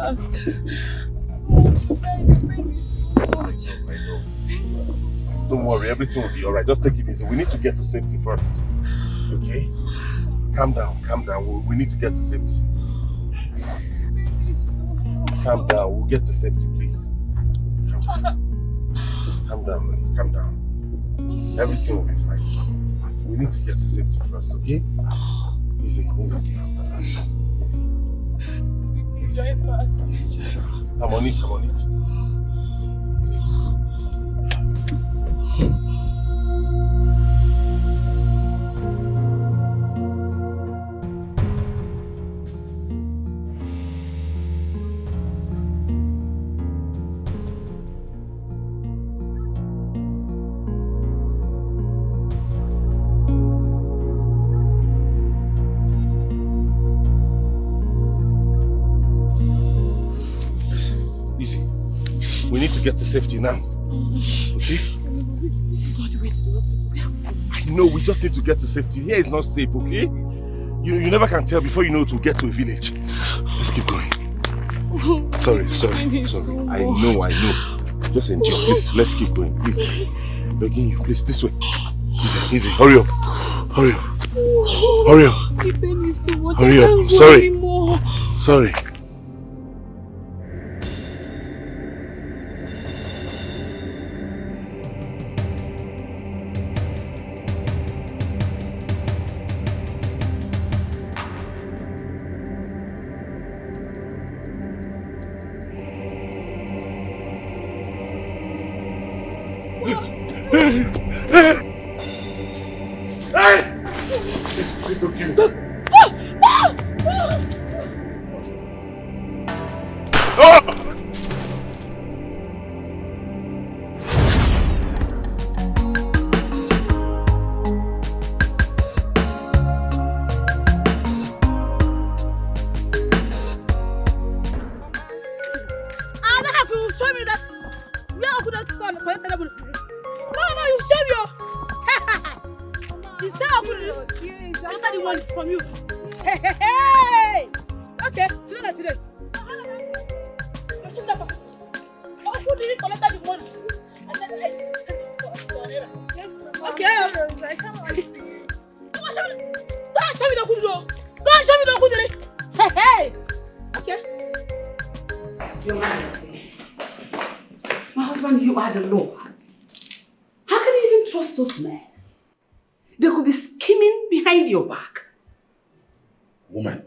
fast. The pain is too much. I know. Don't worry, everything will be alright. Just take it easy. We need to get to safety first. Okay? Calm down. We need to get to safety. Calm down. We'll get to safety, please. Calm down, honey. Calm down. Everything will be fine. We need to get to safety first, okay? Easy, dear. Easy. I'm on it. Easy. We need to get to safety now. Okay? This is not the way to the hospital. I know, we just need to get to safety. Here is not safe, okay? You never can tell before you know to get to a village. Let's keep going. Sorry. I know. Just endure. Please, let's keep going. Please. I'm begging you. Please, this way. Easy. Hurry up. The pain is too much. Hurry up. Sorry. Please don't kill me.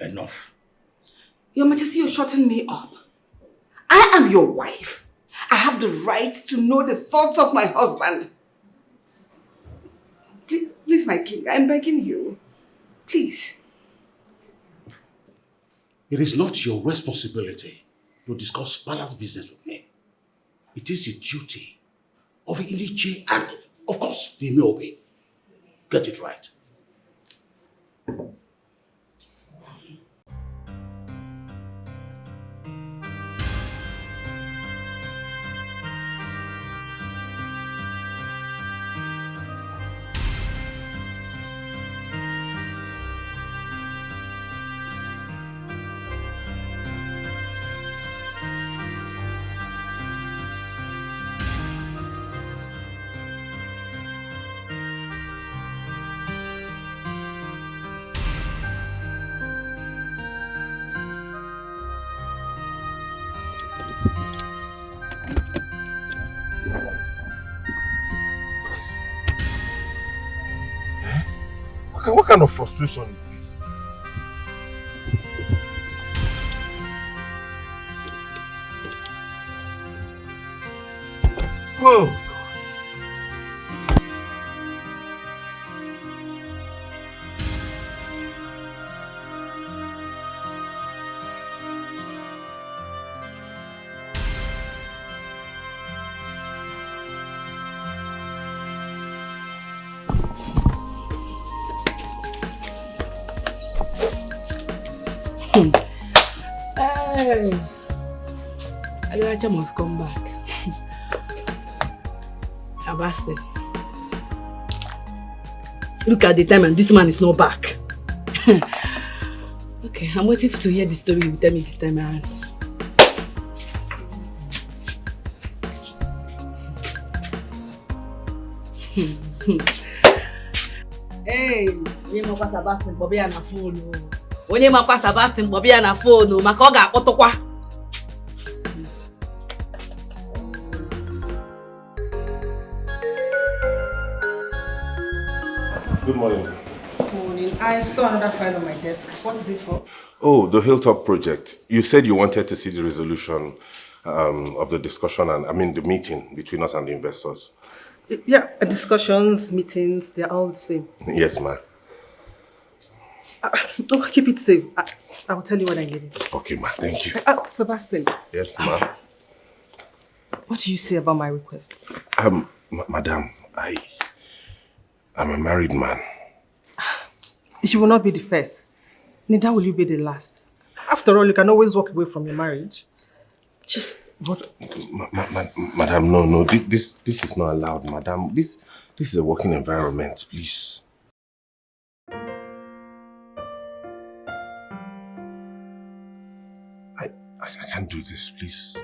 Enough. Your Majesty, you're shutting me up. I am your wife. I have the right to know the thoughts of my husband. Please, my king, I'm begging you. Please. It is not your responsibility to discuss palace business with me. It is the duty of the Iliche and, of course, the Inobe. Get it right. What kind of frustration is this? Oh! Hey, Naija must come back. Abaste. Look at the time and this man is not back. Okay, I'm waiting to hear the story you tell me this time around. Hey, onye makwa Sebastian kpọbịa ya na phone. Onye makwa Sebastian kpọbịa ya na phone maka ọ ga-akpọtụkwa. Good morning. Good morning. I saw another file on my desk. What is it for? Oh, the Hilltop project. You said you wanted to see the resolution of the discussion and, the meeting between us and the investors. Yeah, discussions, meetings, they're all the same. Yes, ma'am. Keep it safe. I will tell you when I get it. Okay, ma'am. Thank you. Sebastian. Yes, ma'am. What do you say about my request? Madam, I'm a married man. You will not be the first. Neither will you be the last. After all, you can always walk away from your marriage. Just what? Madam, no. This is not allowed, madam. This is a working environment, please. I can't do this, please.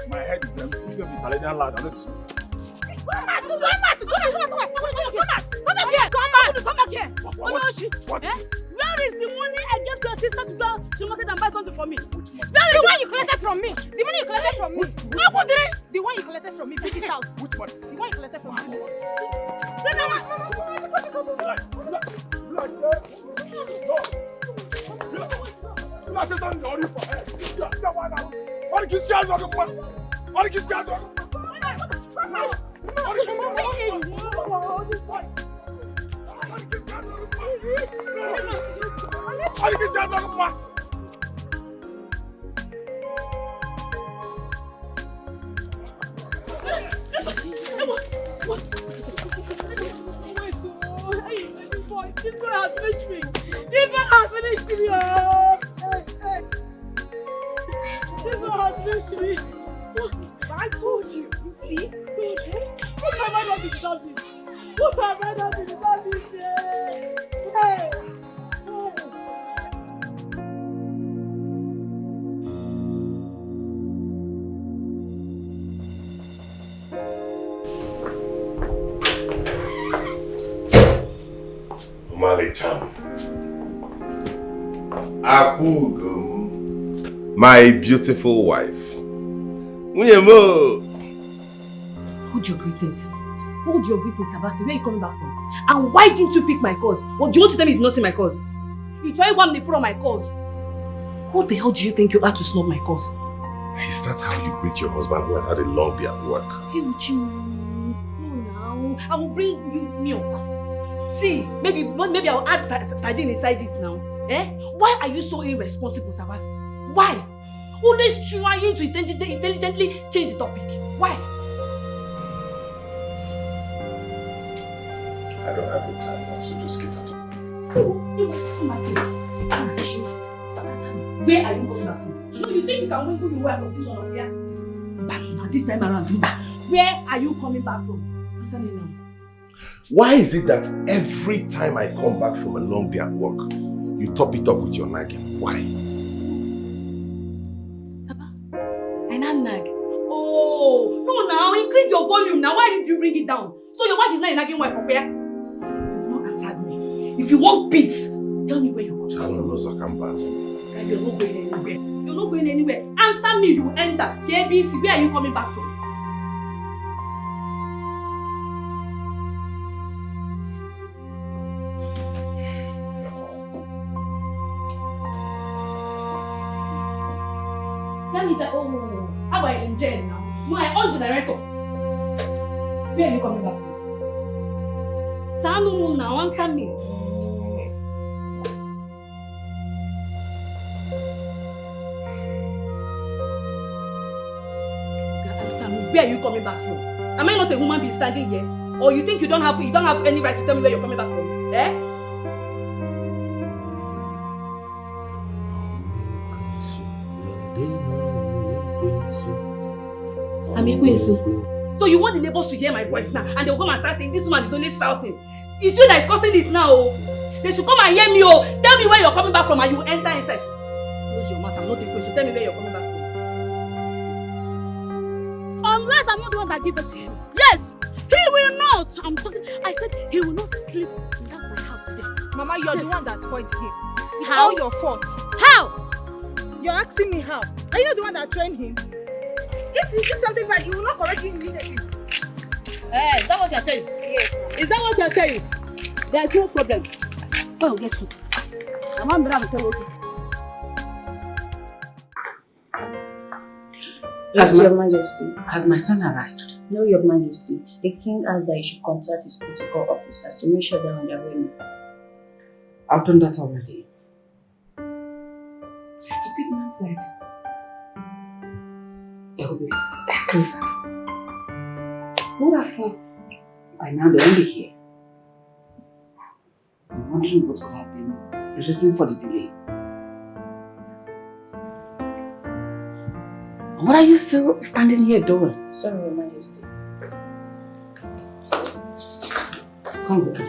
My head is empty. It's going to be Italian loud. I don't see. Come back here! What? Where is the money I gave to your sister to go to market and buy something for me? Where is the one you collected from me? The money you collected from me. The one you collected from me. Bring it out. Which one? The one you collected from me. This boy has finished me. This man has finished me. This one has finished me. I told you. You see? What have I done without this? What have I done without this? Hey. My beautiful wife. Hold your greetings. Hold your greetings, Sebastian. Where are you coming back from? And why didn't you pick my calls? Or do you want to tell me you did not see my calls? You try to the phone on my calls. Who the hell do you think you are to snub my calls? Is that how you greet your husband who has had a long day at work? Hey, Uchi, no now. I will bring you milk. See, maybe I'll add sardine inside it now. Why are you so irresponsible, Sebastian? Why? Always trying to intelligently change the topic. Why? I don't have the time now, so just get out. Where are you coming back from? No, you think you can win who you were from this one up here? Now this time around, where are you coming back from? Answer me now. Why is it that every time I come back from a long day at work, you top it up with your nagging? Why? Saba, I not nag. Oh, no now, increase your volume now. Why did you bring it down? So your wife is not a nagging wife, okay? You've not answered me. If you want peace, tell me where you're going. I don't know, Zakamba. You're not going anywhere. You're not going anywhere. Answer me, you enter. KBC, where are you coming back from? That means that, how about I in jail now? No, I on generator. Where are you coming back from? Sanu now, answer me. where are you coming back from? Am I not a human being standing here? Or you think you don't have any right to tell me where you're coming back from? Eh? So you want the neighbors to hear my voice now and they'll come and start saying this woman is only shouting. It's you that is causing this now. Oh. They should come and hear me. Oh. Tell me where you're coming back from and you enter inside. Close your mouth. I'm not a queen, so tell me where you're coming back from. Unless I'm not the one that gave it to him. Yes! He will not! I'm talking. I said he will not sleep in that my house today. Mama, you're the one that spoiled him. It's How? all your fault. How? You're asking me how. Are you not the one that trained him? If you do something bad, you will not correct him immediately. Hey, is that what you're saying? Yes, ma'am. Is that what you're saying? There's no problem. Go and get you. I'm not going to tell you. Yes, Your Majesty. Has my son arrived? No, Your Majesty. The king asked that you should contact his protocol officers to make sure they're on their way now. I've done that already. Stupid man's like that. It will be closer. Who would have thought by now they'll be here? I'm wondering what could have been the reason for the delay. What are you still standing here doing? Sorry, Your Majesty. Come with me.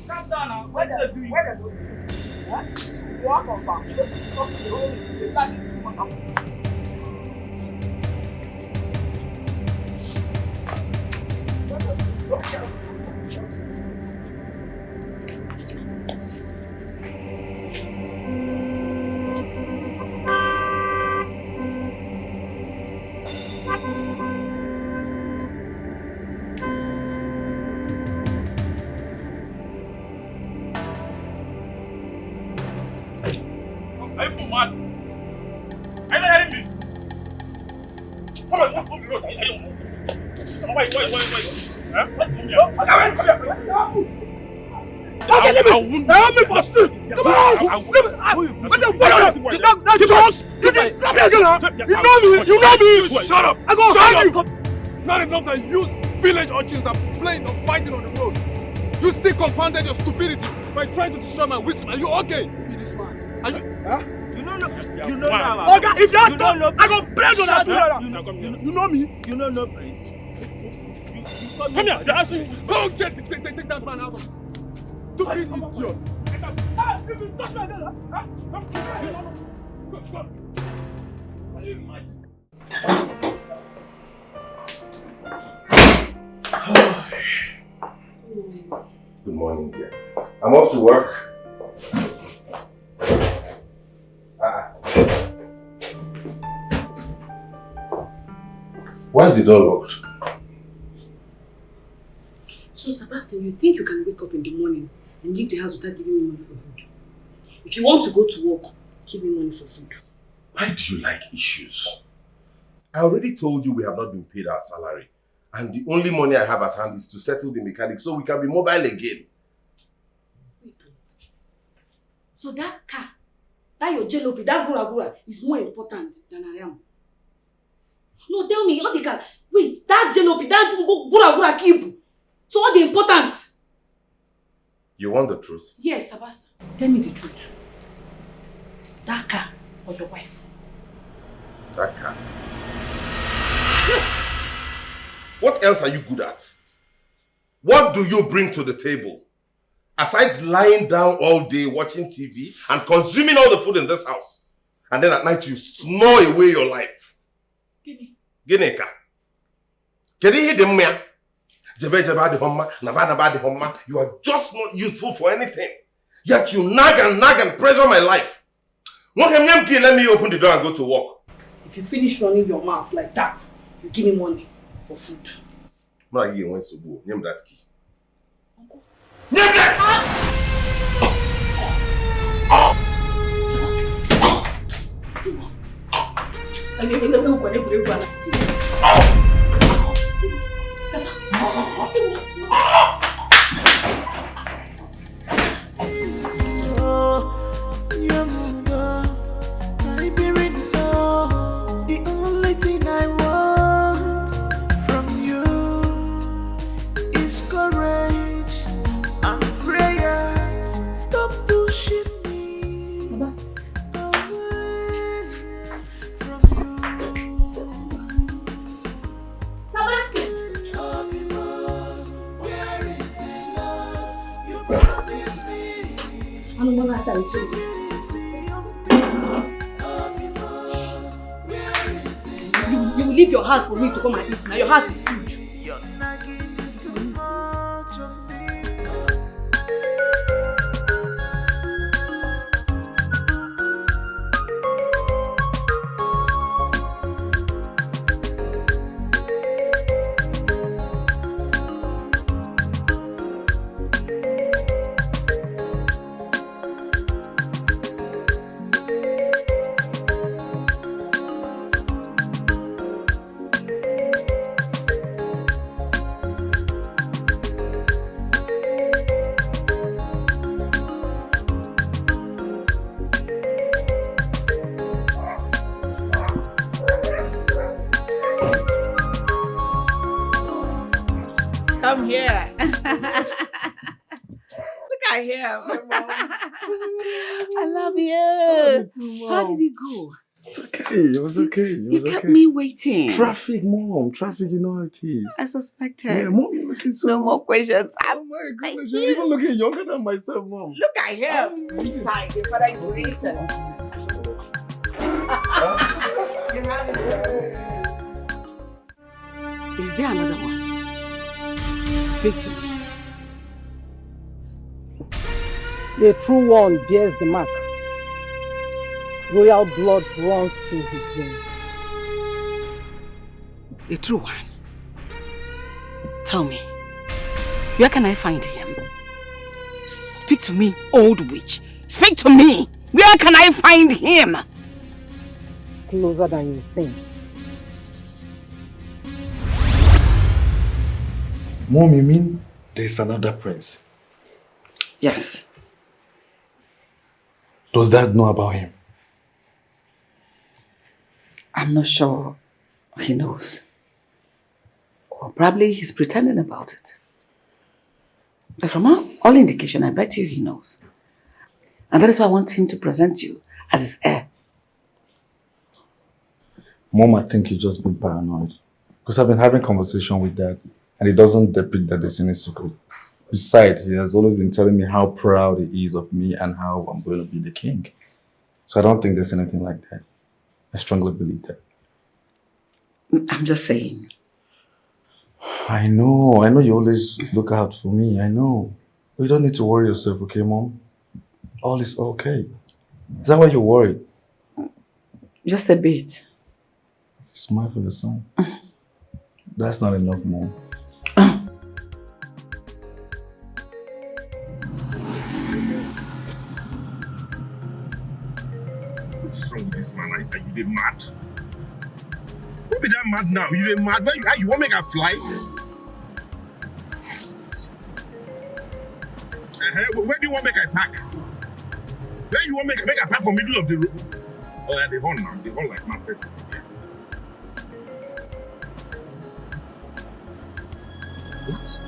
Calm down now. Where they doing? Where they doing? Walk on back. Shut up! I go shut you! Not enough that you village urchins are playing or fighting on the road. You still compounded your stupidity by trying to destroy my whiskey. Are you okay? Be this man. Are you? Huh? You know now. Okay, if you don't know, I go break on that. You know me. You know no place. Come here. They're asking you. Go take that man out of this. Stupid idiot. If you touch my girl, huh? Come. Are you mad? Good morning, dear. I'm off to work. Why is the door locked? So, Sebastian, you think you can wake up in the morning and leave the house without giving me money for food? If you want to go to work, give me money for food. Why do you like issues? I already told you we have not been paid our salary. And the only money I have at hand is to settle the mechanic so we can be mobile again. Wait. So that car, that your jalopy, that gura is more important than I am. No, tell me, all the car. Wait, that jalopy, that gura keep. So what the important? You want the truth? Yes, Sebastian. Tell me the truth. That car or your wife? That car. Yes. What else are you good at? What do you bring to the table? Aside lying down all day watching TV and consuming all the food in this house. And then at night you snore away your life. Gini ka. Kedi hide mmea. Jebe di homma, naba di homma. You are just not useful for anything. Yet you nag and pressure my life. Let me open the door and go to work. If you finish running your mouth like that, you give me money for food. I'm going to go. Name that key. Uncle. Name that! The only thing I want from you is courage and prayers. Stop pushing me away from you. Where is the love you promised me? You will leave your house for me to come and eat now. Your house is food. Your nagging is too much of me. Come here. Look at him. I love you. How did it go? It's okay. It was okay. You kept me waiting. Traffic, Mom. Traffic, you know how it is. I suspected. Yeah, Mom, you're looking so... No more questions. Oh my goodness, you're even looking younger than myself, Mom. Look at him. Besides, your father is innocent. You have it, sir. Is there another one? Speak to me. The true one bears the mark. Royal blood runs through his veins. The true one. Tell me, where can I find him? Speak to me, old witch. Speak to me. Where can I find him? Closer than you think. Mom, you mean there's another prince? Yes. Does Dad know about him? I'm not sure he knows. Or probably he's pretending about it. But from all indication, I bet you he knows. And that is why I want him to present you as his heir. Mom, I think you've just been paranoid. Because I've been having conversation with Dad, and he doesn't depict that there's any secret. Besides, he has always been telling me how proud he is of me and how I'm going to be the king. So I don't think there's anything like that. I strongly believe that. I'm just saying. I know you always look out for me, I know. But you don't need to worry yourself, okay, Mom? All is okay. Is that why you're worried? Just a bit. Smile for your son. That's not enough, Mom. What's wrong with this man? Are you mad? Who be that mad now? You mad? Where you want to make her fly? Where do you want to make her pack? Where you want to make her pack from middle of the road? Oh yeah, the horn now. The horn like mad person. What?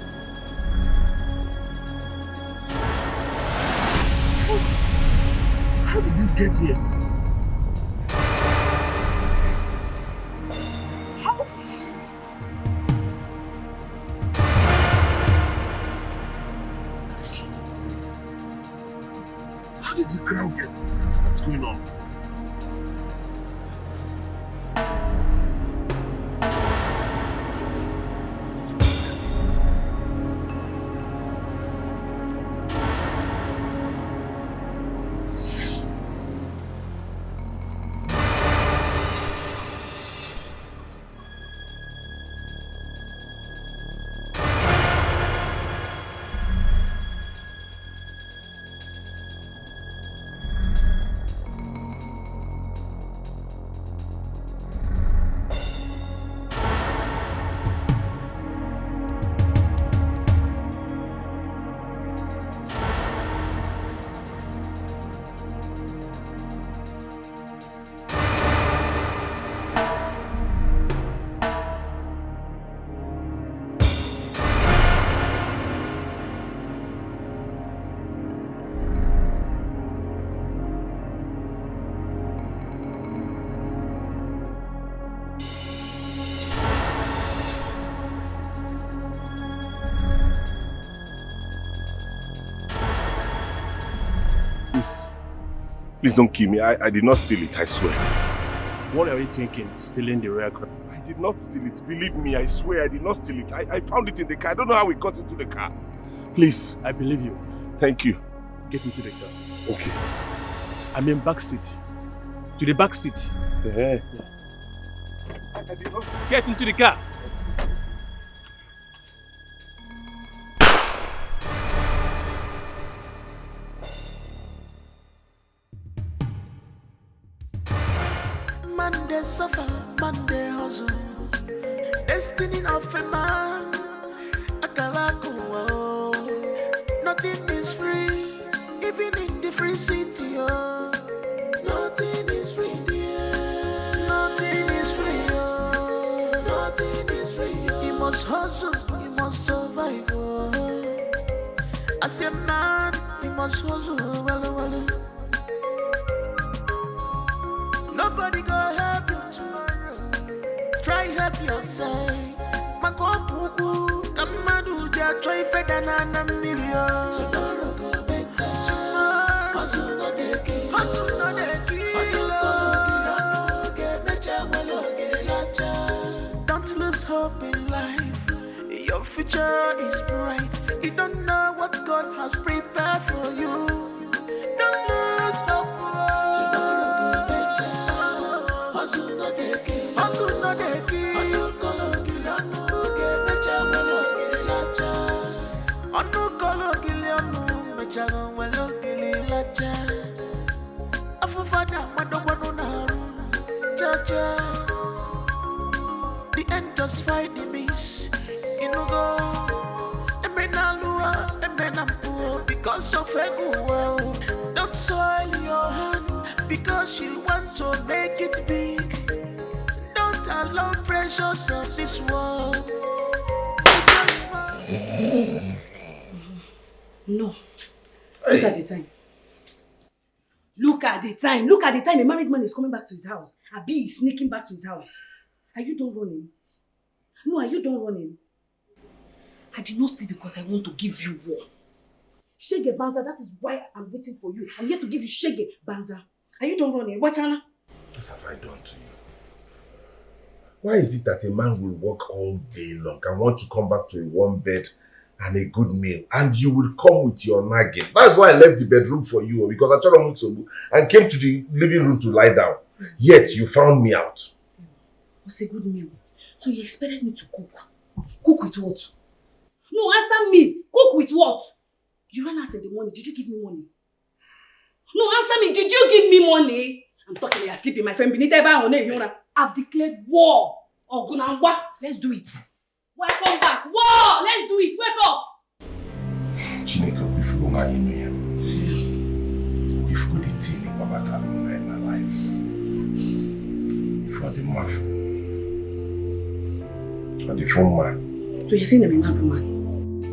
How did this get here? How did the crowd get? What's going on? Please don't kill me. I did not steal it, I swear. What are you thinking, stealing the rare crop? I did not steal it. Believe me, I swear I did not steal it. I found it in the car. I don't know how we got into the car. Please. I believe you. Thank you. Get into the car. Okay. I'm in back seat. To the back seat. Yeah. I did not get into the car. Man they suffer, man they hustle. Destiny of a man, Akalaku. Nothing is free, even in the free city. Oh. Nothing is free, yeah. Nothing is free, oh. Nothing is free. Oh. You must hustle, you must survive. Oh. As a man, you must hustle. Well. Nobody go help you tomorrow. Try help yourself. Makopuku, Kamaduja, try fedanana million. Tomorrow go better. Tomorrow, hustle no deki. Hustle no deki. Don't lose hope in life. Your future is bright. You don't know what God has prepared for you. Don't lose hope. Hustle no deki, hustle no deki. Anu kolo gilianu, ke mecha welo gililacha. Anu kolo gilianu, mecha welo gililacha. Afufada madogwanu naru, cha. The end just fight the miss. Inugo, emenalua, emenampu, because of ego. Don't soil your hand because you want to make it big. Don't allow pressures of this world. No. Look at the time. Look at the time. Look at the time. A married man is coming back to his house. Abi is sneaking back to his house. Are you done running? No, are you done running? I did not sleep because I want to give you war. Shege Banza, that is why I'm waiting for you. I'm here to give you Shege Banza. Are you done running? What, Anna? What have I done to you? Why is it that a man will work all day long and want to come back to a warm bed and a good meal, and you will come with your nagging? That's why I left the bedroom for you, because I tried to and came to the living room to lie down. Yet you found me out. What's a good meal? So you expected me to cook? Cook with what? No, answer me. Cook with what? You ran out in the morning. Did you give me money? No, answer me. Did you give me money? I'm talking, you're sleeping, my friend. I've declared war. Ogunangwa. Let's do it. Welcome back. War! Let's do it. Wake up. Chineke, if you go my email, if you go the tea in my life, if you are the mafia, or the phone man. So you're saying I'm a mad woman?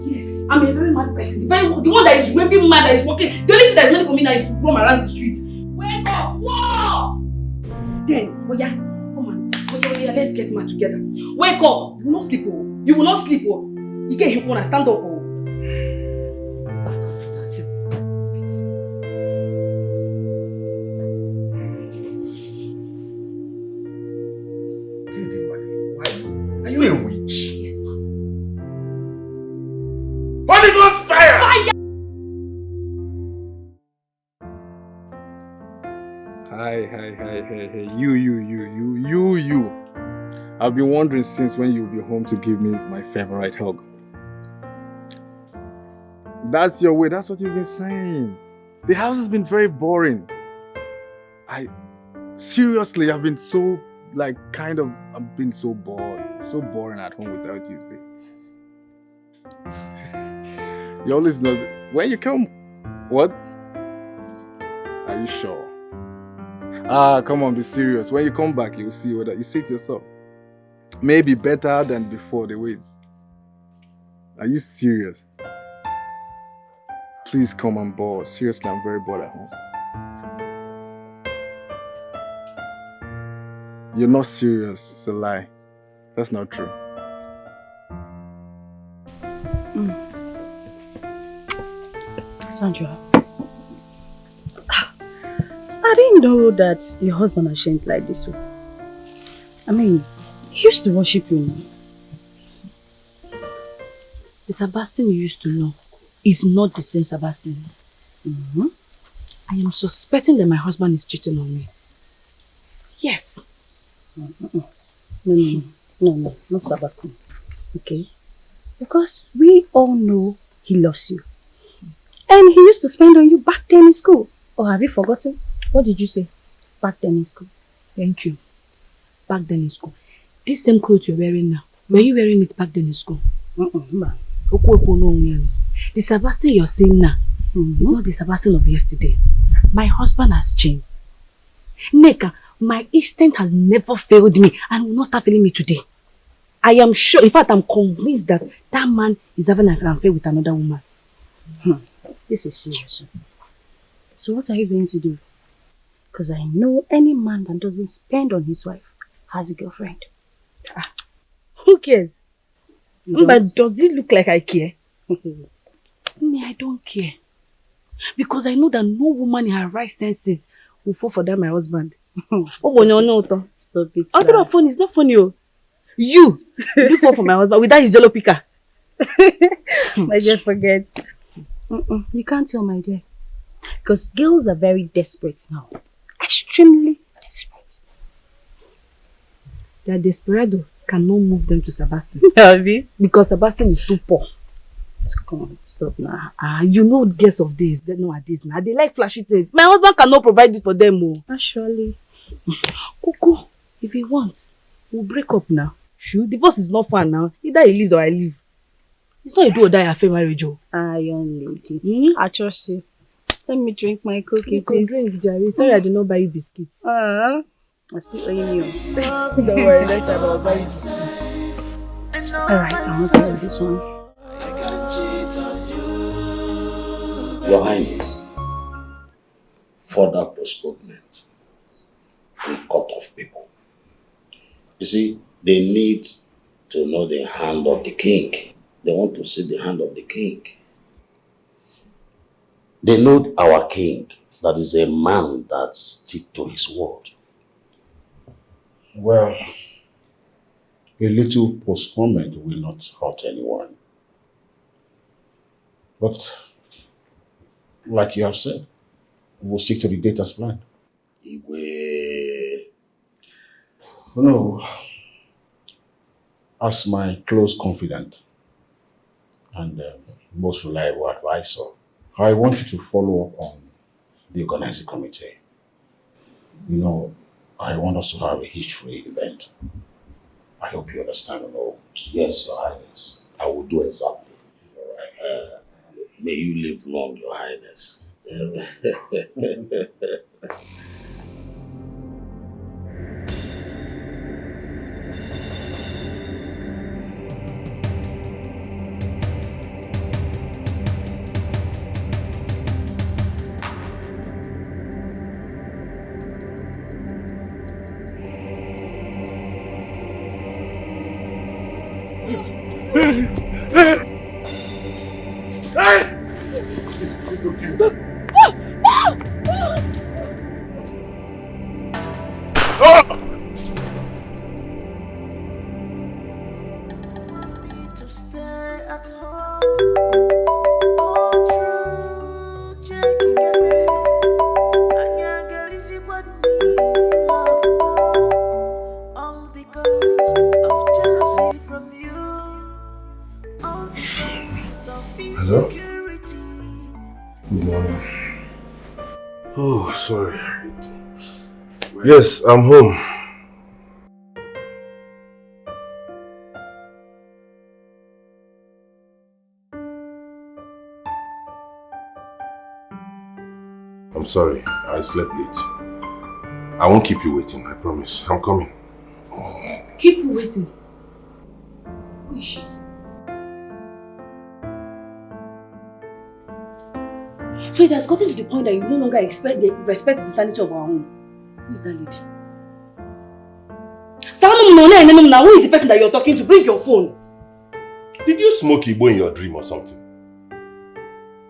Yes, I'm a very mad person. The one that is raving mad, that is walking. The only thing that is meant for me now is to roam around the streets. Wake up! War! Then, oh yeah, come on. Oh yeah, let's get mad together. Wake up! You will not sleep, oh. You will not sleep, oh. You get him wanna stand up, oh. That's it. Why? Are you a witch? Yes. Holy Ghost fire! Fire! Hey, you. I've been wondering since when you'll be home to give me my favorite hug. That's your way, that's what you've been saying. The house has been very boring. Seriously, I've been so, I've been so bored. So boring at home without you, babe. You always know, when you come, what? Are you sure? Come on, be serious. When you come back, you'll see whether you see it yourself. Maybe better than before the way. Are you serious? Please come on board. Seriously, I'm very bored at home. You're not serious. It's a lie. That's not true. Sandra. I didn't know that your husband had changed like this. I mean, he used to worship you now. The Sebastian you used to know is not the same Sebastian. I am suspecting that my husband is cheating on me. Yes. No, not Sebastian. Okay? Because we all know he loves you. And he used to spend on you back then in school. Or have you forgotten? What did you say? Back then in school. Thank you. Back then in school. This same clothes you're wearing now, were you wearing it back then in school? The Sebastian you're seeing now is not the Sebastian of yesterday. My husband has changed. Neka, my instinct has never failed me and will not start failing me today. I am sure, in fact, I'm convinced that that man is having an affair with another woman. This is serious. So what are you going to do? Because I know any man that doesn't spend on his wife has a girlfriend. Who cares? But does it look like I care? Me, I don't care. Because I know that no woman in her right senses will fall for that my husband. No. Stop it. It's not funny. It's not funny. You fall for my husband with that his yellow picker. My dear, forget. You can't tell, my dear. Because girls are very desperate now. Extremely desperate. Their desperado cannot move them to Sebastian. Have because Sebastian is too poor. Come on, stop now. You know girls of this, they know at this now. They like flashy things. My husband cannot provide it for them. Actually. Cuckoo, if he wants, we'll break up now. Sure, divorce is not fun now. Either he leaves or I leave. It's not a do or die affair marriage. Young lady. I trust you. Let me drink my cookie, please. Drink, Jerry. Sorry, I did not buy you biscuits. I still owe you. Don't worry, next time I'll buy you. Alright, I'm okay with this one. Your Highness, further postponement will cut off people. You see, they need to know the hand of the king. They want to see the hand of the king. They know our king, that is a man that sticks to his word. Well, a little postponement will not hurt anyone. But, like you have said, we'll stick to the date as planned. No, as my close confidant and most reliable advisor, I want you to follow up on the organizing committee. You know, I want us to have a hitch-free event. I hope you understand and all. Yes, Your Highness. I will do exactly. May you live long, Your Highness. Hello? Good morning. Oh, sorry. Yes, I'm home. I'm sorry, I slept late. I won't keep you waiting, I promise. I'm coming. Keep you waiting? Who is she? So it has gotten to the point that you no longer respect the sanity of our home. Who is that lady? Who is the person that you're talking to? Bring your phone. Did you smoke Igbo in your dream or something?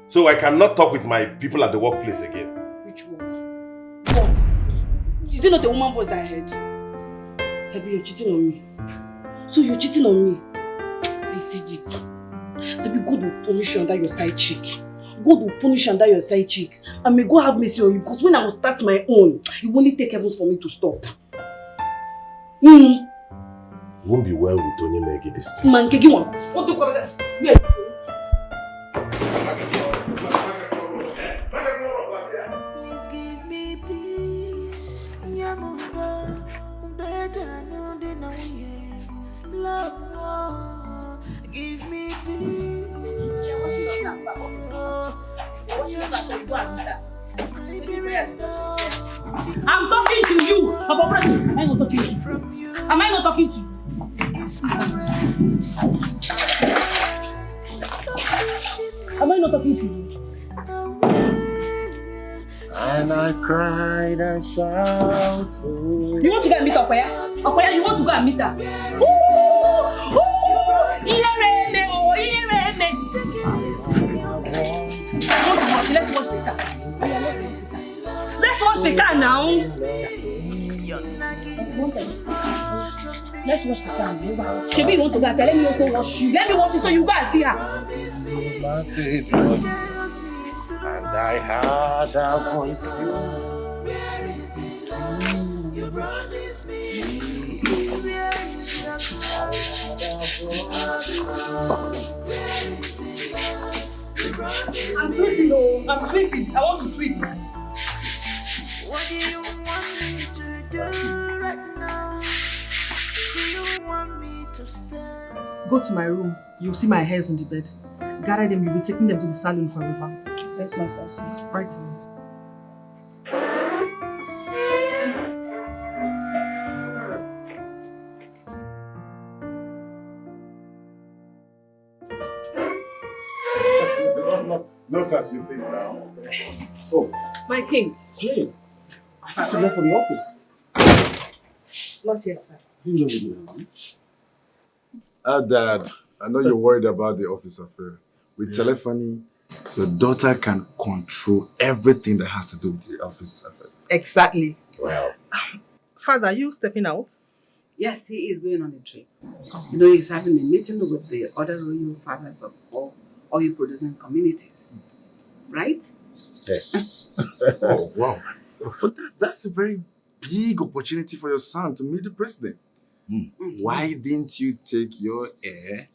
So I cannot talk with my people at the workplace again. Which work? Work. Did you not a woman voice that I heard? Sabi, you're cheating on me. So you're cheating on me. I see it. Sabi, God will punish you under your side cheek. God will punish you under your side cheek. And may God have mercy on you, because when I will start my own, it will only take heavens for me to stop. It won't be well with Tony Megi this time. Man, Kegi one. What do you call that? Yeah. Please give me peace. Love, give me peace. I'm talking to you. Am I not talking to you? Am I not talking to you? Am I not talking to you? And I cried and shouted. You want to go and meet Okoya? Okoya, you want to go and meet her? Let's watch the car. Let's watch the car now. Let's watch the car now. Shebi, you want to go and say, let me also watch you. Let me watch you so you go and see her. And I heard a voice. You promised me. I'm sleeping, oh. I'm sleeping. I want to sleep. What do you want me to do right now? Do you want me to stay? Go to my room. You'll see my hairs on the bed. Gather them, you'll be taking them to the salon forever. That's my process. Right away. Not as you think now. Oh, My king. Jane, I have to go for the office. Not yet, sir. You know me Ah, Dad, I know you're worried about the office affair. With telephony, your daughter can control everything that has to do with the office affair. Exactly. Wow. Father, are you stepping out? Yes, he is going on a trip. You know, he's having a meeting with the other royal fathers of all oil producing communities. Right? Yes. Oh, wow. But that's a very big opportunity for your son to meet the president. Why didn't you take your heir,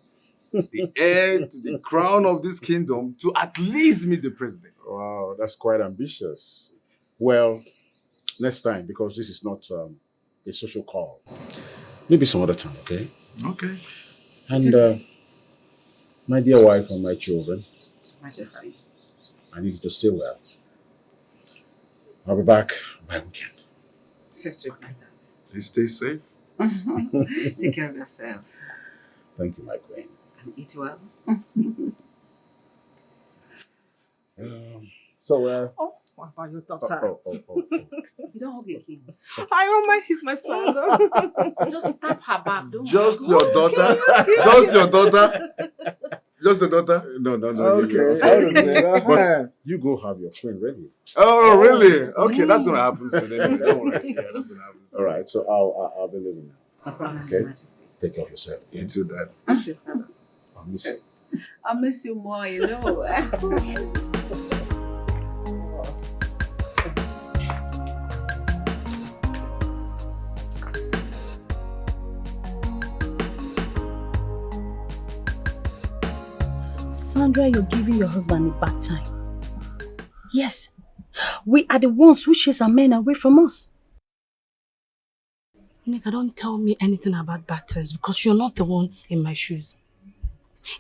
the heir to the crown of this kingdom, to at least meet the president? Wow, that's quite ambitious. Well, next time, because this is not a social call. Maybe some other time, okay? Okay. And my dear wife and my children, Majesty. I need you to stay well. I'll be back by weekend. Safe trip, my dad. Please stay safe. Take care of yourself. Thank you, my queen. And eat well. What about your daughter? You don't hug your king. I don't mind, he's my father. Just tap her back. Don't Just hug. your daughter? Just your daughter? Just the daughter? No. Okay. But you go have your queen ready. Oh, really? Okay, that's gonna happen soon anyway. Don't worry. Yeah, that's gonna happen soon. All right, so I'll be leaving now. Okay? Majesty. Take care of yourself. You too, Dad. That's your father. I'll miss you. I'll miss you more, you know. Sandra, you're giving your husband a bad time. Yes, we are the ones who chase our men away from us. Nika, don't tell me anything about bad times because you're not the one in my shoes.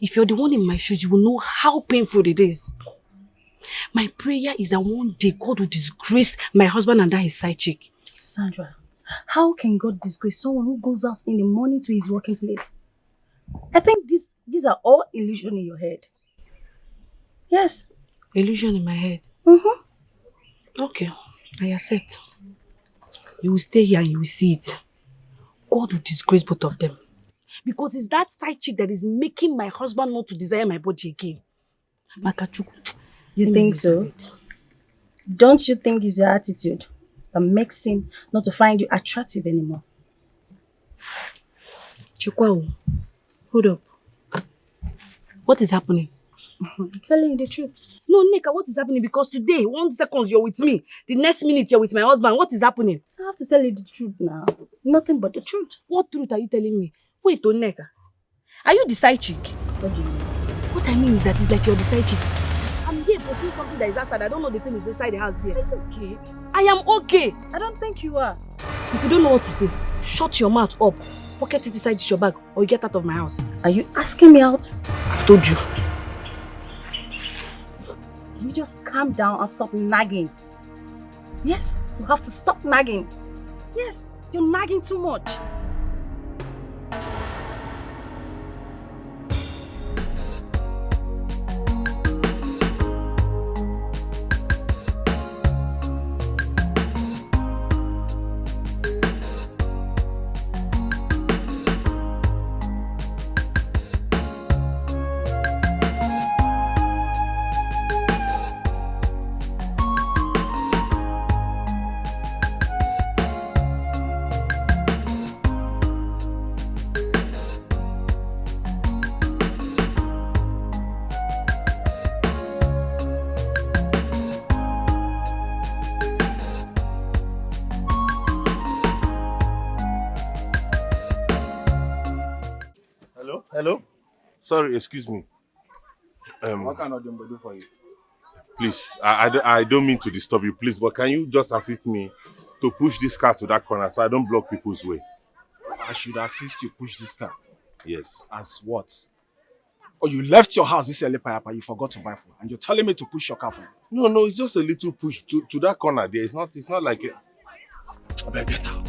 If you're the one in my shoes, you will know how painful it is. My prayer is that one day God will disgrace my husband under his side chick. Sandra, how can God disgrace someone who goes out in the morning to his working place? I think these are all illusion in your head. Yes. Illusion in my head? Okay, I accept. You will stay here and you will see it. God will disgrace both of them. Because it's that side chick that is making my husband not to desire my body again. Makachuku. You think so? Don't you think it's your attitude? that makes him not to find you attractive anymore. Chikwa, hold up. What is happening? I'm telling you the truth. No, Nneka, what is happening? Because today, 1 second you're with me, the next minute you're with my husband. What is happening? I have to tell you the truth now. Nothing but the truth. What truth are you telling me? Wait, Nneka. Are you the side chick? What do you mean? What I mean is that it's like you're the side chick. I'm here pursuing something that is outside. I don't know the thing is inside the house here. Are you okay? I am okay. I don't think you are. If you don't know what to say, shut your mouth up. Pocket it inside your bag or you get out of my house. Are you asking me out? I've told you. You just calm down and stop nagging. Yes, you have to stop nagging. Yes, you're nagging too much. Hello? Sorry, excuse me. What kind of thing we do for you? Please, I don't mean to disturb you, please, but can you just assist me to push this car to that corner so I don't block people's way? I should assist you push this car. Yes. As what? Oh, you left your house this early, Papa, you forgot to buy food, and you're telling me to push your car for you? No, it's just a little push to that corner there. It's not like a... I better get out.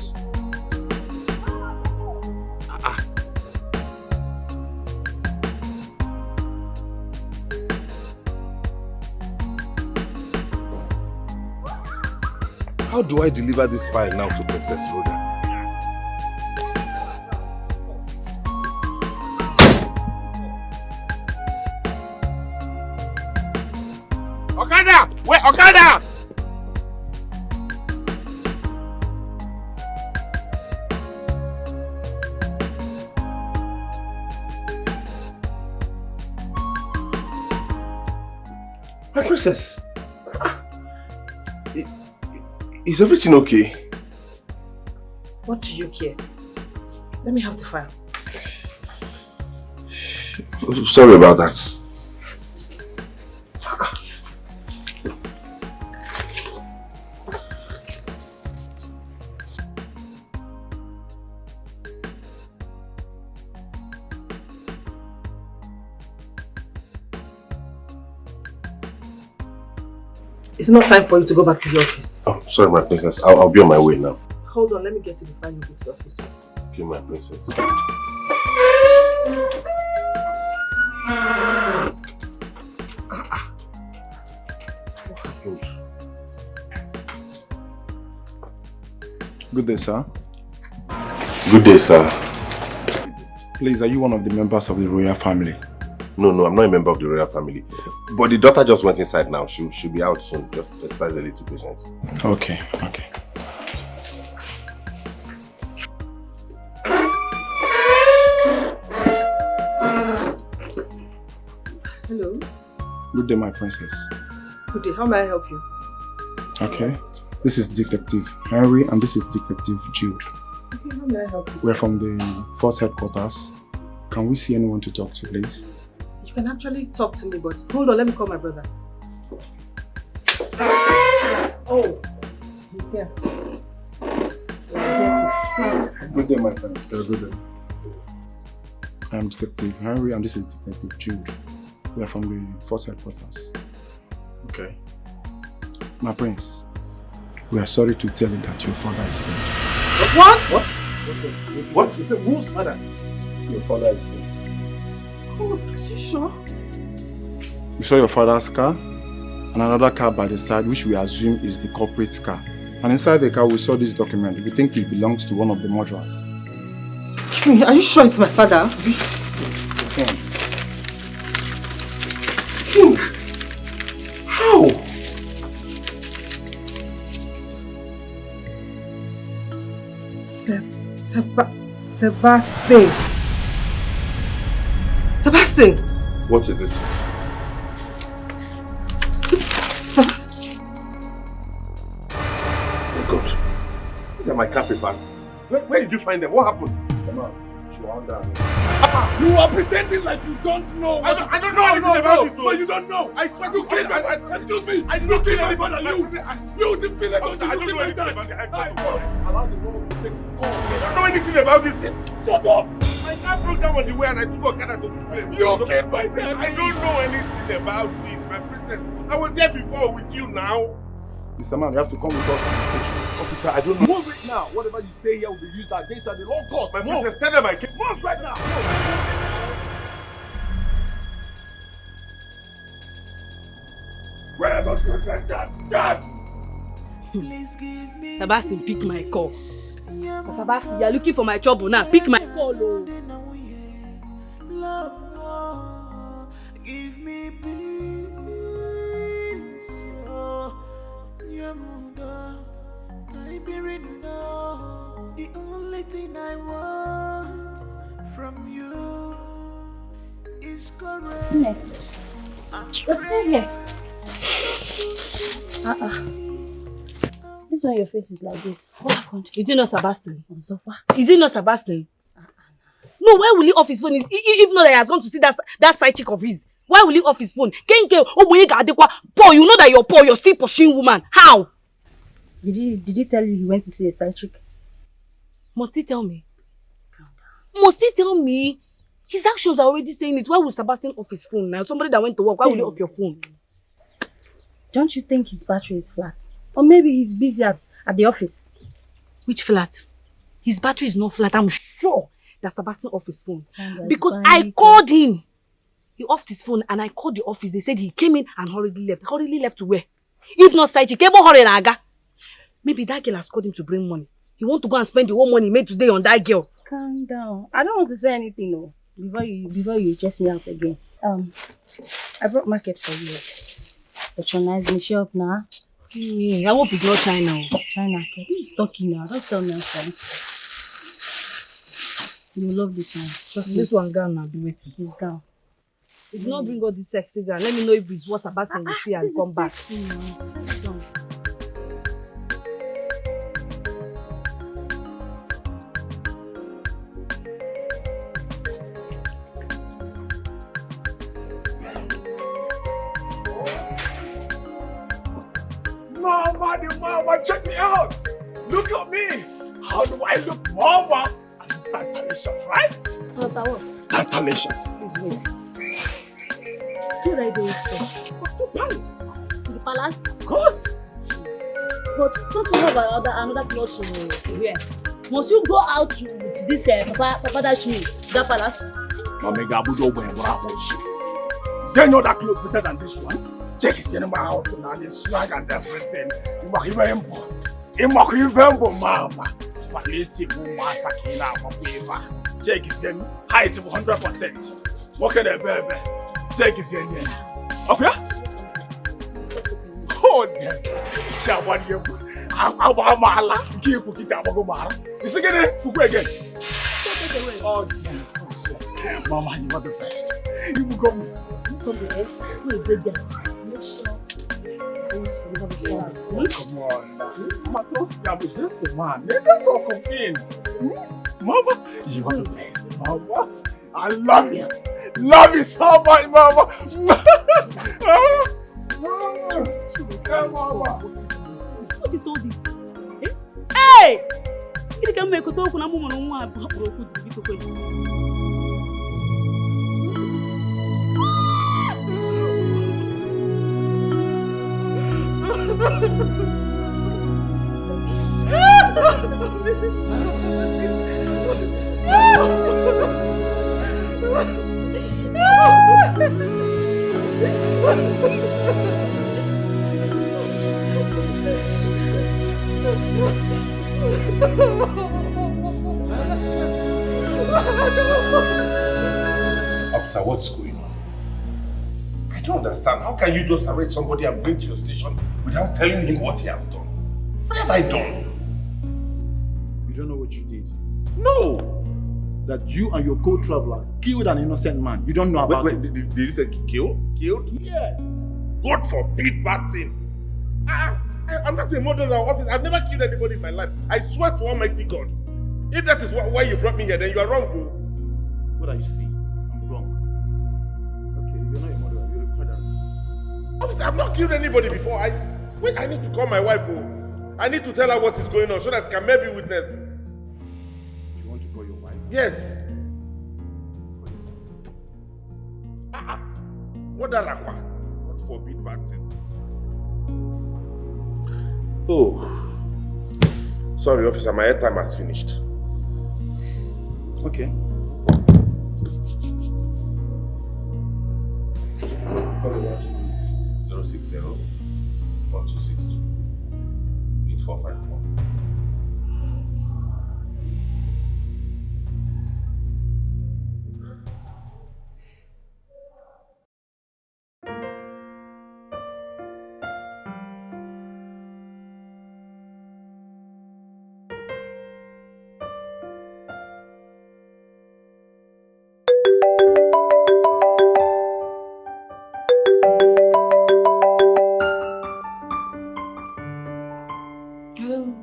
How do I deliver this file now to Princess Rhoda? Okada! Wait, Okada! My princess. Is everything okay? What do you care? Let me have the file. Sorry about that. It's not time for you to go back to the office. Oh, sorry, my princess. I'll be on my way now. Hold on, let me get to the file and go to the office. Okay, my princess. Good day, sir. Good day, sir. Please, are you one of the members of the royal family? No, I'm not a member of the royal family. But the daughter just went inside now. She'll be out soon. Just exercise a little patience. Okay. Hello. Good day, my princess. Good day. How may I help you? Okay. This is Detective Henry and this is Detective Jude. Okay, how may I help you? We're from the force headquarters. Can we see anyone to talk to, please? You can actually talk to me, but hold on, let me call my brother. Oh, he's here. We're here to see. Good day, my friend. Sir, good day. I'm Detective Henry and this is Detective Jude. We are from the force headquarters. Okay. My prince, we are sorry to tell you that your father is dead. What? What? You said whose father? Your father is dead. Oh, are you sure? We saw your father's car and another car by the side, which we assume is the culprit's car. And inside the car, we saw this document. We think it belongs to one of the murderers. Are you sure it's my father? Yes, Think. How? Sebastian. Sebastian! What is it? Oh God. These are my car papers. Where did you find them? What happened? Come on. You are pretending like you don't know. I don't know anything about this. But you don't know. I swear You killed excuse me. I didn't kill anybody. You didn't feel like I don't know anything about the accident. Allow the law to take it I don't know anything about this thing. Shut up. My car broke down on the way and I took Okada to this place. You killed my dad. I don't know anything about this, my princess. I was there before with you now. Mr. Man, you have to come with us to the station. Officer, I don't know. Move it now. Whatever you say here will be used against you at the law court. My princess, tell them I came. Move right now. Where about your dad? Sebastian, pick my call. Sebastian, you are looking for my trouble now. Pick my call, oh. Give me peace. The only thing I want from you is correct. You're still here. This one your face is like this. What happened? Is it not Sebastian? Is it not Sebastian? No, why will he off his phone? If not that he has gone to see that side chick of his. Why will he off his phone? Paul, you know that you're poor, you're still pursuing woman. How? Did he tell you he went to see a side chick? Must he tell me? Must he tell me? His actions are already saying it. Why will Sebastian off his phone now? Somebody that went to work, why will he off your phone? Don't you think his battery is flat? Or maybe he's busy at the office? Which flat? His battery is not flat. I'm sure that Sebastian off his phone. Because I called him. He offed his phone and I called the office. They said he came in and hurriedly left. Hurriedly left to where? If not side chick, maybe that girl has called him to bring money. He want to go and spend the whole money he made today on that girl. Calm down. I don't want to say anything, no. Before you chase me out again. I brought market for you. Patronize me shop now. I hope it's not China. China. This is talking now. Don't sell nonsense. You love this one. Trust This me. one gown now, be waiting. This gown. If you not bring all this sexy gown, let me know if it's what Sebastian will see and this come is back. Sexy, man. This one. Mama, check me out. Look at me. How do I look, Mama? I'm tantalicious, right? What? Tantalicious. Please wait. Who are you going to say? To Paris. To the palace? Of course. But don't you have another plot to wear? Must you go out with this Papa Dash me, that palace? Is there no other clothes better than this one? Check his cinema out and his swag and everything. Mama. But let's see who Masakina Mama. Check his height of 100%. What can I baby? Check his name. Okay? Oh, damn. Shawan, you. Mala. Keep it up. Is it again? Again. Oh, damn. Mama, you are the best. You will go. Someday, we'll be there. Come on now. My trust you have a gentleman. Let them go come in. Mama, you are the best. Mama, I love you. Love you so much, Mama. Mama. What is all this? Hey! You can make a talk when I'm on one. Officer, what's going on? I don't understand. How can you just arrest somebody and bring to your station without telling him what he has done? What have I done? You don't know what you did. No! That you and your co-travelers killed an innocent man. You don't know about it. Did you say kill? Killed? Yes. God forbid bad thing. I'm not a murderer or officer. I've never killed anybody in my life. I swear to Almighty God. If that is why you brought me here, then you are wrong, bro. What are you saying? I'm wrong. Okay, you're not a murderer. You're a murderer. Officer, I've not killed anybody before. I need to call my wife. I need to tell her what is going on so that she can maybe witness. You want to call your wife? Yes. What that rakwa? God forbid bad thing. Oh. Sorry, officer, my airtime has finished. Okay. Call the watch. 060-4262-8454.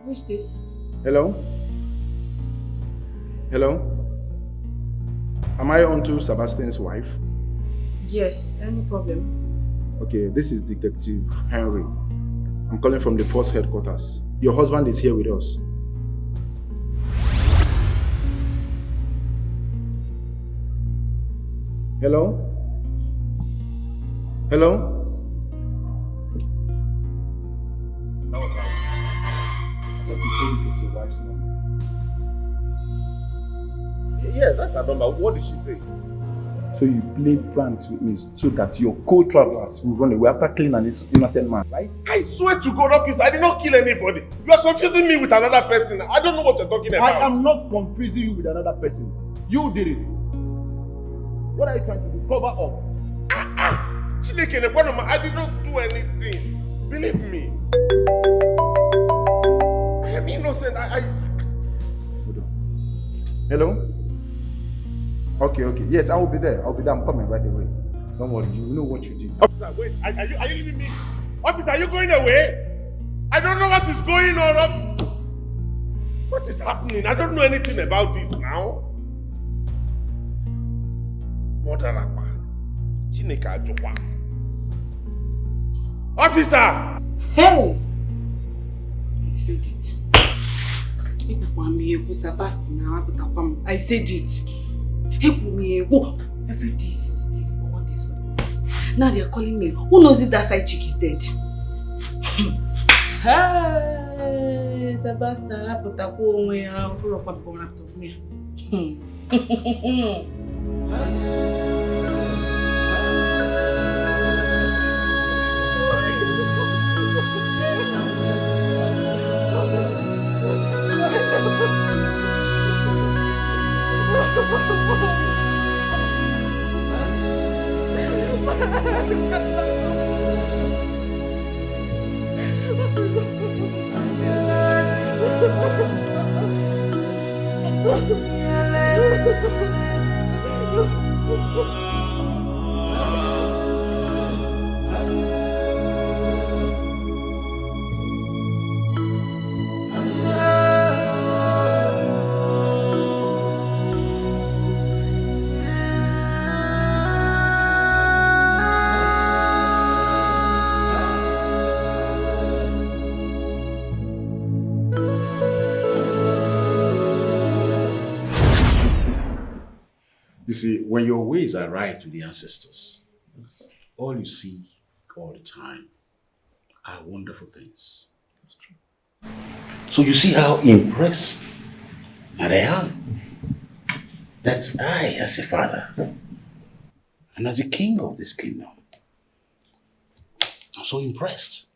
Who is this? Hello? Hello? Am I on to Sebastian's wife? Yes, any problem? Okay, this is Detective Henry. I'm calling from the force headquarters. Your husband is here with us. Hello? Hello? Let me say this is your wife's number. Yes, that's her number. What did she say? So you played pranks with me so that your co-travelers will run away after killing an innocent man, right? I swear to God, officer, I did not kill anybody. You are confusing me with another person. I don't know what you're talking about. I am not confusing you with another person. You did it. What are you trying to do? Cover up. I did not do anything. Believe me. I am innocent. Hold on. Hello? Okay. Yes, I will be there. I'm coming right away. Don't worry, you know what you did. Officer, wait. Are you leaving me? Officer, are you going away? I don't know what is going on. What is happening? I don't know anything about this now. Officer! Hey! I said it. I said it. Every day is for one day is for the other. Now they are calling me. Who knows if that side chick is dead? Hey, Sebastian, I put a cool way out. Pull up and come up to me. You see, when your ways are right with the ancestors, all you see all the time are wonderful things. That's true. So you see how impressed I am that I, as a father, and as the king of this kingdom, I'm so impressed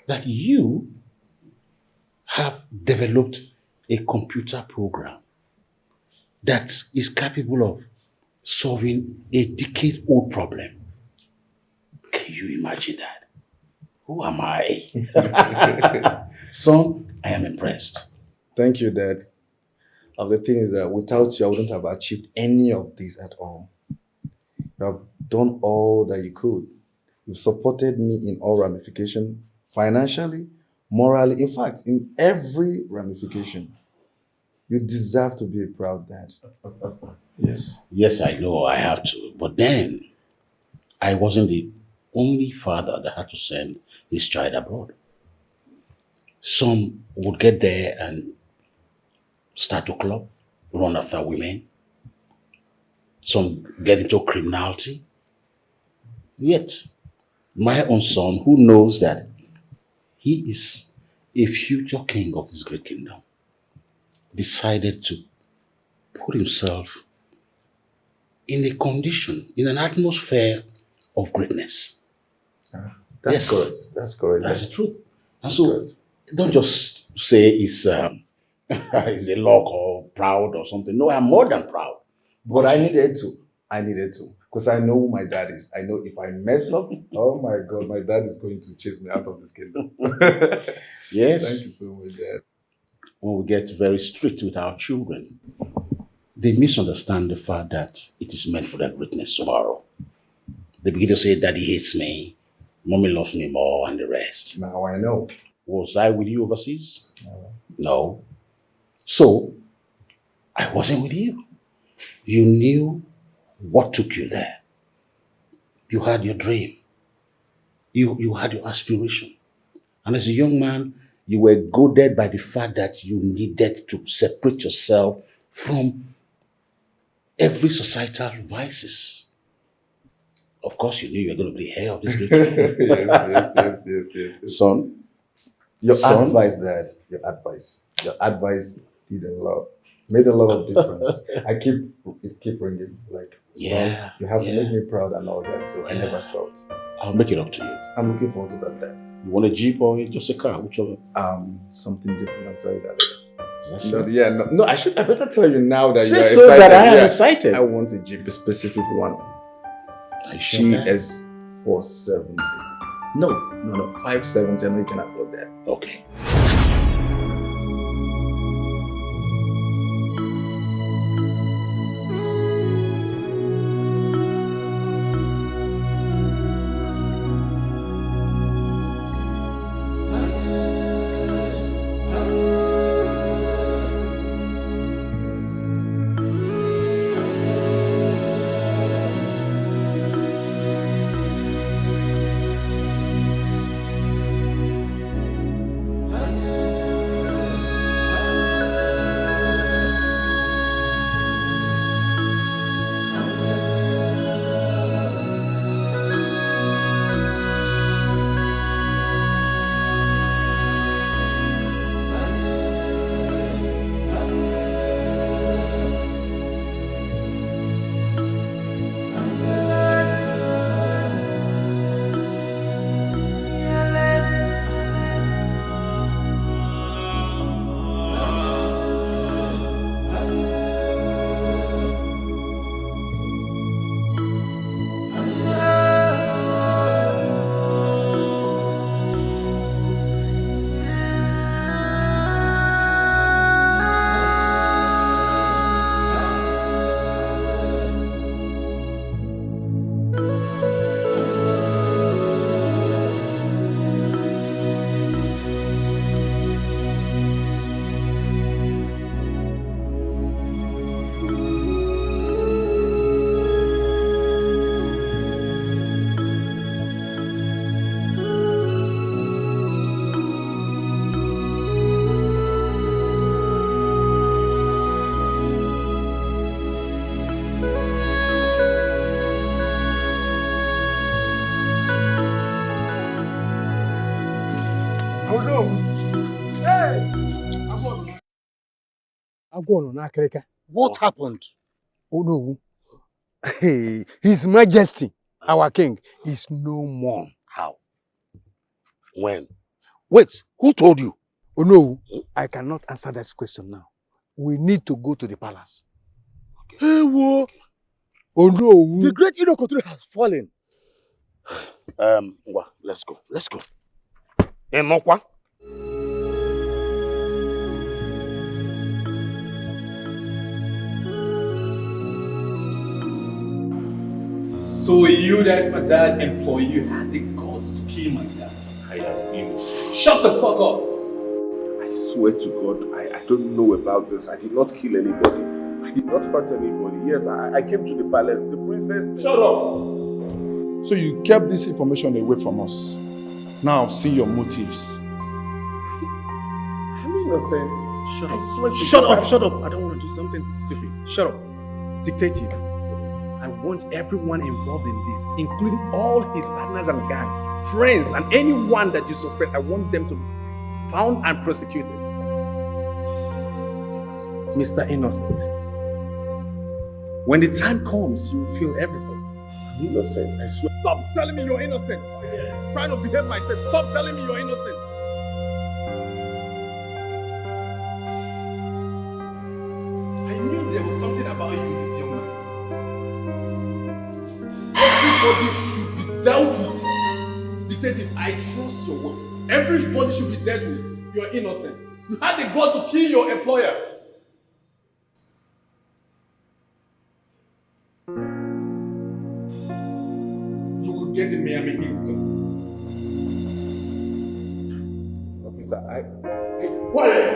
that you have developed a computer program that is capable of solving a decade-old problem. Can you imagine that? Who am I? Son, I am impressed. Thank you, Dad. the thing is that without you, I wouldn't have achieved any of this at all. You have done all that you could. You've supported me in all ramifications, financially, morally, in fact, in every ramification. You deserve to be a proud dad. Yes. Yes, I know I have to. But then, I wasn't the only father that had to send his child abroad. Some would get there and start to club, run after women. Some get into criminality. Yet, my own son, who knows that he is a future king of this great kingdom, decided to put himself in a condition, in an atmosphere of greatness. That's good. That's good. That's the truth. And so, don't just say it's it's a luck or proud or something. No, I'm more than proud. But I needed to. Because I know who my dad is. I know if I mess up, oh my God, my dad is going to chase me out of this kingdom. Yes. Thank you so much, Dad. When we get very strict with our children, they misunderstand the fact that it is meant for their greatness tomorrow. They begin to say, Daddy hates me, Mommy loves me more, and the rest. Now I know. Was I with you overseas? No. So, I wasn't with you. You knew what took you there. You had your dream. You had your aspiration. And as a young man, you were goaded by the fact that you needed to separate yourself from every societal vices. Of course, you knew you were going to be the heir of this great yes. Son? Your Son? advice, Dad. Your advice did a lot. Made a lot of difference. It keep ringing. Like, Yeah, son, you have to make me proud and all that. So I never stopped. I'll make it up to you. I'm looking forward to that, Dad. You want a Jeep or just a car? Whichever. Something different. I'll tell you that later. So? No, I better tell you now that Say you're so excited. that I am excited. I want a Jeep, a specific one. Are you sure that? GS 470. No, 570. I know you can afford that. Okay. What happened? Oh no. Hey, His Majesty, our king, is no more. How? When? Wait, who told you? Oh no, I cannot answer that question now. We need to go to the palace. Hey, whoa. Oh no. The great Inokotri has fallen. Let's go. Enokwa. So you that my dad employed you had the guts to kill my dad. I am innocent. Shut the fuck up! I swear to God, I don't know about this. I did not kill anybody. I did not hurt anybody. Yes, I came to the palace. The princess... Shut up! So you kept this information away from us. Now I've seen your motives. I'm innocent. Shut I up. swear to Shut God, up, shut up. I don't want to do something stupid. Shut up. Detective, I want everyone involved in this, including all his partners and gang, friends, and anyone that you suspect, I want them to be found and prosecuted. Mr. Innocent, when the time comes, you will feel everything. I'm innocent, I swear. Stop telling me you're innocent. I'm trying to behave myself. Stop telling me you're innocent. I knew there was something about you with this young man. Everybody should be dealt with. Detective, I trust your word. Everybody should be dealt with. You're innocent. You had the guts to kill your employer. You will get the Miami Heat soon. Officer, Hey, quiet!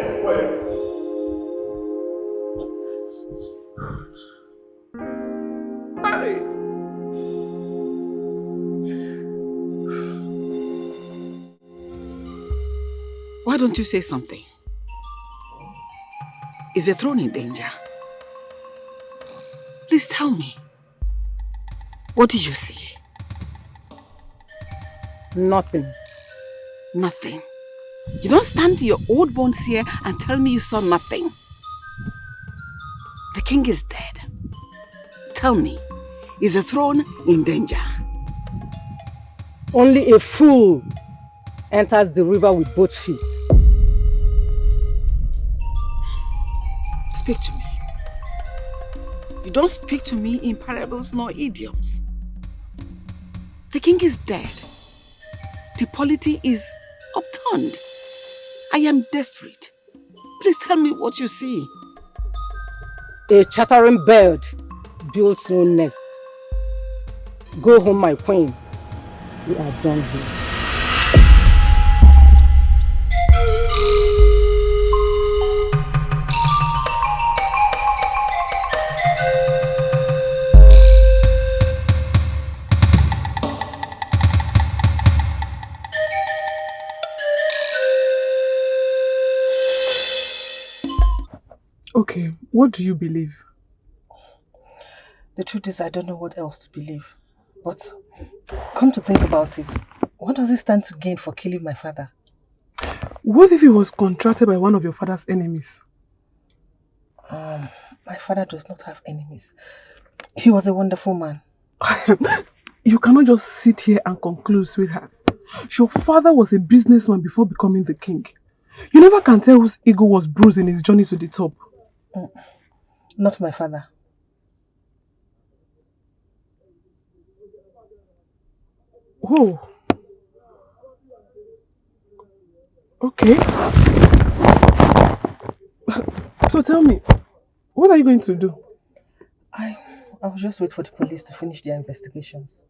Hey! Why don't you say something? Is the throne in danger? Please tell me. What do you see? Nothing. Nothing. You don't stand to your old bones here and tell me you saw nothing. The king is dead. Tell me, is the throne in danger? Only a fool enters the river with both feet. Speak to me. You don't speak to me in parables nor idioms. The king is dead. The polity is upturned. I am desperate. Please tell me what you see. A chattering bird builds no nest. Go home, my queen. We are done here. Okay, what do you believe? The truth is, I don't know what else to believe. But come to think about it, what does it stand to gain for killing my father? What if he was contracted by one of your father's enemies? My father does not have enemies. He was a wonderful man. You cannot just sit here and conclude, sweetheart. Your father was a businessman before becoming the king. You never can tell whose ego was bruised in his journey to the top. Not my father. Oh. Okay. So tell me, what are you going to do? I will just wait for the police to finish their investigations.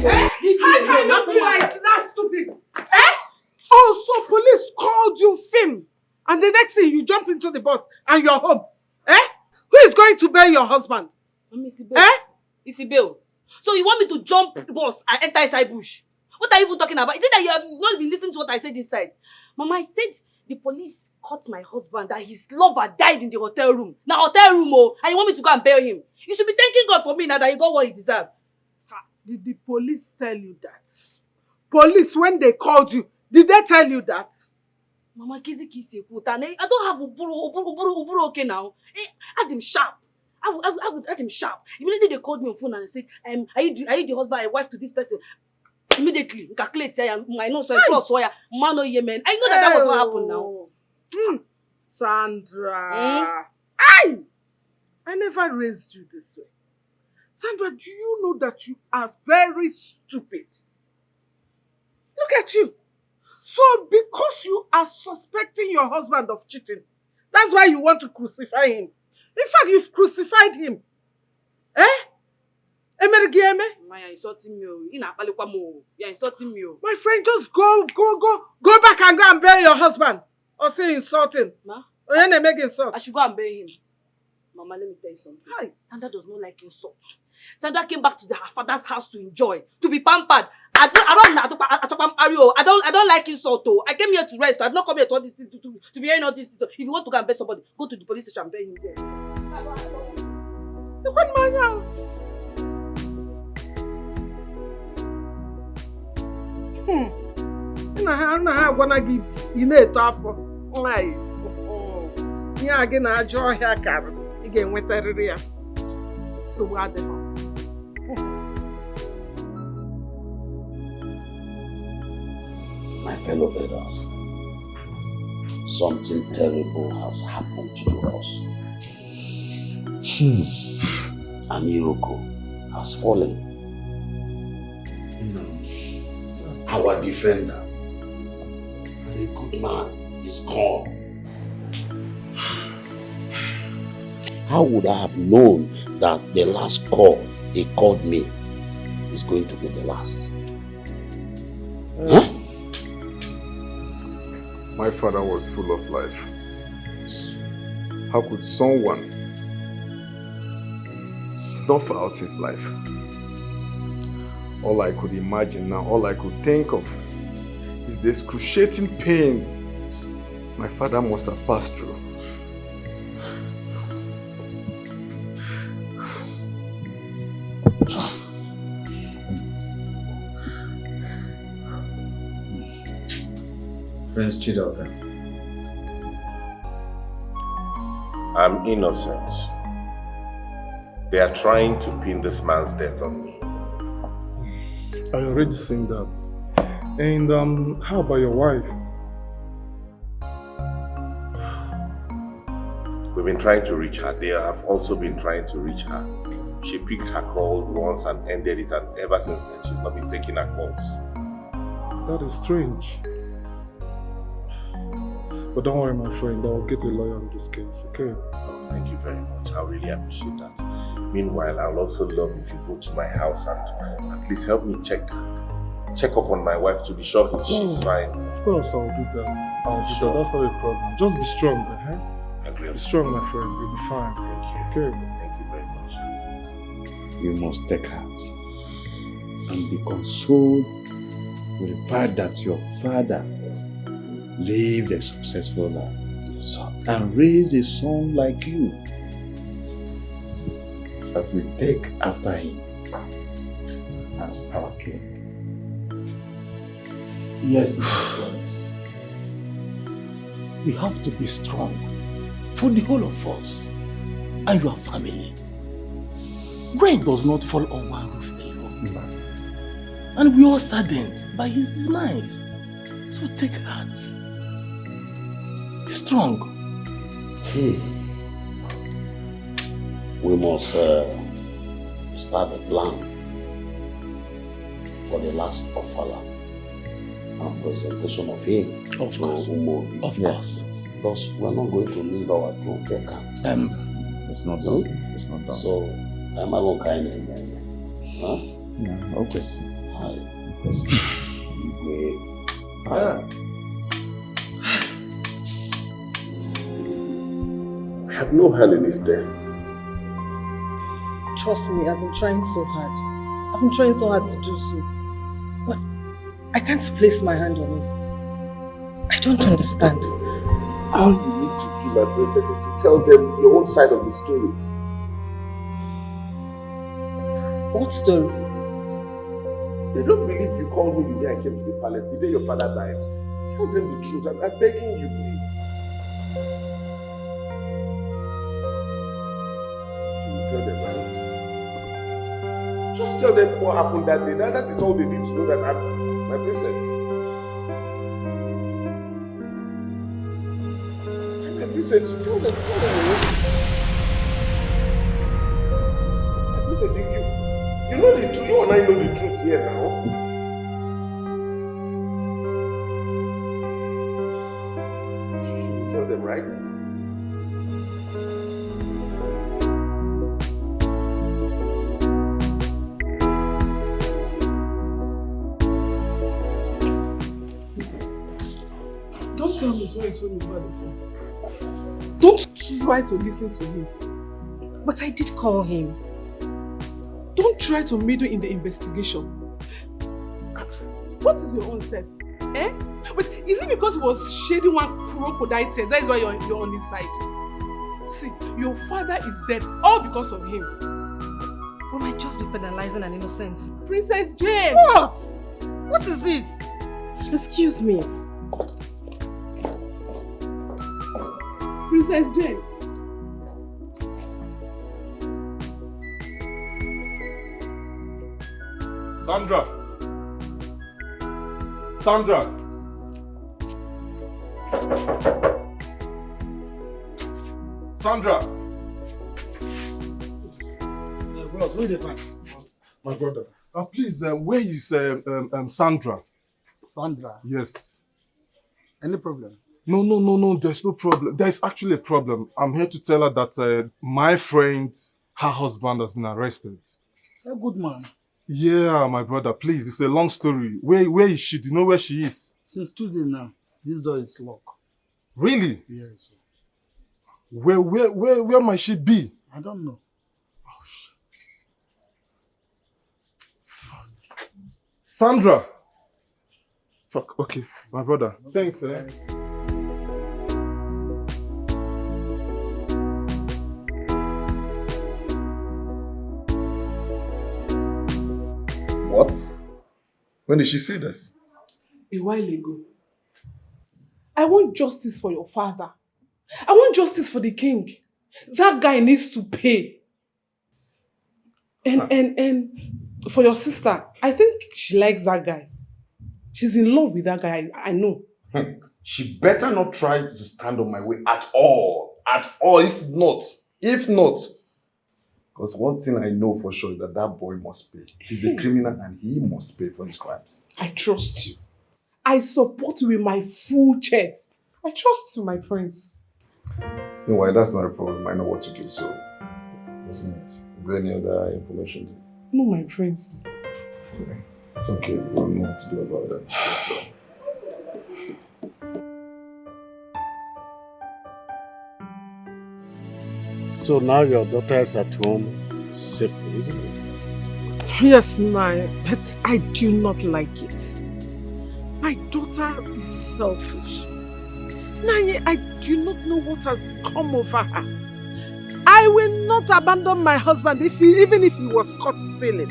How can you be like that stupid? Oh, so police called you film, and the next thing you jump into the bus and you're home. Who is going to bail your husband? Isabel. Isabel. So you want me to jump the bus and enter inside bush? What are you even talking about? Is it that you have not been listening to what I said inside? Mama, I said the police caught my husband, that his lover died in the hotel room. Now hotel room, and you want me to go and bail him? You should be thanking God for me now that he got what he deserved. Did the police tell you that? Police, when they called you, did they tell you that? Mama, I don't have uburu okay now. Add him sharp. I would add him sharp. Immediately they called me on phone and said, are you the husband and wife to this person? Immediately, calculate my nose, plus wire, man or Yemen. I know that was what happened now. Sandra. I never raised you this way. Sandra, do you know that you are very stupid? Look at you. So because you are suspecting your husband of cheating, that's why you want to crucify him. In fact, you've crucified him. Eh? You're insulting me. You're insulting me. My friend, just go back and go and bury your husband. Or say insulting. Ma? Or you make insult. I should go and bury him. Mama, let me tell you something. Hi. Sandra does not like insult. Sandra came back to her father's house to enjoy, to be pampered. I don't like insult though. I came here to rest. I did not come here to all this thing, to be hearing all this. If you want to go and bury somebody, go to the police station and bury him there. Nna ha agwana gị ị na-eto afọ. Ihe a gị na-ajọ ọhịa kara ị ga-enwetarịrị ya. Nsogbu adịghị. My fellow brothers, something terrible has happened to us. An Iroko has fallen. Our defender, a good man, is gone. How would I have known that the last call he called me is going to be the last? Huh? My father was full of life. How could someone snuff out his life? All I could imagine now, all I could think of is the excruciating pain my father must have passed through. Prince Chidoka. I'm innocent. They are trying to pin this man's death on me. I already seen that. And how about your wife? We've been trying to reach her. They have also been trying to reach her. She picked her call once and ended it, and ever since then she's not been taking her calls. That is strange. But don't worry, my friend, I'll get a lawyer on this case, okay? Oh, thank you very much. I really appreciate that. Meanwhile, I'll also love if you go to my house and at least help me check up on my wife to be sure she's fine. Of course, I'll do that. I'll do that. That's not a problem. Just be strong, eh? Be strong, my friend. You'll be fine. Thank you. Okay. Thank you very much. You must take heart and be consoled with the fact that your father lived a successful life and raised a son like you that will take after him as our king. Yes, my brothers. We have to be strong for the whole of us and your family. Rain does not fall on one roof alone. And we are saddened by his demise. So take heart. Be strong. We must start a plan for the last ofala and presentation of him. Of course. Of course. Because we're not going to leave our throne vacant. It's not done. It's not done. So, I'm not kind of huh? Yeah, okay. I have no hand in his death. Trust me, I've been trying so hard. I've been trying so hard to do so. But I can't place my hand on it. I don't understand. All you need to do, my princess, is to tell them your own side of the story. What story? They don't believe you called me the day I came to the palace, the day your father died. Tell them the truth. I'm begging you, please. You will tell them now. Just tell them what happened that day. That is all they need to know, that I'm my princess. My princess, tell them. My princess, you know the truth. You and I know the truth here now. them, right? Don't tell me it's when it's on your phone. Don't try to listen to him. But I did call him. Don't try to meddle in the investigation. What is your own self? Eh? But is it because he was shedding one crocodile tears? That is why you're on his side. See, your father is dead all because of him. We might just be penalizing an innocent. Princess Jane! What? What is it? Excuse me. Princess Jane. Sandra! Sandra! Sandra! Bros, where they find? My brother. Please, where is Sandra? Sandra? Yes. Any problem? No, there's no problem. There's actually a problem. I'm here to tell her that my friend, her husband has been arrested. A good man. Yeah, my brother, please, it's a long story. Where is she? Do you know where she is? Since 2 days now, this door is locked. Really? Yes. Where might she be? I don't know. Sandra! Fuck, okay, my brother. Thanks, eh? What? When did she say this? A while ago. I want justice for your father. I want justice for the king. That guy needs to pay. And for your sister, I think she likes that guy. She's in love with that guy, I know. She better not try to stand on my way at all. At all, if not. Because one thing I know for sure is that that boy must pay. He's a criminal and he must pay for his crimes. I trust you. I support you with my full chest. I trust you, my prince. Anyway, that's not a problem. I know what to do, so isn't it? Is there any other information? No, my prince. Okay. It's okay. We don't know what to do about that. Yes, sir. So now your daughter is at home safely, isn't it? Yes, Nai, but I do not like it. My daughter is selfish. Nai, I do not know what has come over her. I will not abandon my husband even if he was caught stealing.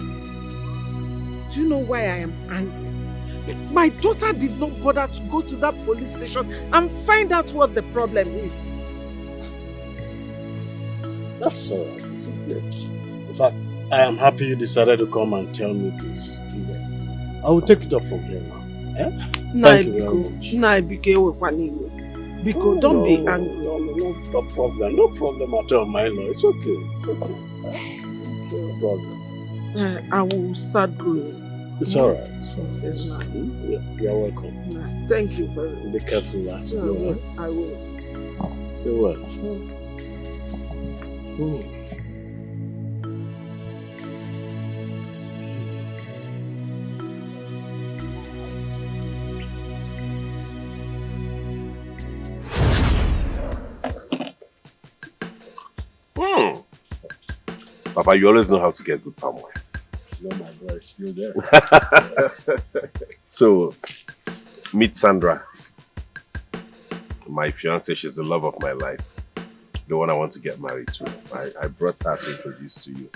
Do you know why I am angry? My daughter did not bother to go to that police station and find out what the problem is. That's all right. It's okay. In fact, I am happy you decided to come and tell me this event. I will take it up from here now. Eh? Thank you very much. Biko, don't be angry. No problem. No problem at all, my lord. It's okay. It's okay. No problem. I will start going. It's all right. It's not. You're welcome. Thank you very much. Be careful as you go. I will. Stay well. Papa, you always know how to get good palm oil. No, my boy is still there. So, meet Sandra. My fiancée, she's the love of my life. The one I want to get married to. I brought her to introduce to you.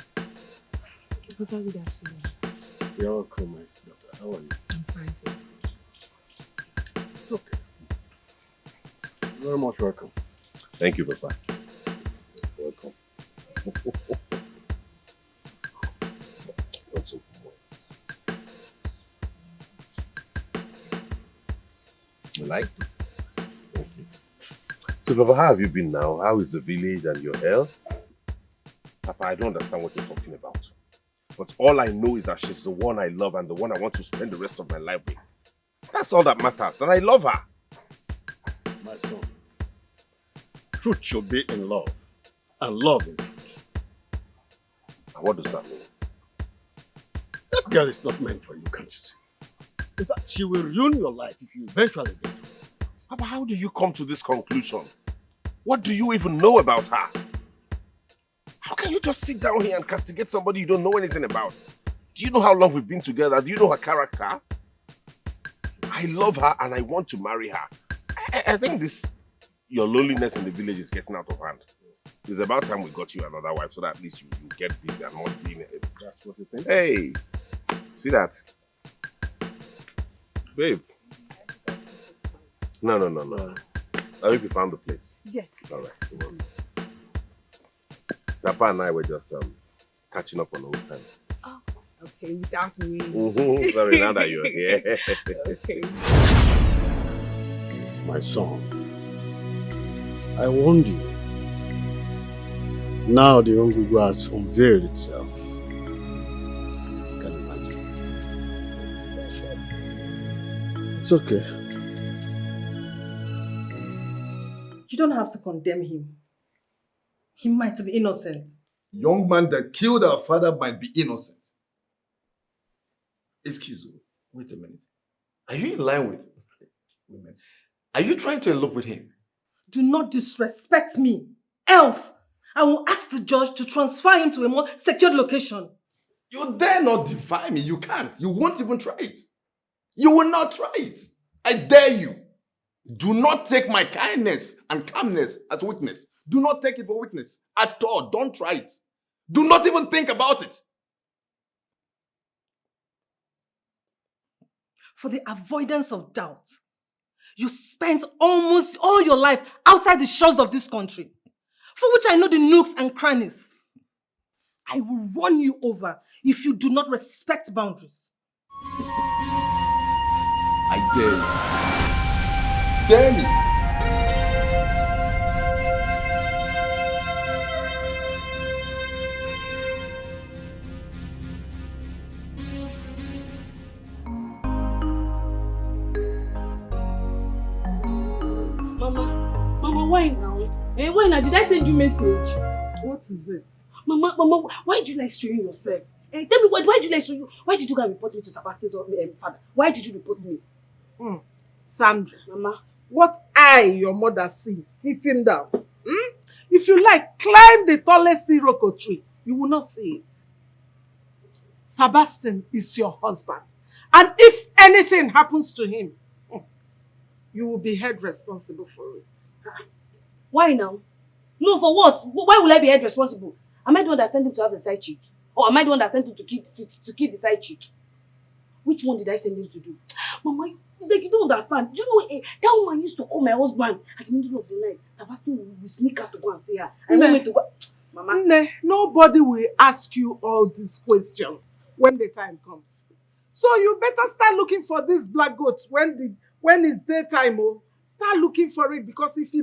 Good afternoon. You're welcome, my daughter. How are you? I'm fine, sir. It's okay. You're very much welcome. Thank you, Papa. Welcome. What's up? You like it? Thank you. So, Papa, how have you been now? How is the village and your health? Papa, I don't understand what you're talking about. But all I know is that she's the one I love and the one I want to spend the rest of my life with. That's all that matters, and I love her. My son, truth should be in love, and love in truth. And what does that mean? That girl is not meant for you, can't you see? In fact, she will ruin your life if you eventually get her. Papa, how do you come to this conclusion? What do you even know about her? How can you just sit down here and castigate somebody you don't know anything about? Do you know how long we've been together? Do you know her character? I love her and I want to marry her. I think your loneliness in the village is getting out of hand. It's about time we got you another wife so that at least you get busy and not being... That's what you think? Hey, see that? Babe. No. I hope you found the place. Yes. All right. Papa and I were just catching up on old times. Oh, okay, without me. Sorry, now that you're here. Okay. My son, I warned you. Now the Ongugu has unveiled itself. You can imagine. It's okay. You don't have to condemn him. He might be innocent. Young man that killed our father might be innocent. Excuse me, wait a minute. Are you in line with women? Are you trying to elope with him? Do not disrespect me. Else, I will ask the judge to transfer him to a more secured location. You dare not defy me. You can't. You won't even try it. You will not try it. I dare you. Do not take my kindness and calmness as witness. Do not take it for witness at all. Don't try it. Do not even think about it. For the avoidance of doubt, you spent almost all your life outside the shores of this country, for which I know the nooks and crannies. I will run you over if you do not respect boundaries. I dare you. Dare me. Mama, why now? Why now? Did I send you a message? What is it? Mama, why do you like showing yourself? Tell me, why do you like showing? Why did you go and report me to Sebastian's father? Why did you report me? Sandra, Mama, what your mother, see sitting down. If you like, climb the tallest iroko tree. You will not see it. Sebastian is your husband. And if anything happens to him, you will be held responsible for it. Why now? No, for what? Why will I be held responsible? Am I the one that sent him to have a side chick? Or am I the one that sent him to kill the side chick? Which one did I send him to do? Mama, it's like you don't understand. You know, that woman used to call my husband at the middle of the night. Sebastian will sneak out to go and see her. I want me to go. Mama. Nobody will ask you all these questions when the time comes. So you better start looking for these black goats when it's daytime. Start looking for it, because if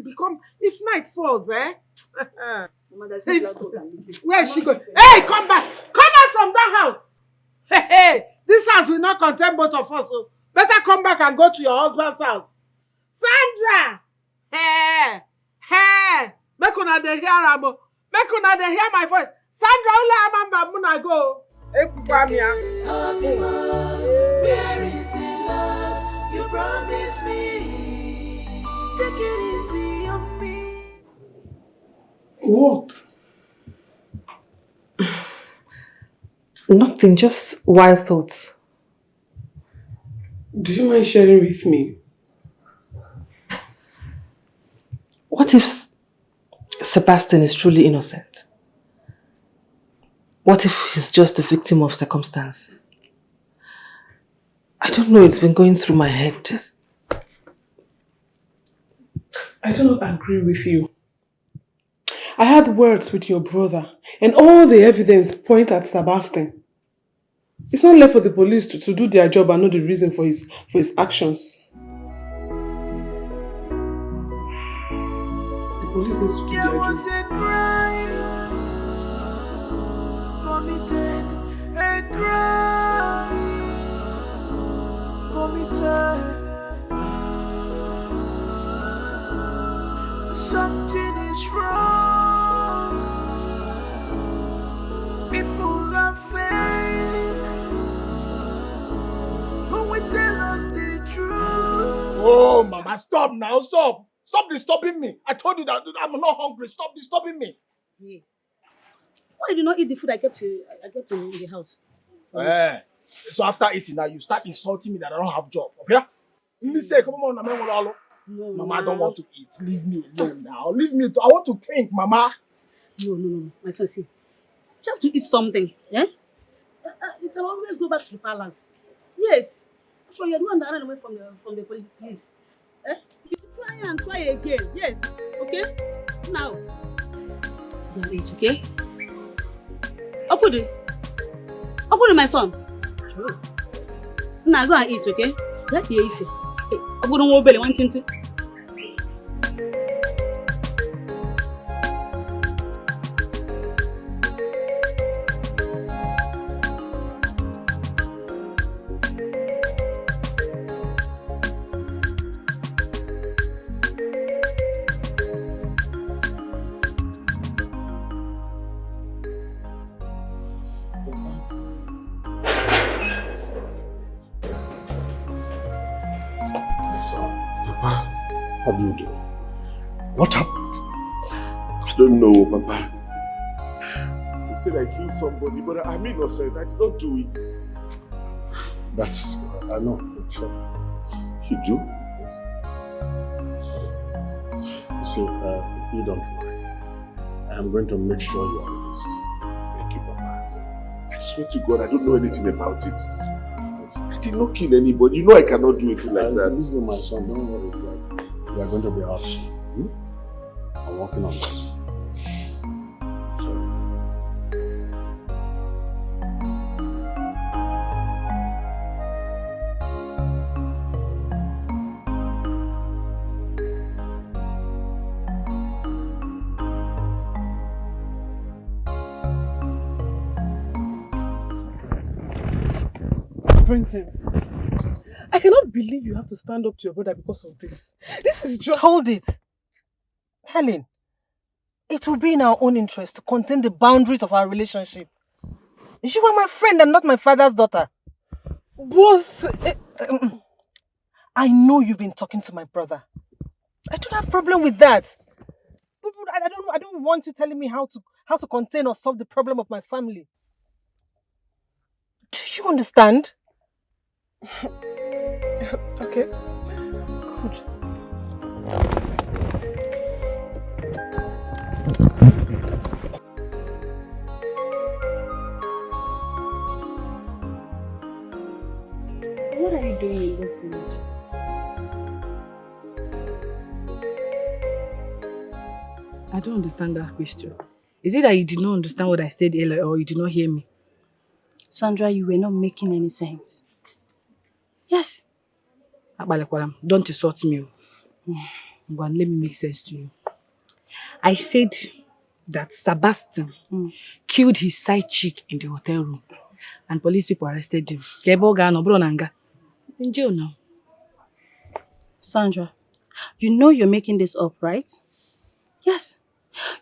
night falls, Mama, there's no black goat. Where is she going? Hey, come back! Come out from that house! Hey, this house will not contain both of us. So better come back and go to your husband's house. Sandra! Hey! Make una dey hear am. Make una dey hear my voice. Sandra, ule amamba muna go. Where is the love you promised me? Take it easy on me. What? Nothing, just wild thoughts. Do you mind sharing with me? What if Sebastian is truly innocent? What if he's just a victim of circumstance? I don't know, it's been going through my head. I do not agree with you. I had words with your brother, and all the evidence point at Sebastian. It's not left for the police to do their job and know the reason for his actions. The police needs to do their job. There was a crime committed, a crime committed. Something is wrong. People are fake. Who will tell us the truth? Oh, Mama, stop now, stop. Stop disturbing me. I told you that I'm not hungry. Stop disturbing me. Hey. Why did you not eat the food I kept in the house? So after eating now, you start insulting me that I don't have job. Okay? You say, come on, Mama, I don't want to eat. Leave me alone now. Leave me. I want to think, Mama. No. My son, see. You have to eat something. Yeah? You can always go back to the palace. Yes. So you're the one that ran away from the police. Eh? You try and try again. Yes. Okay? Now. Go and eat, okay? Open it, my son. Now go and eat, okay? That be if I'm going to belly one tinty. How do you do? What happened? I don't know, Papa. They said I killed somebody, but I'm innocent. I did not do it. That's, I know, sure. You do? You see, you don't worry. I am going to make sure you are released. Thank you, Papa. I swear to God, I don't know anything about it. I did not kill anybody. You know I cannot do anything like that. Believe me, my son, don't worry. We are going to be out soon. I'm working on that. Sorry. Princess, I cannot believe you have to stand up to your brother because of this. This is just... Hold it. Helen, it will be in our own interest to contain the boundaries of our relationship. You are my friend and not my father's daughter. Both... I know you've been talking to my brother. I don't have a problem with that. But I don't want you telling me how to contain or solve the problem of my family. Do you understand? Okay. Good. What are you doing in this village? I don't understand that question. Is it that you did not understand what I said earlier or you did not hear me? Sandra, you were not making any sense. Yes. Don't insult me. Let me make sense to you. I said that Sebastian killed his side chick in the hotel room and police people arrested him. He's in jail now. Sandra, you know you're making this up, right? Yes.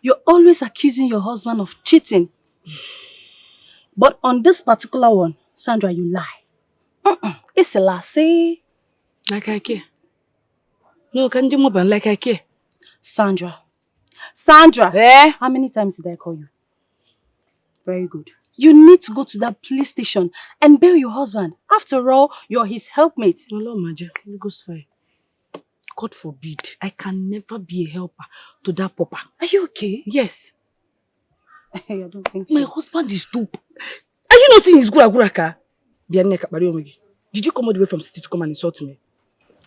You're always accusing your husband of cheating. But on this particular one, Sandra, you lie. It's a lie, see? Like I care. No, can't you move on like I care? Sandra, how many times did I call you? Very good. You need to go to that police station and bail your husband. After all, you're his helpmate. No, Maja, goes fine. God forbid, I can never be a helper to that papa. Are you okay? Yes. I don't think so. My husband is dope. Are you not seeing his guraka? Did you come all the way from city to come and insult me?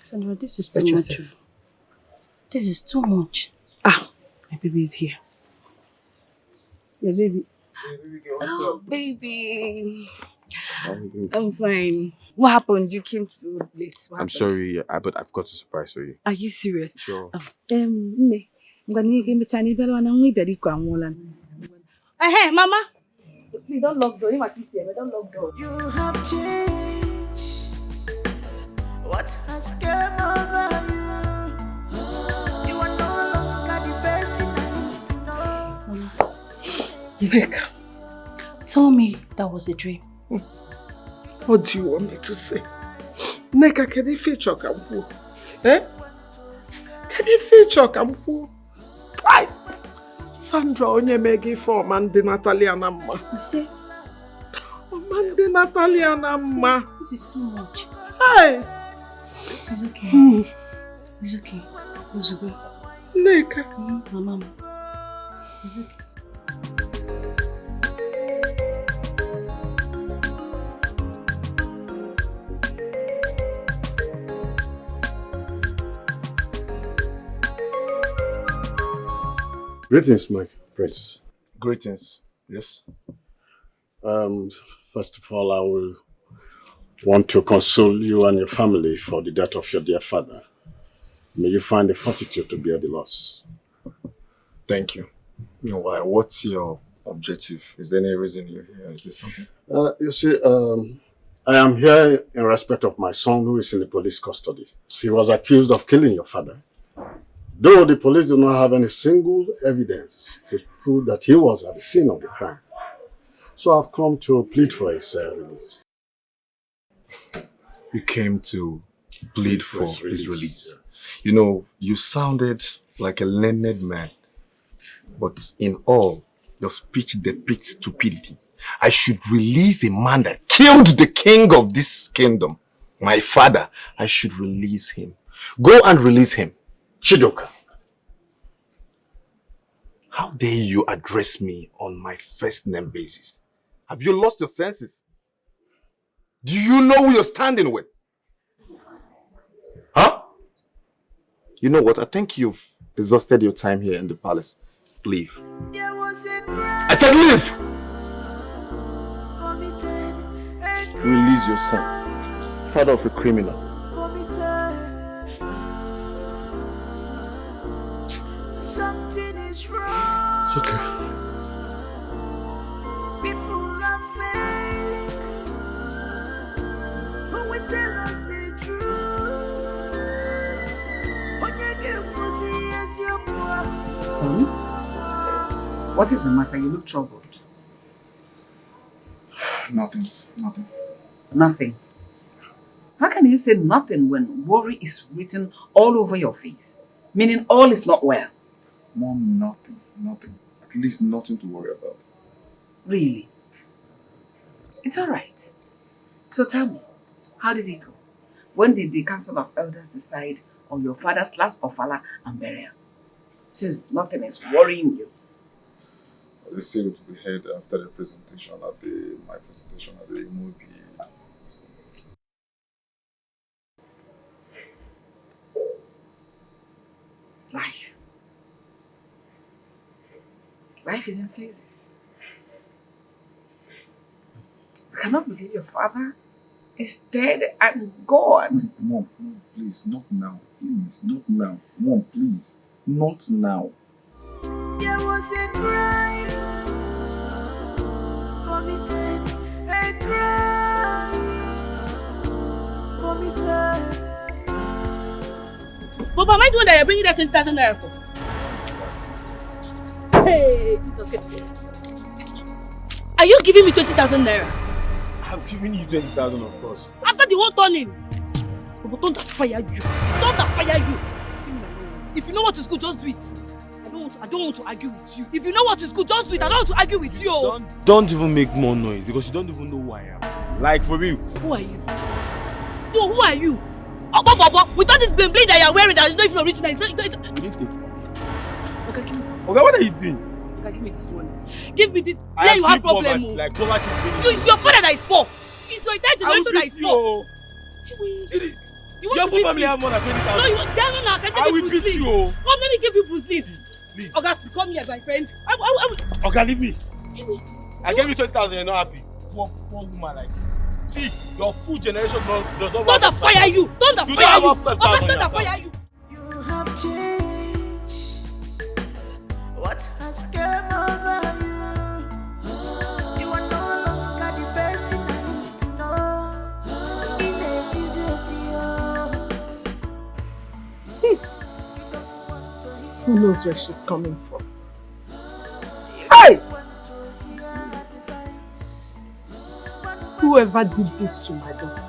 Sandra, this is too much. This is too much. My baby is here. Your baby. Hey, baby girl, what's up? Baby. I'm fine. What happened? You came too late. I'm sorry, but I've got a surprise for you. Are you serious? Sure. Hey, Mama. Please don't lock door. Don't lock door. You have changed. What has come over you? You are no longer Nneka. Tell me that was a dream. What do you want me to say? Nneka, can you feature Kampu? Eh? Can you feature Kampu? Ay! Sandra, onye megi for Mandi Natalia Namma. You see? Mandi Natalia Namma. This is too much. Hey! It's okay. It's okay. It's okay. Nneka. Mama. It's okay. Greetings, my prince. Greetings. Yes. First of all, I will want to console you and your family for the death of your dear father. May you find the fortitude to bear the loss. Thank you. Meanwhile, what's your objective? Is there any reason you're here? Is there something? You see, I am here in respect of my son who is in the police custody. He was accused of killing your father. Though the police do not have any single evidence to prove that he was at the scene of the crime. So I've come to plead for his release. You came to plead for his release. You know, you sounded like a learned man, but in all, your speech depicts stupidity. I should release a man that killed the king of this kingdom. My father, I should release him. Go and release him. Chidoka, how dare you address me on my first name basis? Have you lost your senses? Do you know who you're standing with? Huh? You know what? I think you've exhausted your time here in the palace. Leave. I said leave! Release your son, father of a criminal. Something is wrong. It's okay. People are fake, but we tell us the truth. Son, what is the matter? You look troubled. Nothing. Nothing. How can you say nothing when worry is written all over your face? Meaning all is not well. Mom, nothing. At least nothing to worry about. Really? It's all right. So tell me, how did it go? When did the Council of Elders decide on your father's last ofala and burial? Since nothing is worrying you. They said it will be held after the presentation at my presentation at the movie. Life. Life is in phases. I cannot believe your father is dead and gone. Mom, please, not now. Please, not now. Mom, please, not now. There was a crime committed, a crime committed. But am I the one that you're bringing that 20,000 naira for? Hey, Jesus. Are you giving me 20,000 naira? I'm giving you 20,000, of course. After the whole turning. But don't fire you. Don't fire you. If you know what is good, just do it. I don't want to argue with you. If you know what is good, just do it. I don't want to argue with you. Don't even make more noise because you don't even know who I am. Like for real. Who are you? Yo, who are you? Oh, with all this bling that you're wearing that is not even original. It's not. You didn't take it. Okay, give me. Okay, what are you doing? Okay, give me this money. Give me this. I Yeah, you have problem. Poverty, like poverty is really. It's your father that is poor. It's your entire generation that is poor. See, you want your to beat family me? have more than 20,000. No, you can't. I can take I will beat you. Come, let me give you Bruce Lee. Please. Okay, come here, my friend. Okay, leave me. I gave you 20,000, you're not happy. Poor woman like you. See, your full generation does not want to fire you. Don't fire you. Don't fire you. You have changed. What has come over you? You are no longer the person I used to know. Who knows where she's coming from? Hey! whoever did this to my daughter,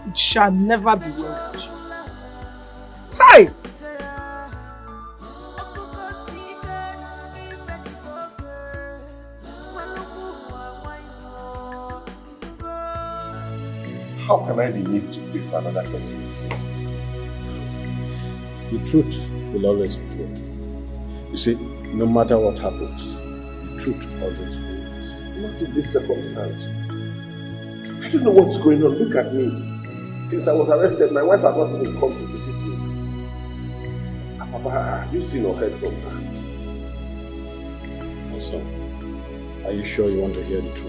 it shall never be well with you. Hey! How can I be made to pay for another person's sins? The truth will always prevail. You see, no matter what happens, the truth always wins. Not in this circumstance. I don't know what's going on. Look at me. Since I was arrested, my wife has not even come to visit me. Papa, have you seen or heard from her? My son, are you sure you want to hear the truth?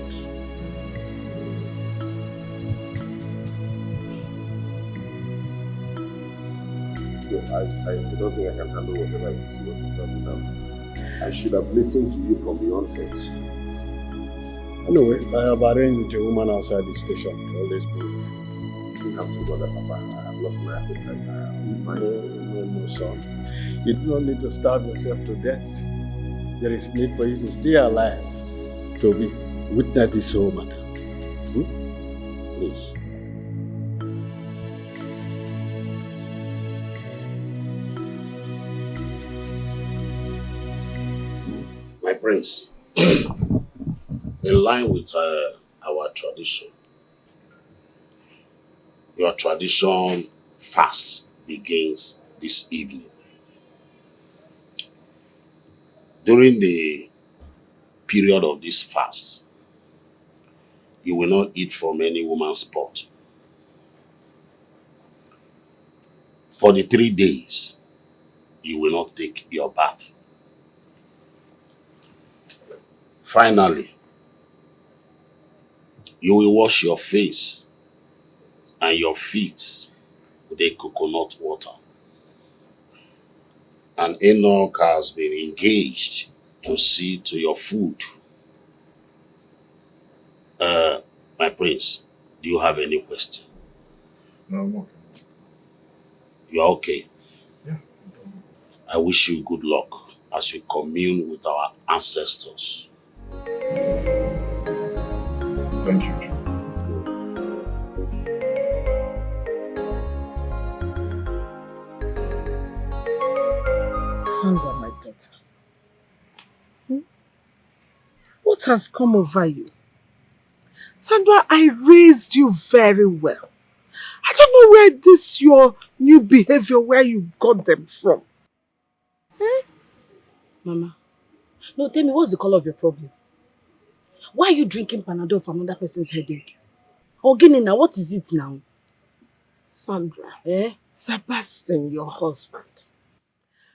No, I don't think I can handle whatever it is you want to tell me now. I should have listened to you from the onset. Anyway, I have arranged with a woman outside the station to always be with you. You have to bother, Papa. I have lost my appetite. No, son. You do not need to starve yourself to death. There is need for you to stay alive to be witness this whole matter. Please. My prince, in line with our tradition, your tradition fast begins this evening. During the period of this fast, you will not eat from any woman's pot. For the 3 days, you will not take your bath. Finally, you will wash your face and your feet with a coconut water. And Enoch has been engaged to see to your food. My prince, do you have any question? No, I'm okay. You're okay? Yeah. I wish you good luck as you commune with our ancestors. Thank you. Sandra, my daughter. What has come over you? Sandra, I raised you very well. I don't know where this your new behavior, where you got them from. Mama, no, tell me, what's the color of your problem? Why are you drinking Panadol for another person's headache? Ogini, now, what is it now? Sandra, Sebastian, your husband.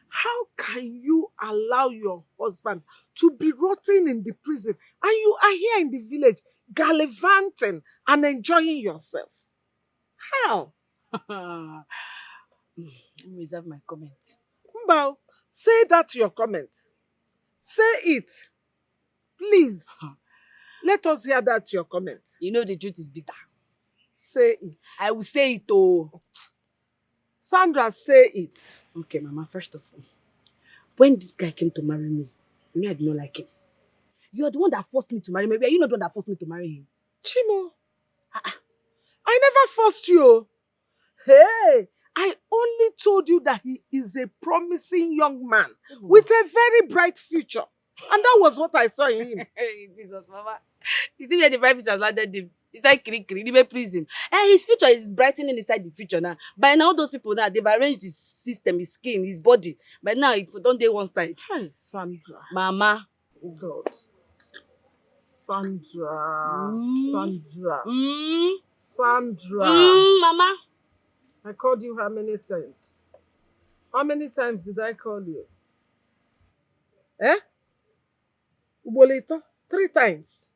How can you allow your husband to be rotting in the prison and you are here in the village gallivanting and enjoying yourself? How? Let me reserve my comment. Mbao, say that your comment. Say it. Please. Let us hear that your comment. You know the truth is bitter. Say it. I will say it, oh. Sandra, say it. Okay, Mama, first of all, when this guy came to marry me, you know I did not like him. You are the one that forced me to marry him. Maybe are you not the one that forced me to marry him? Chimo, I never forced you. Hey, I only told you that he is a promising young man with a very bright future. And that was what I saw in him. Hey, Jesus, Mama. You see where the bright future has landed him? It's like in prison. And his future is brightening inside the future now. By now, those people now, they've arranged his system, his skin, his body. But now, if we don't do one side. Hey, Sandra. Mama. God. Sandra. Sandra. Sandra. Mama. I called you how many times? How many times did I call you? Ubolito? 3 times.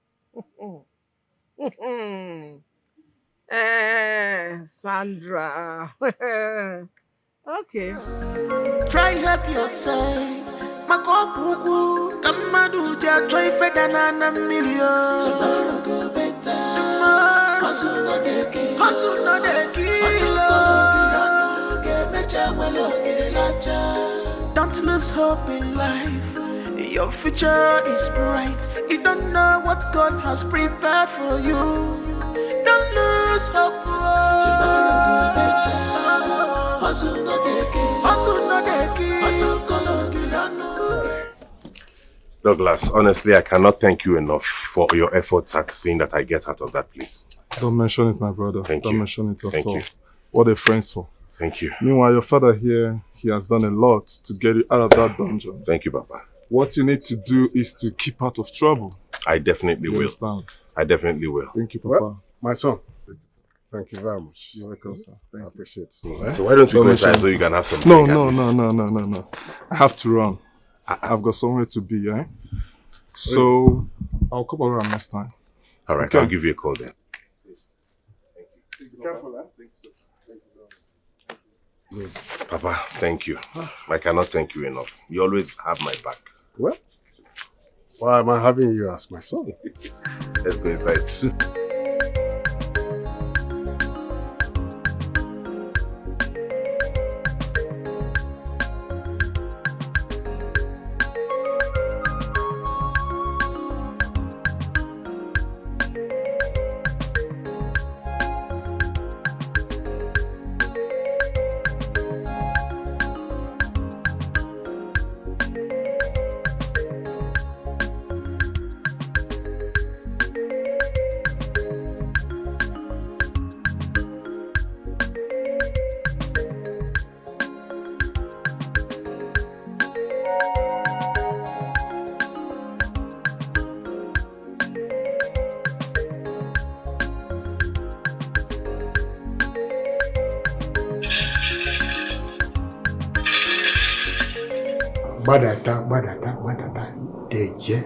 Sandra. Okay. Try help yourself. Makopuku kamaduja try fedana na million. Tomorrow go better. Tomorrow hustle no deki. Hustle no deki. Don't lose hope in life. Your future is bright. You don't know what God has prepared for you. don't lose hope. Tomorrow go better. Hustle no dey kill. Hustle no dey kill. Douglas, honestly, I cannot thank you enough for your efforts at seeing that I get out of that place. Don't mention it, my brother. Thank Don't you. mention it at Thank all. you. What are friends for? Thank you. Meanwhile, your father here, he has done a lot to get you out of that dungeon. Thank you, Papa. What you need to do is to keep out of trouble. I definitely will. Understand? I definitely will. Thank you, Papa. Well, my son, thank you very much. You're welcome, sir. I appreciate it. So why don't we go inside so you can have some No, drink at no, least? no. I have to run. I've got somewhere to be, eh? So, I'll come around next time. All right, Okay. I'll give you a call then. Be careful, eh? Thank you, sir. Thank you, sir. Papa, thank you. I cannot thank you enough. You always have my back. Well, why am I having you as my son? Let's go inside. Badata, deje,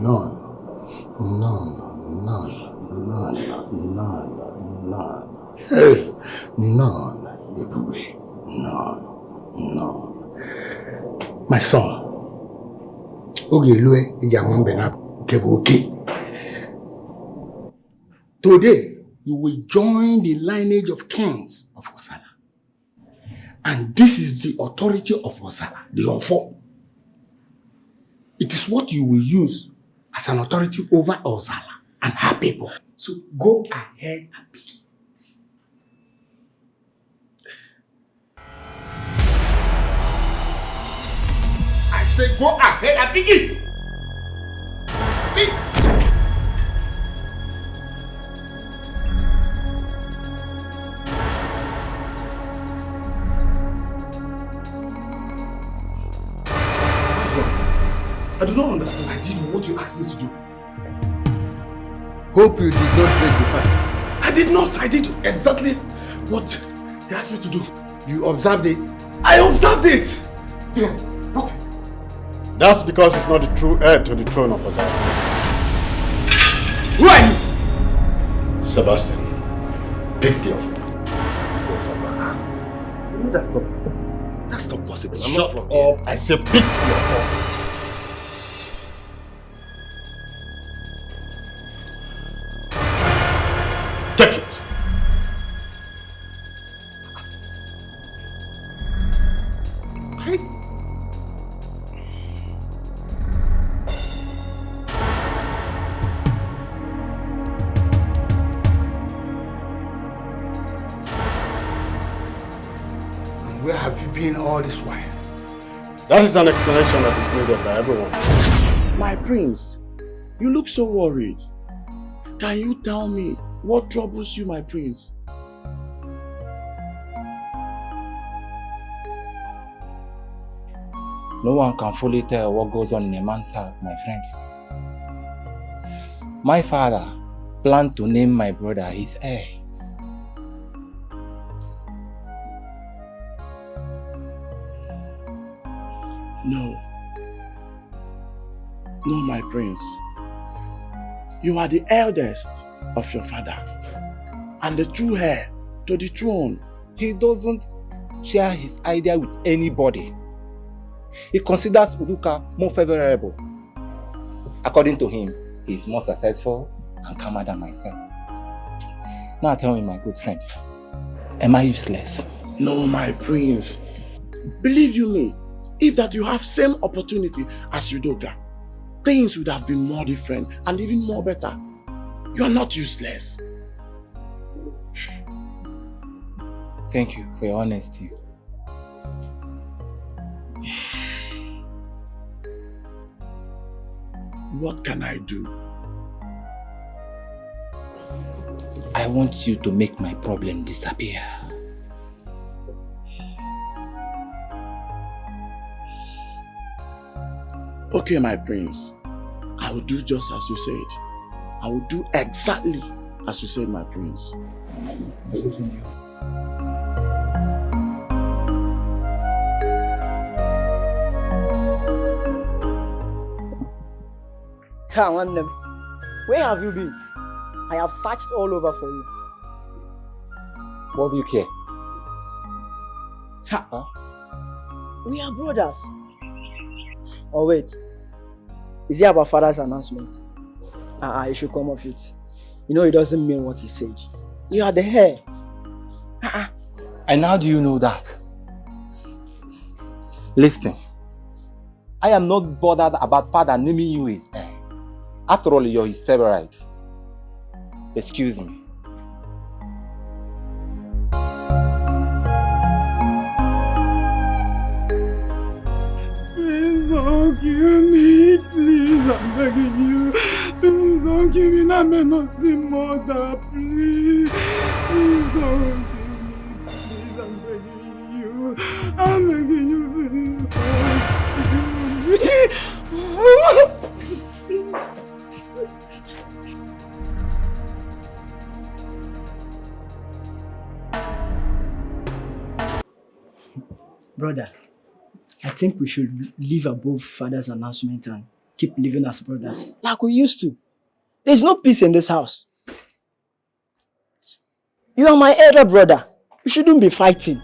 none. Hey, none, Ebube, none. My son, Ogelue Yamambena Kebuki. Today, you will join the lineage of kings of Osala. And this is the authority of Osala, the Ofo. It is what you will use as an authority over Osala and her people. So go ahead and begin. I say go ahead and begin. Begin. I do not understand. I did what you asked me to do. Hope you did not break the fast. I did not. I did exactly what he asked me to do. You observed it? I observed it! What is it? That's because he's not the true heir to the throne of Ozara. Who are you? Sebastian, pick the offer. No, that's not possible. I'm Shut not from here. up. I say pick the offer. Take it. Hey. And where have you been all this while? That is an explanation that is needed by everyone. My prince, you look so worried. Can you tell me what troubles you, my prince? No one can fully tell what goes on in a man's heart, my friend. My father planned to name my brother his heir. No. No, my prince. You are the eldest of your father and the true heir to the throne. He doesn't share his idea with anybody. He considers Uduka more favorable. According to him, he is more successful and calmer than myself. Now tell me, my good friend, am I useless? No, my prince. Believe you me, if that you have same opportunity as Udoka, things would have been more different and even more better. You are not useless. Thank you for your honesty. What can I do? I want you to make my problem disappear. Okay, my prince. I will do just as you said. I will do exactly as you said, my prince. Ha, one them. Where have you been? I have searched all over for you. What do you care? Ha. We are brothers. Oh wait. Is it about father's announcement? You should come off it. You know it doesn't mean what he said. You are the heir. And how do you know that? Listen. I am not bothered about father naming you his heir. After all, you're his favorite. Excuse me. Please don't kill me, please, I'm begging you. Please don't kill me, I may not see mother, please. Please don't kill me, please, I'm begging you. I'm begging you, please don't kill me. Brother, I think we should live above father's announcement and keep living as brothers, like we used to. There's no peace in this house. You are my elder brother. You shouldn't be fighting.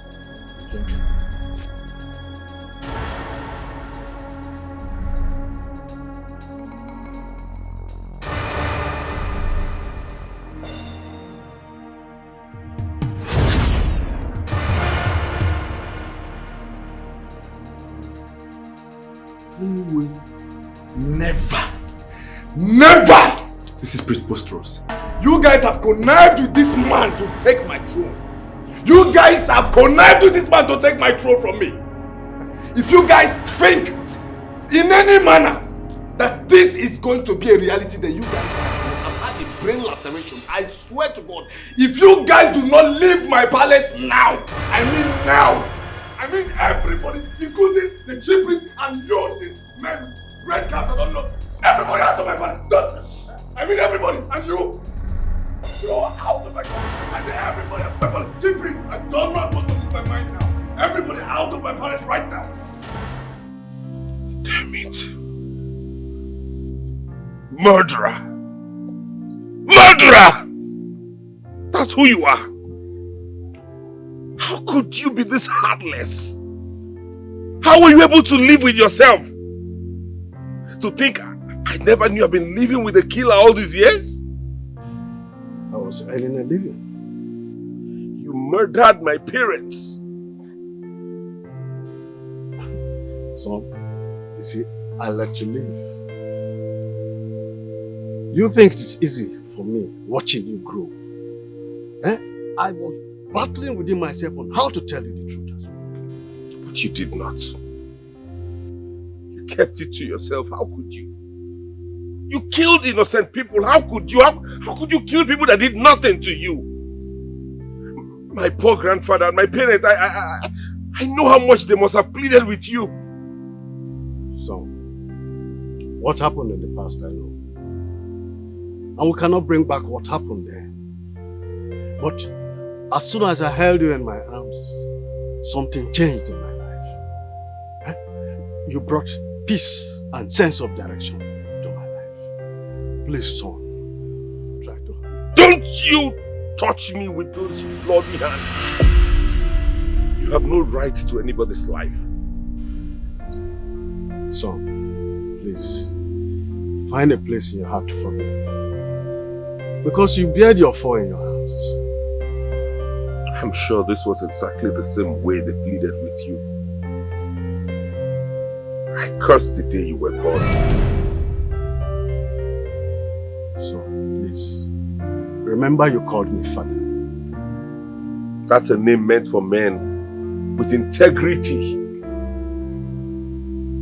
Never! This is preposterous. You guys have connived with this man to take my throne. You guys have connived with this man to take my throne from me. If you guys think in any manner that this is going to be a reality, then you guys must have had a brain laceration. I swear to God. If you guys do not leave my palace now, I mean everybody, including the chief priest and you, these men, red caps, I don't know. Everybody out of my palace. I mean everybody, and you. You're out of my palace. I say everybody out of my palace. Chief priest, I don't know what to lose my mind now. Everybody out of my palace right now. Damn it. Murderer! Murderer! That's who you are. How could you be this heartless? How were you able to live with yourself? To think I never knew I've been living with a killer all these years? I was earning a living. You murdered my parents. Son, you see, I let you live. You think it's easy for me watching you grow? I was battling within myself on how to tell you the truth. But you did not. You kept it to yourself. How could you? You killed innocent people. How could you? How could you kill people that did nothing to you? My poor grandfather and my parents, I know how much they must have pleaded with you. So, what happened in the past, I know. And we cannot bring back what happened there. But as soon as I held you in my arms, something changed in my life. You brought peace and sense of direction to my life. Please, son, try to help me. Don't you touch me with those bloody hands. You have no right to anybody's life. Son, please, find a place in your heart to forgive me. Because you bared your fall in your hands. I'm sure this was exactly the same way they pleaded with you. I cursed the day you were born. So, please, Remember you called me father. That's a name meant for men with integrity.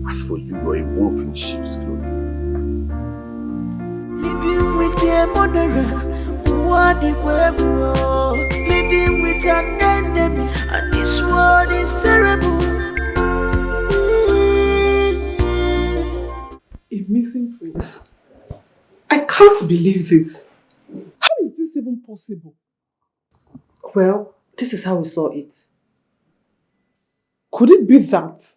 As for you, you're a wolf in sheep's clothing. Living with a murderer, what the web. Living with an enemy, and this world is terrible. A missing prince. I can't believe this. How is this even possible? Well, this is how we saw it. Could it be that?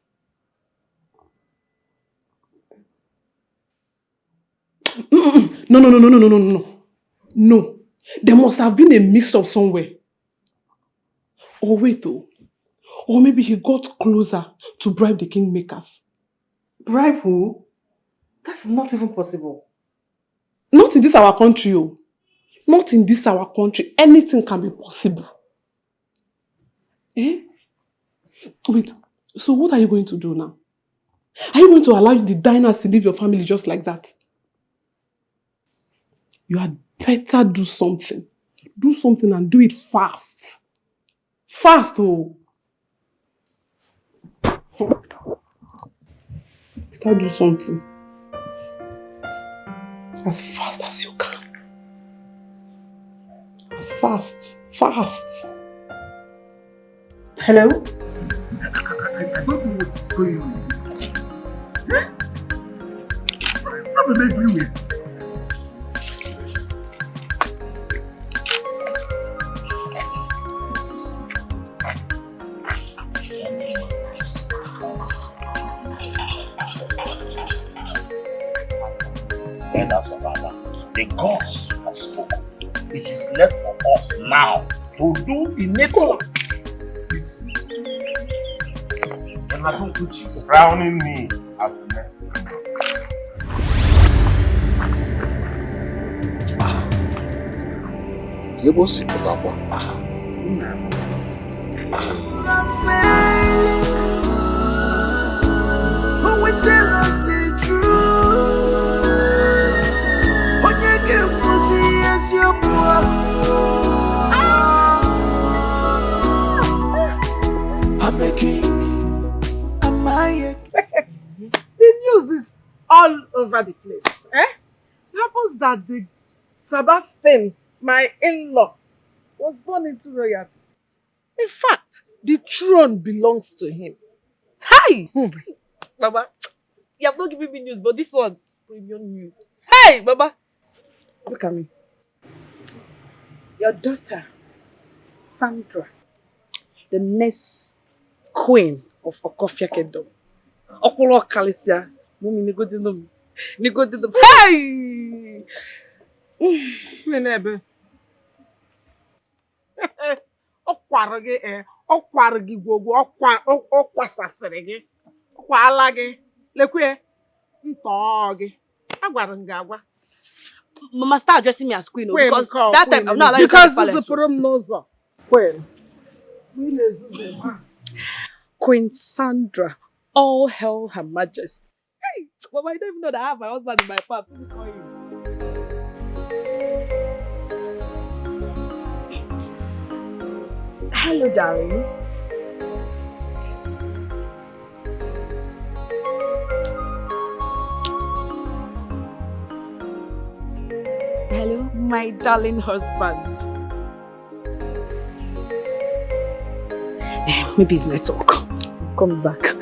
No. No. There must have been a mix-up somewhere. Or wait though. Or maybe he got closer to bribe the kingmakers. Bribe who? That's not even possible. Not in this our country, oh. Not in this our country. Anything can be possible. Eh? Wait, so what are you going to do now? Are you going to allow the diners to leave your family just like that? You had better do something. Do something and do it fast. Fast, oh. Better do something. As fast as you can. As fast. Fast. Hello? I don't know what's going on in this country. Problem everywhere. The gods have spoken. It is left for us now to do the needful. Which is crowning me as the next Who will tell us the truth? Onyeke Musi as your boy. I'm a king. Am I a king? The news is all over the place. It happens that the Sebastian, my in-law, was born into royalty. In fact, the throne belongs to him. Hi! Baba, you have not given me news, but this one, premium news. Hey, Baba! Look at me. Your daughter, Sandra, the next queen of Okofia Kingdom. Okolo Kalisia. Mumi nigodinum. Hey! Menebe. Ọkwara gị gwogwo, ọkwasasịrị gị, ọkwala gị, lekwe ntọọ gị. Agwara m gị agwa. Mama, start addressing me as queen, because that time I'm not allowed to because the palace. zipụrụ m n'ụzọ. Queen. Queen Sandra, all hail her majesty. Hey, Mama, I don't even know that I have my husband in my past. Let me call him. Hello, darling. Hello, my darling husband. Maybe it's network. I'm coming back. Let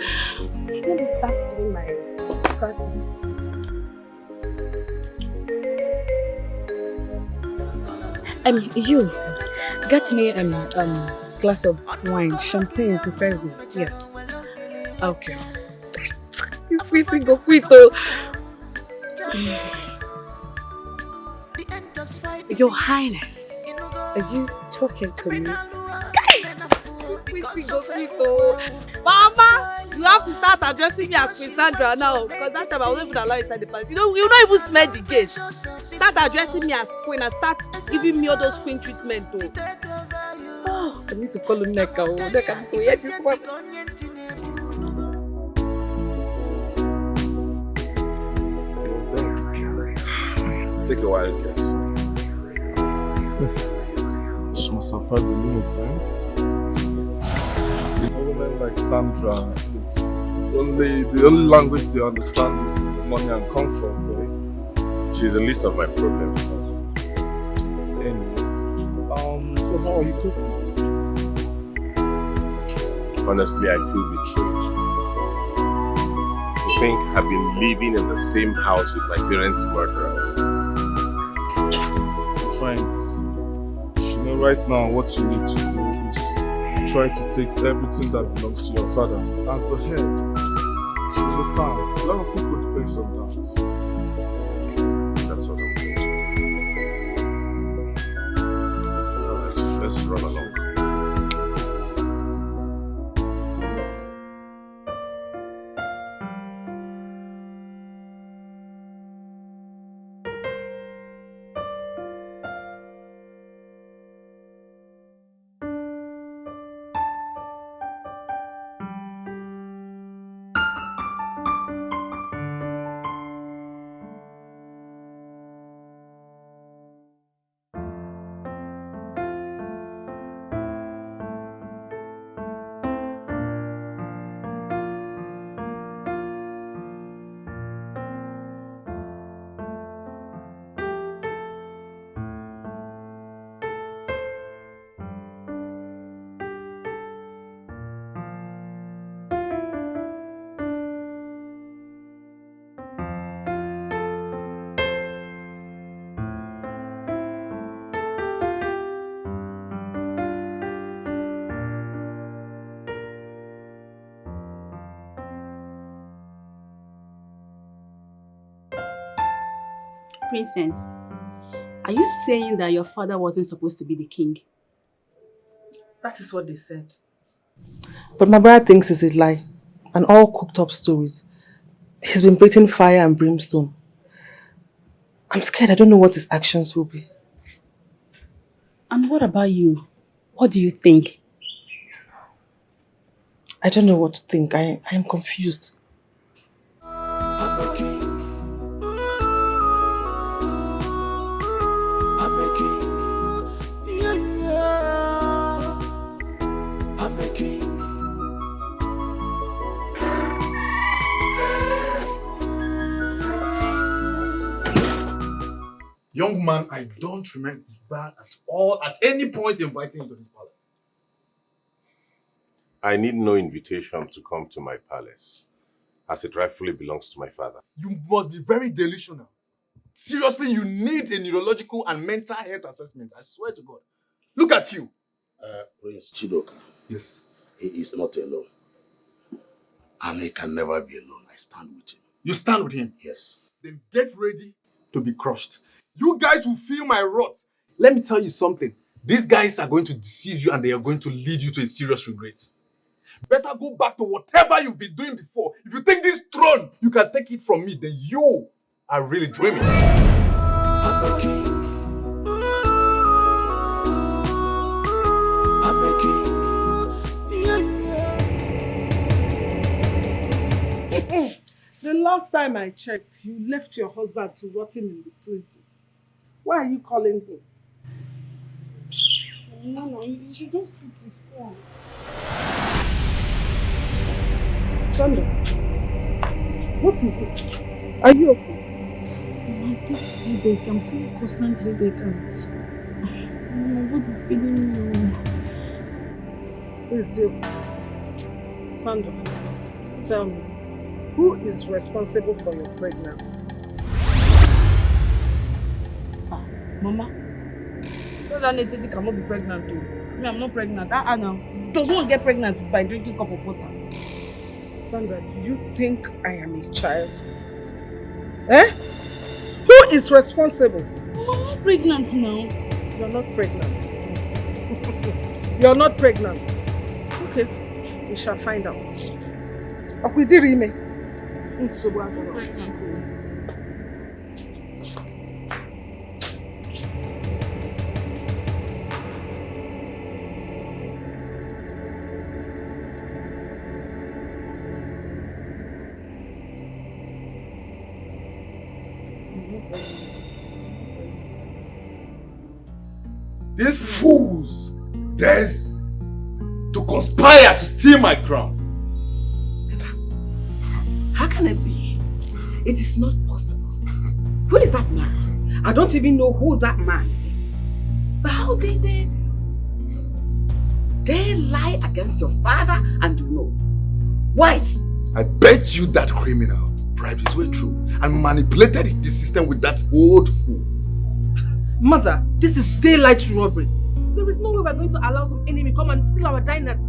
me start doing my practice. You get me glass of wine, champagne preferably. Yes. Okay. It's sweet, go sweet though. Your Highness, are you talking to me? Mama, you have to start addressing me as Queen Sandra now, because that time I wasn't even allowed inside the palace. You don't even smell the gate. Start addressing me as queen and start giving me all those queen treatment though. Oh, I need to call him Neka. Neka, yes, this one. Take a wild guess. She must have heard the news, eh? A woman like Sandra, the only language they understand is money and comfort, eh? She's the least of my problems. Anyways, so how are you coping? Honestly, I feel betrayed. To think I've been living in the same house with my parents' murderers. Friends, you know right now what you need to do is try to take everything that belongs to your father as the head. You understand? A lot of people depend on that. That's what I'm doing. Let's run along. Princess, are you saying that your father wasn't supposed to be the king? That is what they said. But my brother thinks it's a lie and all cooked up stories. He's been breathing fire and brimstone. I'm scared. I don't know what his actions will be. And what about you? What do you think? I don't know what to think. I am confused. Young man, I don't remember at all at any point inviting you to this palace. I need no invitation to come to my palace, as it rightfully belongs to my father. You must be very delusional. Seriously, you need a neurological and mental health assessment. I swear to God. Look at you. Prince Chidoka. Yes. He is not alone. And he can never be alone. I stand with him. You stand with him? Yes. Then get ready to be crushed. You guys will feel my wrath. Let me tell you something. These guys are going to deceive you and they are going to lead you to a serious regret. Better go back to whatever you've been doing before. If you think this throne, you can take it from me, then you are really dreaming. The last time I checked, you left your husband to rot in the prison. Why are you calling him? Mama, you should just pick his phone. Sunday, what is it? Are you okay? Mama, this headache, I'm feeling constant headache. My body is paining me. It's you. Sandra, tell me, who is responsible for your pregnancy? Mama, so that Netiti cannot be pregnant too. Me, I'm not pregnant. Now. Does one get pregnant by drinking a cup of water? Sandra, do you think I am a child? Eh? Who is responsible? Mama, I'm not pregnant now. You're not pregnant. You're not pregnant. Okay, we shall find out. Okwidirime. These fools dares to conspire to steal my crown. How can it be? It is not possible. Who is that man? I don't even know who that man is. But how did they lie against your father and you know? Why? I bet you that criminal bribed his way through and manipulated the system with that old fool. Mother, this is daylight robbery. There is no way we're going to allow some enemy come and steal our dynasty.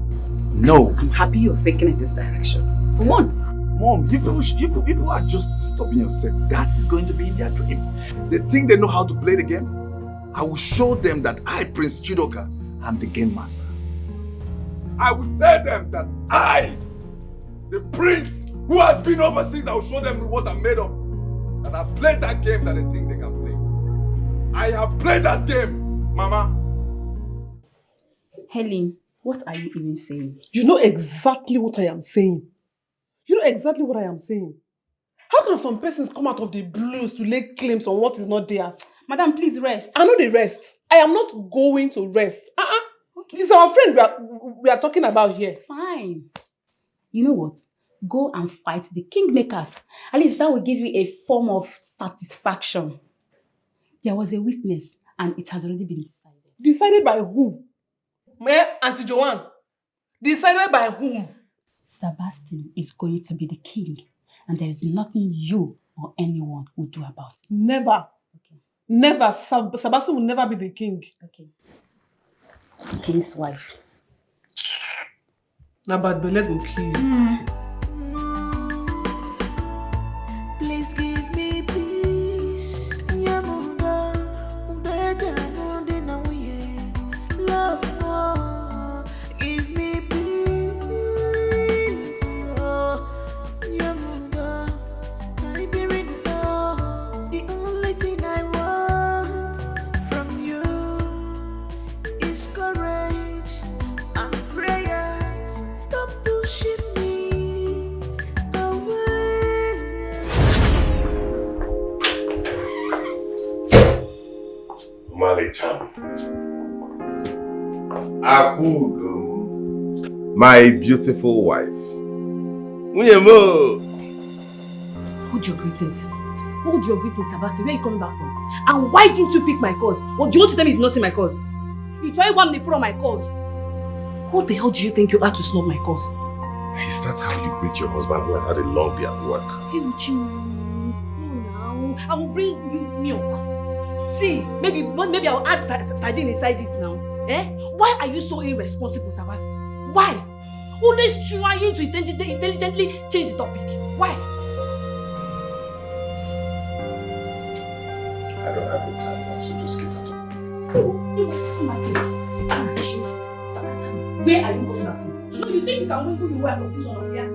No. I'm happy you're thinking in this direction. For once. Mom, you people are just disturbing yourself. That is going to be in their dream. They think they know how to play the game. I will show them that I, Prince Chidoka, am the game master. I will tell them that I, the prince who has been overseas, I will show them what I'm made of. That I've played that game that they think they can play. I have played that game, Mama. Helen, what are you even saying? You know exactly what I am saying. You know exactly what I am saying. How can some persons come out of the blues to lay claims on what is not theirs? Madam, please rest. I know they rest. I am not going to rest. Okay. It's our friend we are talking about here. Fine. You know what? Go and fight the kingmakers. At least that will give you a form of satisfaction. There was a witness and it has already been decided. Decided by who? Auntie Joanne. Decided by whom? Sebastian is going to be the king, and there is nothing you or anyone will do about it. Never. Okay. Never. Sebastian will never be the king. Okay. King's wife. Now, but Bele will kill you. Please give me peace. Love, give me peace. The only thing I want from you is courage and prayers. Stop pushing me away. Malicham. Apugo. My beautiful wife. Unyemo. Hold your greetings. Hold your greetings, Sebastian. Where are you coming back from? And why didn't you pick my calls? Or do you want to tell me you did not see my calls? You tried one day from my calls. What the hell do you think you are to snub my calls? Is that how you greet your husband who has had a long day at work? Hey, Uchi, no now. I will bring you milk. See, maybe I'll add sardine inside it now. Eh? Why are you so irresponsible, Sebastian? Why? Always trying to intelligently change the topic. Why? I don't have the time now, so just get out. Where are you coming back from? No, you think you can win who you were from this one up here?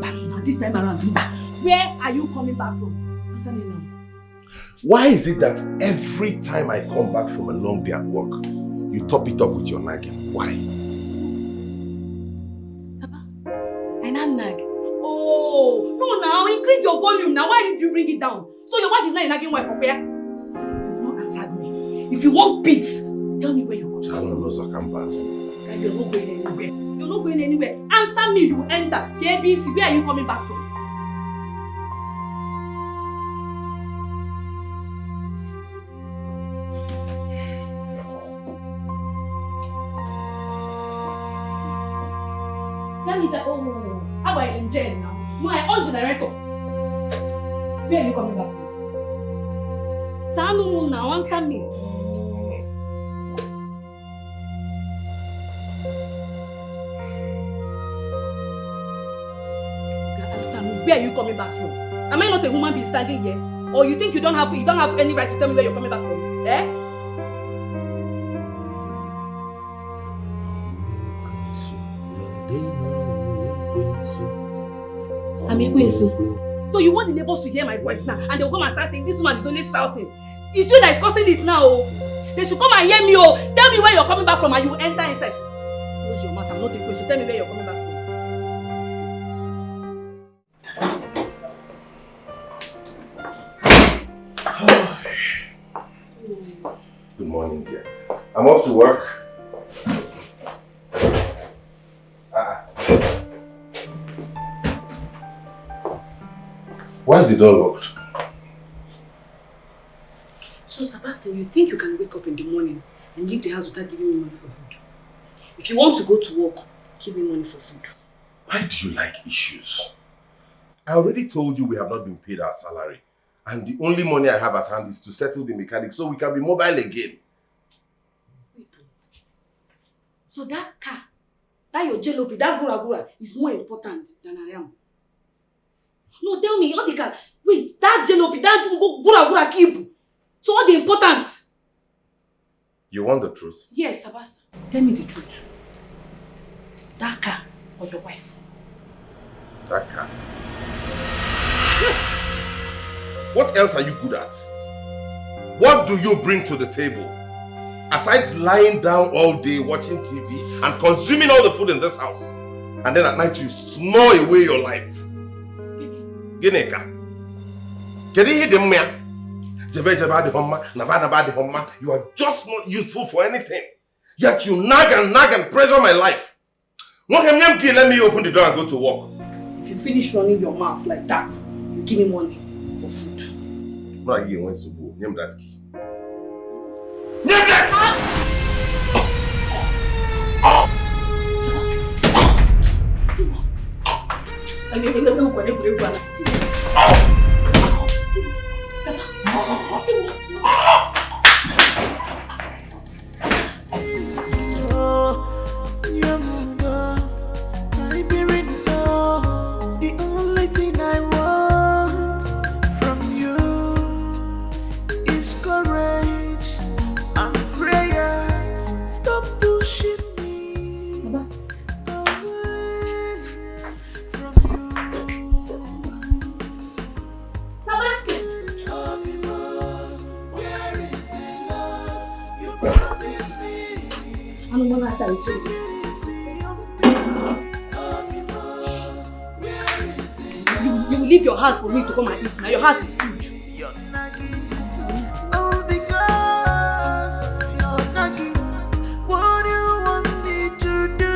But now, this time around, where are you coming back from? Answer me now. Why is it that every time I come back from a long day at work, you top it up with your nagging? Why? Saba, I not nag. Oh, no now, increase your volume now. Why did you bring it down? So your wife is not a nagging wife, okay? You've not answered me. If you want peace, tell me where you're going. I don't know, Zakamba. You're not going anywhere. You're not going anywhere. Answer me, you enter. KBC, where are you coming back from? That means that, oh, how about in jail now? My own generator. Where are you coming back from? Sanu now, answer me. Where are you coming back from? Am I not a woman being standing here? Or you think you don't have any right to tell me where you're coming back from? Eh? So you want the neighbors to hear my voice now and they'll come and start saying this woman is only shouting. It's you that is causing this now. Oh. They should come and hear me. Oh. Tell me where you're coming back from and you enter inside. Close your mouth, I'm not a question. Tell me where you're coming back from. Good morning, dear. I'm off off to work. Why is the door locked? So, Sebastian, you think you can wake up in the morning and leave the house without giving me money for food? If you want to go to work, give me money for food. Why do you like issues? I already told you we have not been paid our salary. And the only money I have at hand is to settle the mechanic so we can be mobile again. Wait. So that car, that your jalopy, that gura is more important than I am. No, tell me, all the car. Wait, that jalopy, that gura keep. So what the important? You want the truth? Yes, Sebastian. Tell me the truth. That car or your wife? That car? Yes. What else are you good at? What do you bring to the table? Aside lying down all day watching TV and consuming all the food in this house. And then at night you snore away your life. Gineka. You are just not useful for anything. Yet you nag and pressure my life. Let me open the door and go to work. If you finish running your mouth like that, you give me money for food. Name that key. The only thing I want from you is courage and prayers. Stop pushing me away from you. Tell me more, where is the love you promised me? I don't know how to tell you. You will leave your house for me to come and eat now. Your house is food. All because of your nagging. What do you want me to do?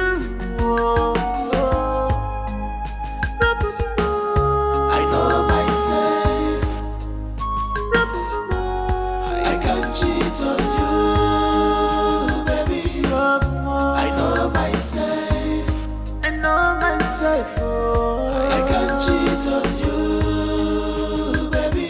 I know myself. I can't cheat on you, baby. I know myself. I know myself. I can't cheat on you, baby.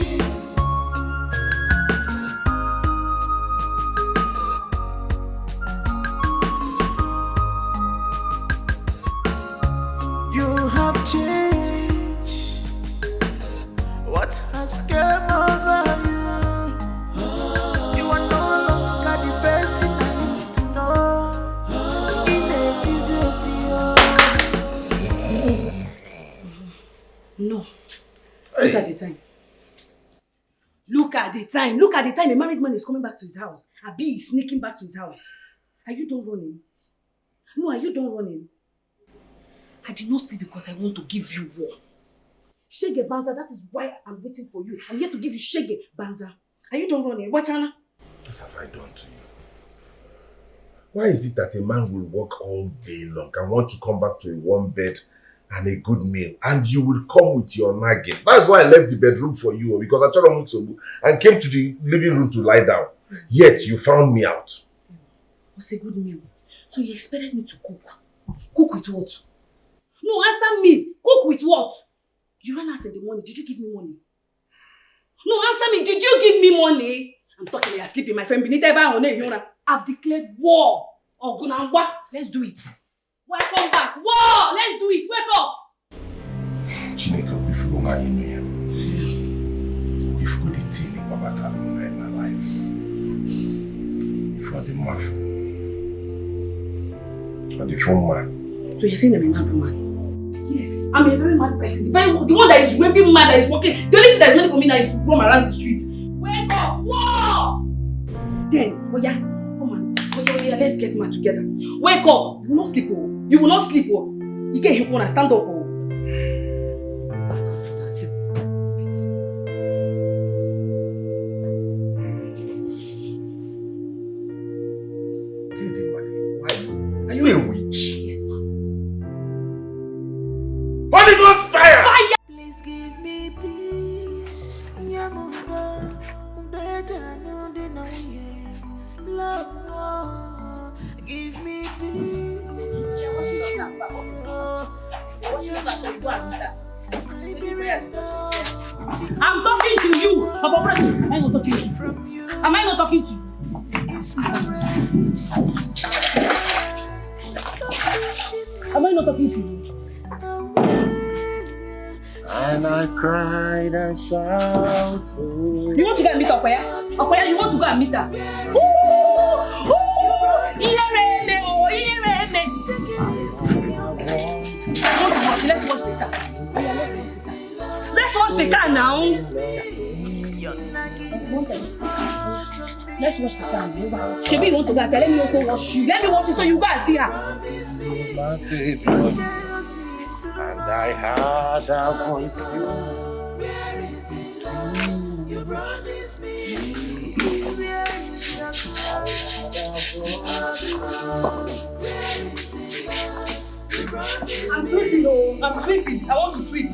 You have changed. What has come over you? You are no longer the person I used to know. No. Look at the time. Look at the time. Look at the time. A married man is coming back to his house. Abi is sneaking back to his house. Are you done running? No, are you done running? I did not sleep because I want to give you war. Shege Banza, that is why I'm waiting for you. I'm here to give you Shege Banza. Are you done running? What, Anna? What have I done to you? Why is it that a man will work all day long and want to come back to a warm bed and a good meal, and you will come with your nagging? That's why I left the bedroom for you, because I tried to and came to the living room to lie down. Yet you found me out. What's a good meal? So you expected me to cook? Cook with what? No, answer me. Cook with what? You ran out in the morning. Did you give me money? No, answer me. Did you give me money? I'm talking you're sleeping, my friend. I've declared war. Let's do it. Welcome back. War! Let's do it. Wake up! Chineke, if you go my email, if you go the tea in my life, if you are the mafia, or the phone man. So you're saying I'm a mad woman? Yes, I'm a very mad person. The one that is raving mad, that is working. The only thing that is meant for me now is to roam around the streets. Wake up! War! Then, oh yeah, come on. Oh yeah, let's get mad together. Wake up! You will not sleep, oh. You will not sleep, oh. You get him, stand up, oh. That's it. I'm talking to you. Papa, am I not talking to you? Am I not talking to you? Am I not talking to you? And I cried and shouted. You want to go and meet Okoya? Okoya, you want to go and meet her? Let's watch the car. Let's watch the car now. Let's watch the car. Shebi, you want to go and say, let me also watch you. Let me watch you so you go and see her. And I heard a voice. You promised me. I'm sleeping, oh. I'm sleeping. I want to sleep.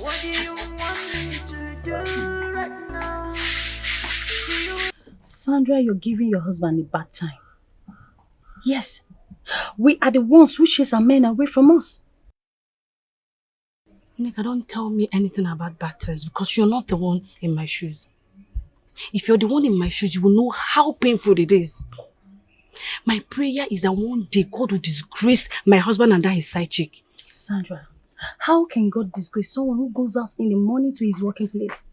What do you want me to do right now? Sandra, you're giving your husband a bad time. Yes. We are the ones who chase our men away from us. Nika, don't tell me anything about bad times because you're not the one in my shoes. If you're the one in my shoes, you will know how painful it is. My prayer is that one day God will disgrace my husband and that his side chick. Sandra, how can God disgrace someone who goes out in the morning to his working place?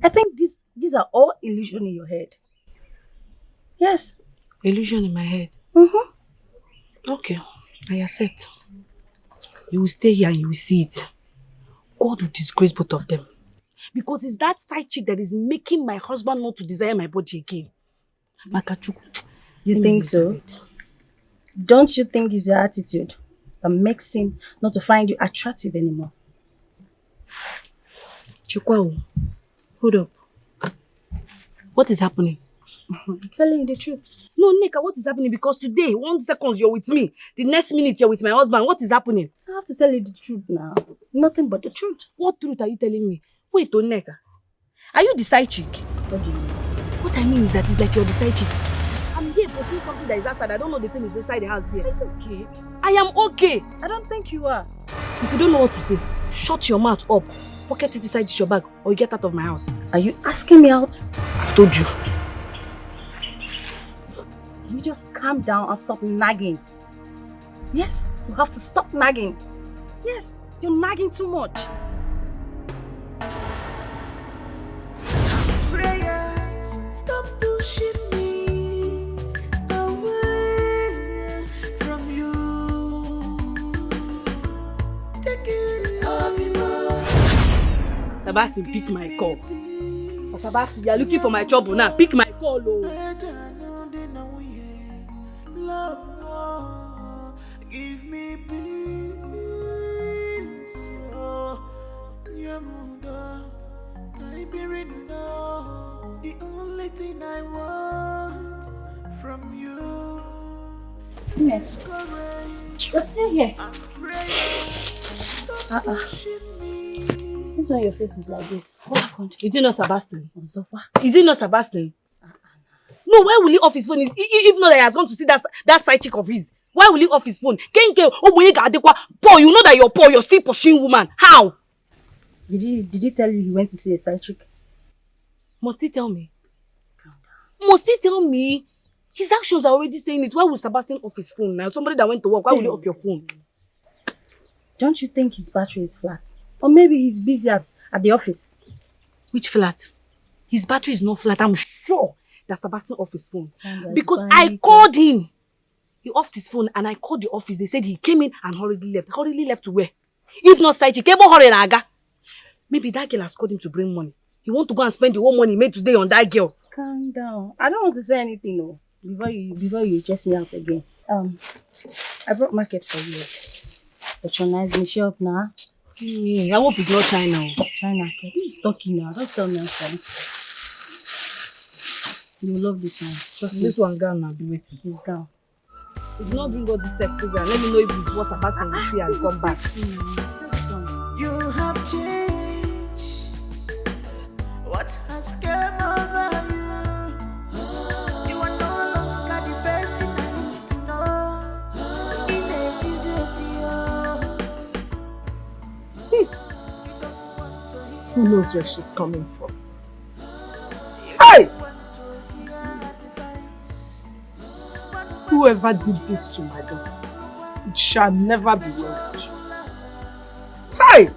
I think these are all illusion in your head. Yes. Illusion in my head? Mm-hmm. Okay, I accept. You will stay here and you will see it. God will disgrace both of them. Because it's that side chick that is making my husband not to desire my body again. Makachuku. You think so? Don't you think it's your attitude that makes him not to find you attractive anymore? Chikwawu, hold up. What is happening? I'm telling you the truth. No, Nika, what is happening? Because today, 1 second you're with me, the next minute you're with my husband. What is happening? I have to tell you the truth now. Nothing but the truth. What truth are you telling me? Wait, Nika. Are you the side chick? What do you mean? What I mean is that it's like you're the side chick. I'm here pursuing something that is outside. I don't know the thing is inside the house here. Are you okay? I am okay. I don't think you are. If you don't know what to say, shut your mouth up, pocket it inside your bag, or you get out of my house. Are you asking me out? I've told you. You just calm down and stop nagging. Yes, you have to stop nagging. Yes, you're nagging too much. Prayers, stop pushing me away from you. Take it, love me more. Sebastian, pick my call. Sebastian, you are looking for my trouble now. Pick my call, oh. Love, give me peace. The only thing I want from you. Yes. You're still here. This one your face is like this. What happened? Is it not Sebastian? Is it not Sebastian? No, why will he off his phone? If not that he has gone to see that side chick of his. Why will he off his phone? Poor, you know that you're poor, you're still pursuing woman. How? Did he tell you he went to see a side chick? Must he tell me? Must he tell me? His actions are already saying it. Why will Sebastian off his phone now? Somebody that went to work, why will he off your phone? Don't you think his battery is flat? Or maybe he's busy at the office? Which flat? His battery is not flat. I'm sure that Sebastian off his phone. Because I called him. He offed his phone and I called the office. They said he came in and hurriedly left. Hurriedly left to where? If not side chick, maybe that girl has called him to bring money. He want to go and spend the whole money he made today on that girl. Calm down. I don't want to say anything, no. Before you chase me out again. I brought market for you. Patronize me shop now. Give me. I hope it's not China. China. This is talking now. Don't sell nonsense. You love this one. Trust This me. one gown now be waiting. This gown. If you not bring all this sexy girl, let me know if it's what Sebastian will see and come back. You have changed. What has come over you? You are no longer the person I used to know. Who knows where she's coming from? Hey! Whoever did this to my daughter, it shall never be well with you. Hey!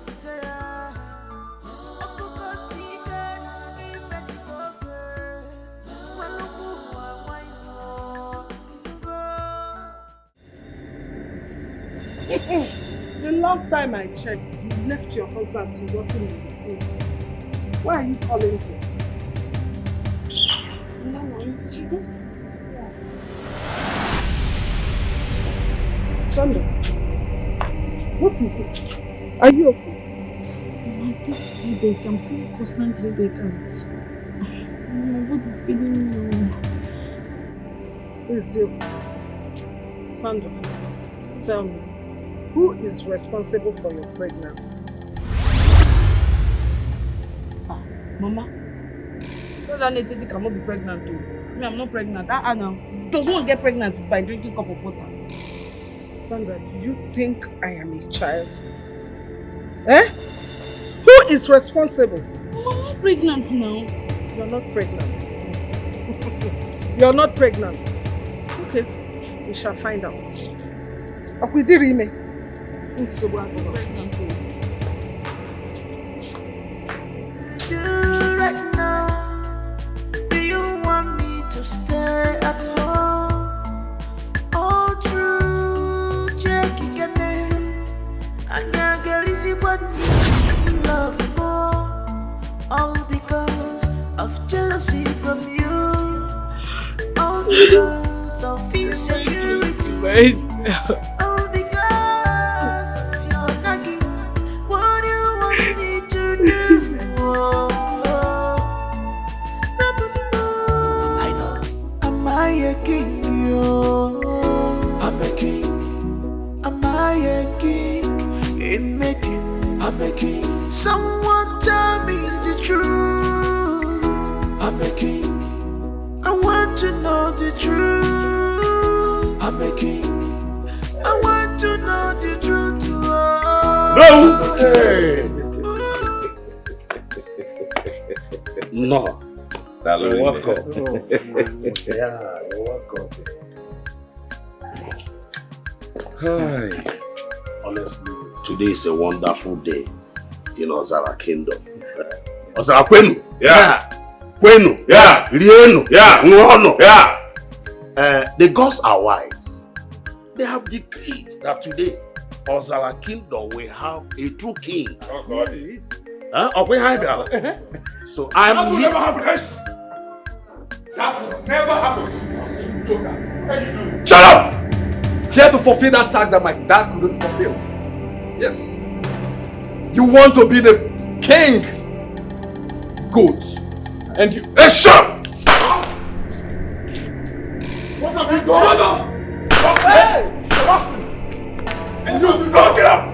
The last time I checked, you left your husband to rot in the place. Why are you calling him? No, you should just... Sandra, what is it? Are you okay? Mama, this headache, I'm feeling constant headache. My body's paining me. Is you? Sandra, tell me, who is responsible for your pregnancy? Mama, so that Netiti cannot be pregnant too. Me, I'm not pregnant. Now. Does one get pregnant by drinking a cup of water? Sandra, do you think I am a child? Eh? Who is responsible? Mama, I'm not pregnant now. You're not pregnant. You're not pregnant. Okay, we shall find out. Akwidirime. I'm pregnant too. Right now, do you want me to stay at home? All true, checking your name. I can't get easy, but you love more. All because of jealousy from you. All because of insecurity. All because of your nagging. What do you want me to do? I know. Am I a king? I'm a king. Am I a king? In making, I'm a king. Someone tell me the truth. I'm a king. I want to know the truth. I'm a king. I want to know the truth. No. You're welcome. Yeah, you're welcome. Hi. Honestly, today is a wonderful day in Ozara Kingdom. Ozara Kwenu. Yeah. Kwenu. Yeah. Rienu. Yeah. Nwono. Yeah. The gods are wise. They have decreed that today Ozara Kingdom will have a true king. Oh God. So I'm That will here. never happen. That will never happen. Shut up! Here to fulfill that task that my dad couldn't fulfill. Yes. You want to be the king. Good. And you... Hey, shut up! What have you done? Shut up! Hey! And you don't get up!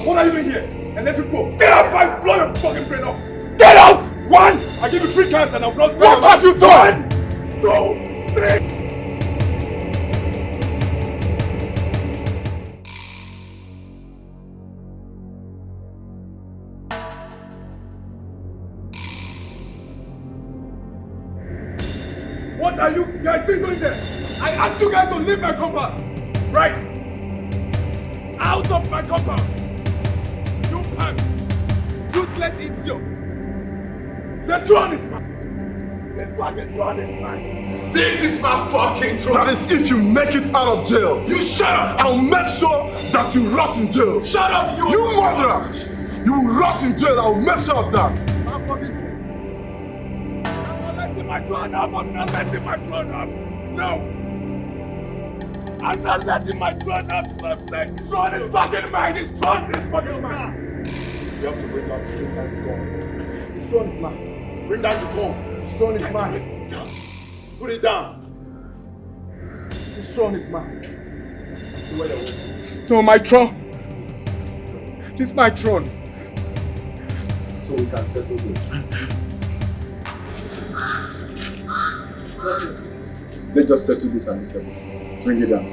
What are you doing here? And let me go. Get up! I blow your fucking brain off! Get out! 1! I give you 3 chances and I've lost. What have you done? 1, 2, 3. What are you guys doing there? I asked you guys to leave my compound. Right? Out of my compound. You punk. Useless idiots. The throne is mine. The throne is mine. This is my fucking throne. That is if you make it out of jail. You shut up. I'll make sure that you rot in jail. Shut up, you murderer. You will rot in jail. I'll make sure of that. My fucking throne. I'm not letting my throne up. I'm not letting my throne up. No. I'm not letting my throne up. I'm saying the throne is fucking mine. This throne is fucking mine. You have to bring down the gun. This throne is mine. Bring down the gun. This throne is mine. Put it down. This throne is mine. No, my throne. This is my throne. So we can settle this. Let's just settle this amicably. Bring it down.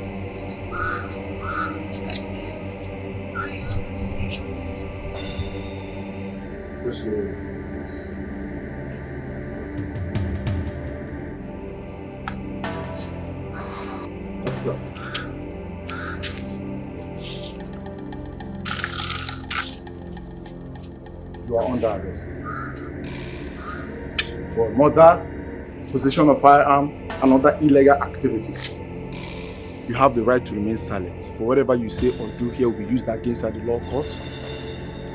Just go. What's up? You are under arrest for murder, possession of firearm, and other illegal activities. You have the right to remain silent. For whatever you say or do here will be used against you at the law courts.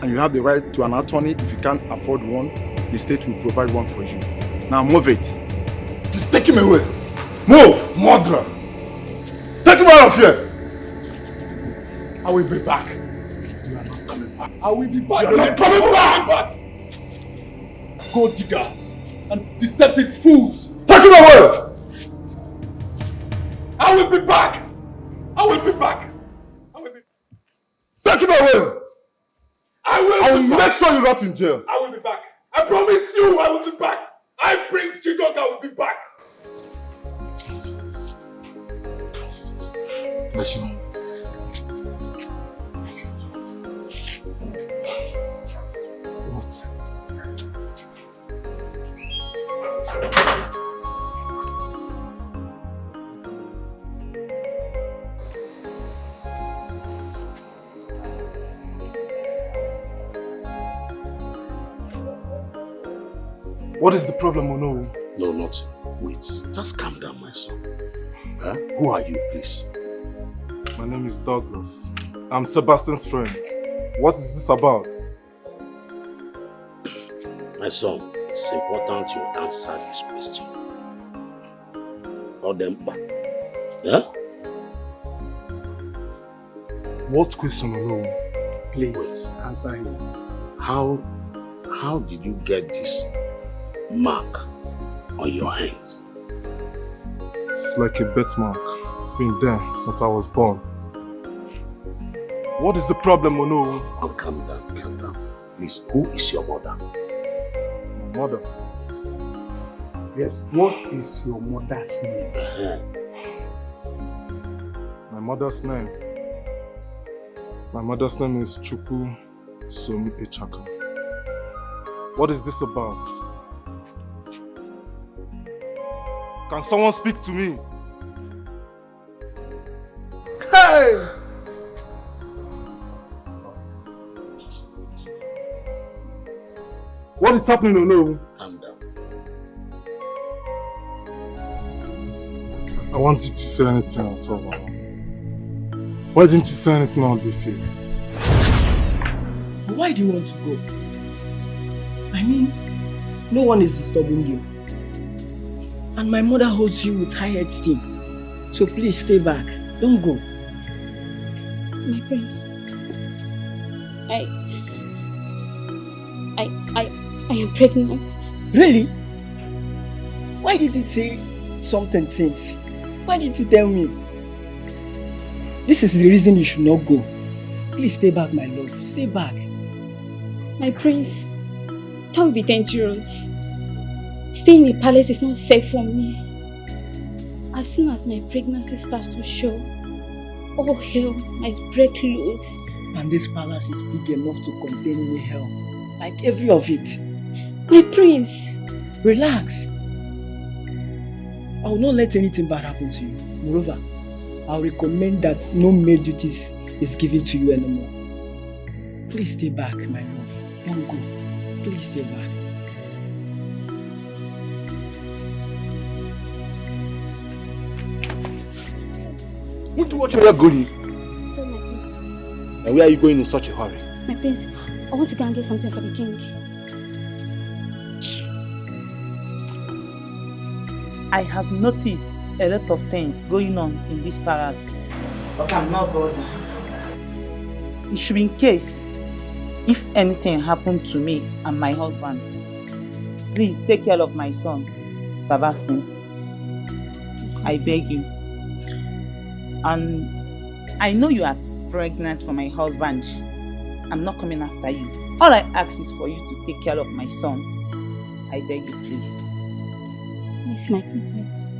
And you have the right to an attorney. If you can't afford one, the state will provide one for you. Now move it. Please take him away. Move, murderer. Take him out of here. I will be back. You are not coming back. I will be back. You are not coming back. Gold diggers and deceptive fools. Take him away. I will be back. I will be back. I will be. Take him away. I will make sure you rot in jail. I will be back. I promise you I will be back. I, Prince Chidok, I will be back. Listen. What? What is the problem, Ono? No, nothing. Wait. Just calm down, my son. Huh? Who are you, please? My name is Douglas. I'm Sebastian's friend. What is this about? My son, it is important you answer this question. Or them back. Yeah? What question, Ono? Please, answer him. How did you get this mark on your hands? It's like a birthmark. It's been there since I was born. What is the problem, Ono? Oh, calm down, calm down. Please, who is your mother? My mother? Yes, what is your mother's name? My mother's name? My mother's name is Chukwu Somi Echaka. What is this about? Can someone speak to me? Hey! What is happening, Ono? Calm down. I want you to say anything at all, Mama. Why didn't you say anything all these years? Why do you want to go? I mean, no one is disturbing you. And my mother holds you with high esteem. So please stay back. Don't go. My prince. I am pregnant. Really? Why did you say something since? Why did you tell me? This is the reason you should not go. Please stay back, my love. Stay back. My prince, that will be dangerous. Staying in a palace is not safe for me. As soon as my pregnancy starts to show, all hell might break loose. And this palace is big enough to contain any hell. Like every of it. My prince! Relax. I will not let anything bad happen to you. Moreover, I will recommend that no maid duties is given to you anymore. Please stay back, my love. Don't go. Please stay back. What you are going? So my prince. And where are you going in such a hurry? My prince, I want to go and get something for the king. I have noticed a lot of things going on in this palace, but I'm not bothered. It should be in case if anything happened to me and my husband. Please take care of my son, Sebastian. I beg you. And I know you are pregnant for my husband. I'm not coming after you. All I ask is for you to take care of my son. I beg you, please. Yes, my princess.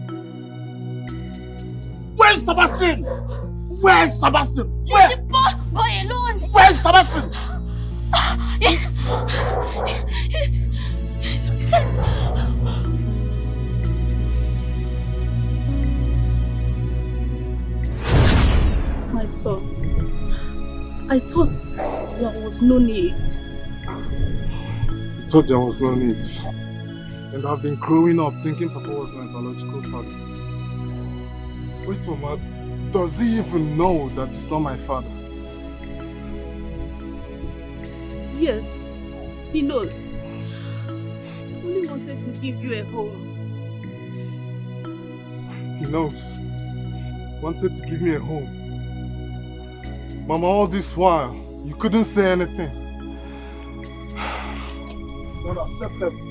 Where's Sebastian? Where's Sebastian? Where? Leave the boy alone. Where's Sebastian? thought there was no need. You thought there was no need. And I've been growing up thinking Papa was my biological father. Wait, Mama, does he even know that he's not my father? Yes, he knows. He only wanted to give you a home. He knows. Wanted to give me a home. Mama, all this while, you couldn't say anything. It's not acceptable.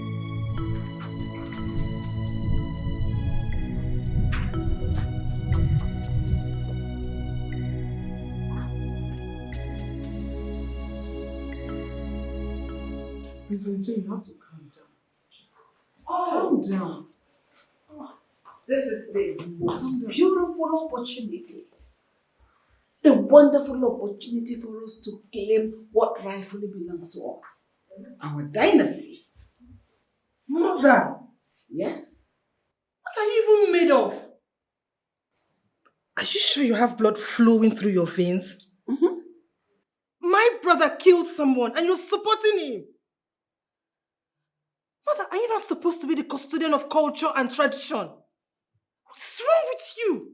Mrs. J, you have to calm down. Calm down. This is the most beautiful opportunity. A wonderful opportunity for us to claim what rightfully belongs to us. Our dynasty. Mother! Yes? What are you even made of? Are you sure you have blood flowing through your veins? My brother killed someone and you're supporting him. Mother, are you not supposed to be the custodian of culture and tradition? What's wrong with you?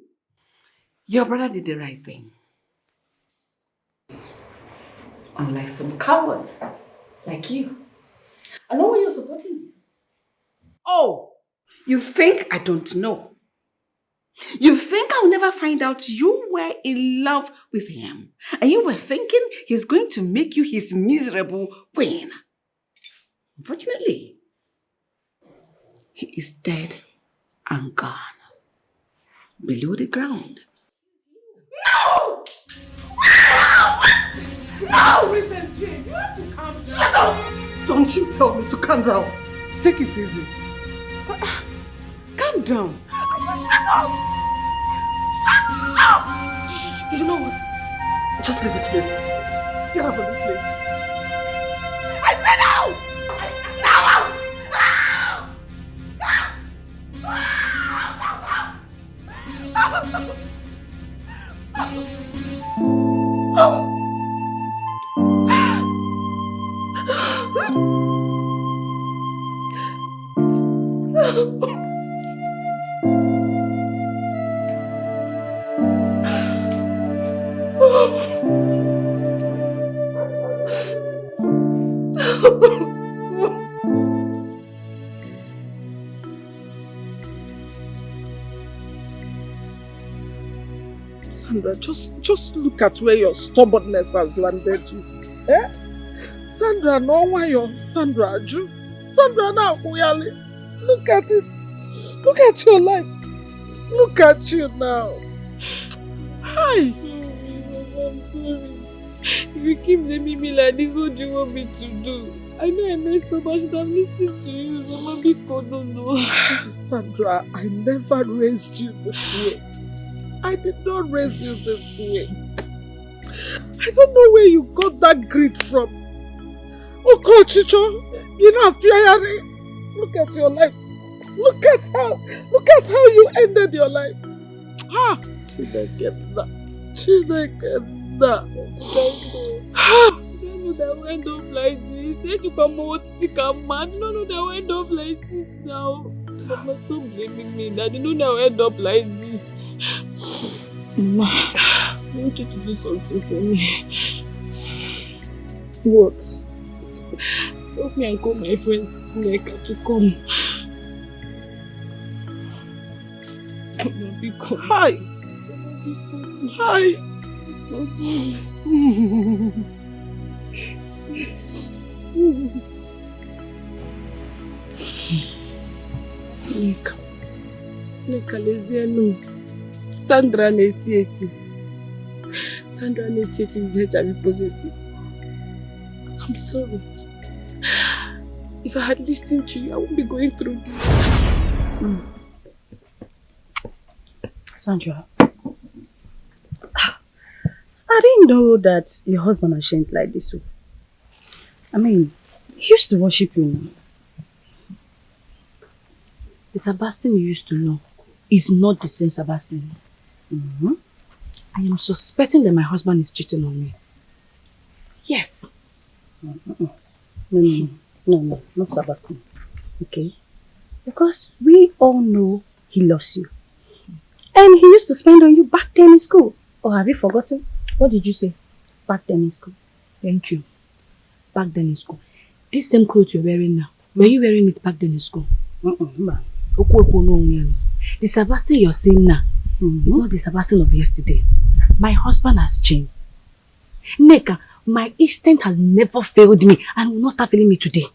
Your brother did the right thing. Unlike some cowards like you. I know why you're supporting him. Oh, you think I don't know? You think I'll never find out you were in love with him and you were thinking he's going to make you his miserable queen? Unfortunately, he is dead and gone. Below the ground. No! No, Mrs. J, you have to calm down. Shut up! Don't you tell me to calm down. Take it easy. Calm down. Shut up! You know what? Just leave this place. Get out of this place. I said no! Sandra, just look at where your stubbornness has landed you. Eh? Sandra, no why you're Sandra Aju. Sandra now, really. Look at it. Look at your life. Look at you now. Hi. I'm sorry. If you keep naming me like this, what do you want me to do? I know I messed up. I should have listened to you. Mama, because no. Sandra, I never raised you this way. I did not raise you this way. I don't know where you got that greed from. Oh God, Chicho, you know, Piayari, look at your life. Look at how you ended your life. Ah, she didn't get that. She didn't get that. I don't know that we end up like this. Let you come out to come man. I don't know that we end up like this now. Mama, stop blaming me. I didn't know that we end up like this. Mama, I want you to do something for me. What? Help me and call my friend Neka to come. Hi. Hi. Neka lezienu. Sandra Netieti. Sandra Netieti is HIV positive. I'm sorry. If I had listened to you, I wouldn't be going through this. Sandra, I didn't know that your husband had changed like this. I mean, he used to worship you now. The Sebastian you used to know is not the same Sebastian. I am suspecting that my husband is cheating on me. Yes. No, not Sebastian. Okay? Because we all know he loves you. And he used to spend on you back then in school. Or have you forgotten? What did you say? Back then in school. Thank you. Back then in school. This same clothes you're wearing now, were you wearing it back then in school? The Sebastian you're seeing now is not the Sebastian of yesterday. My husband has changed. Neka, my instinct has never failed me and will not start failing me today.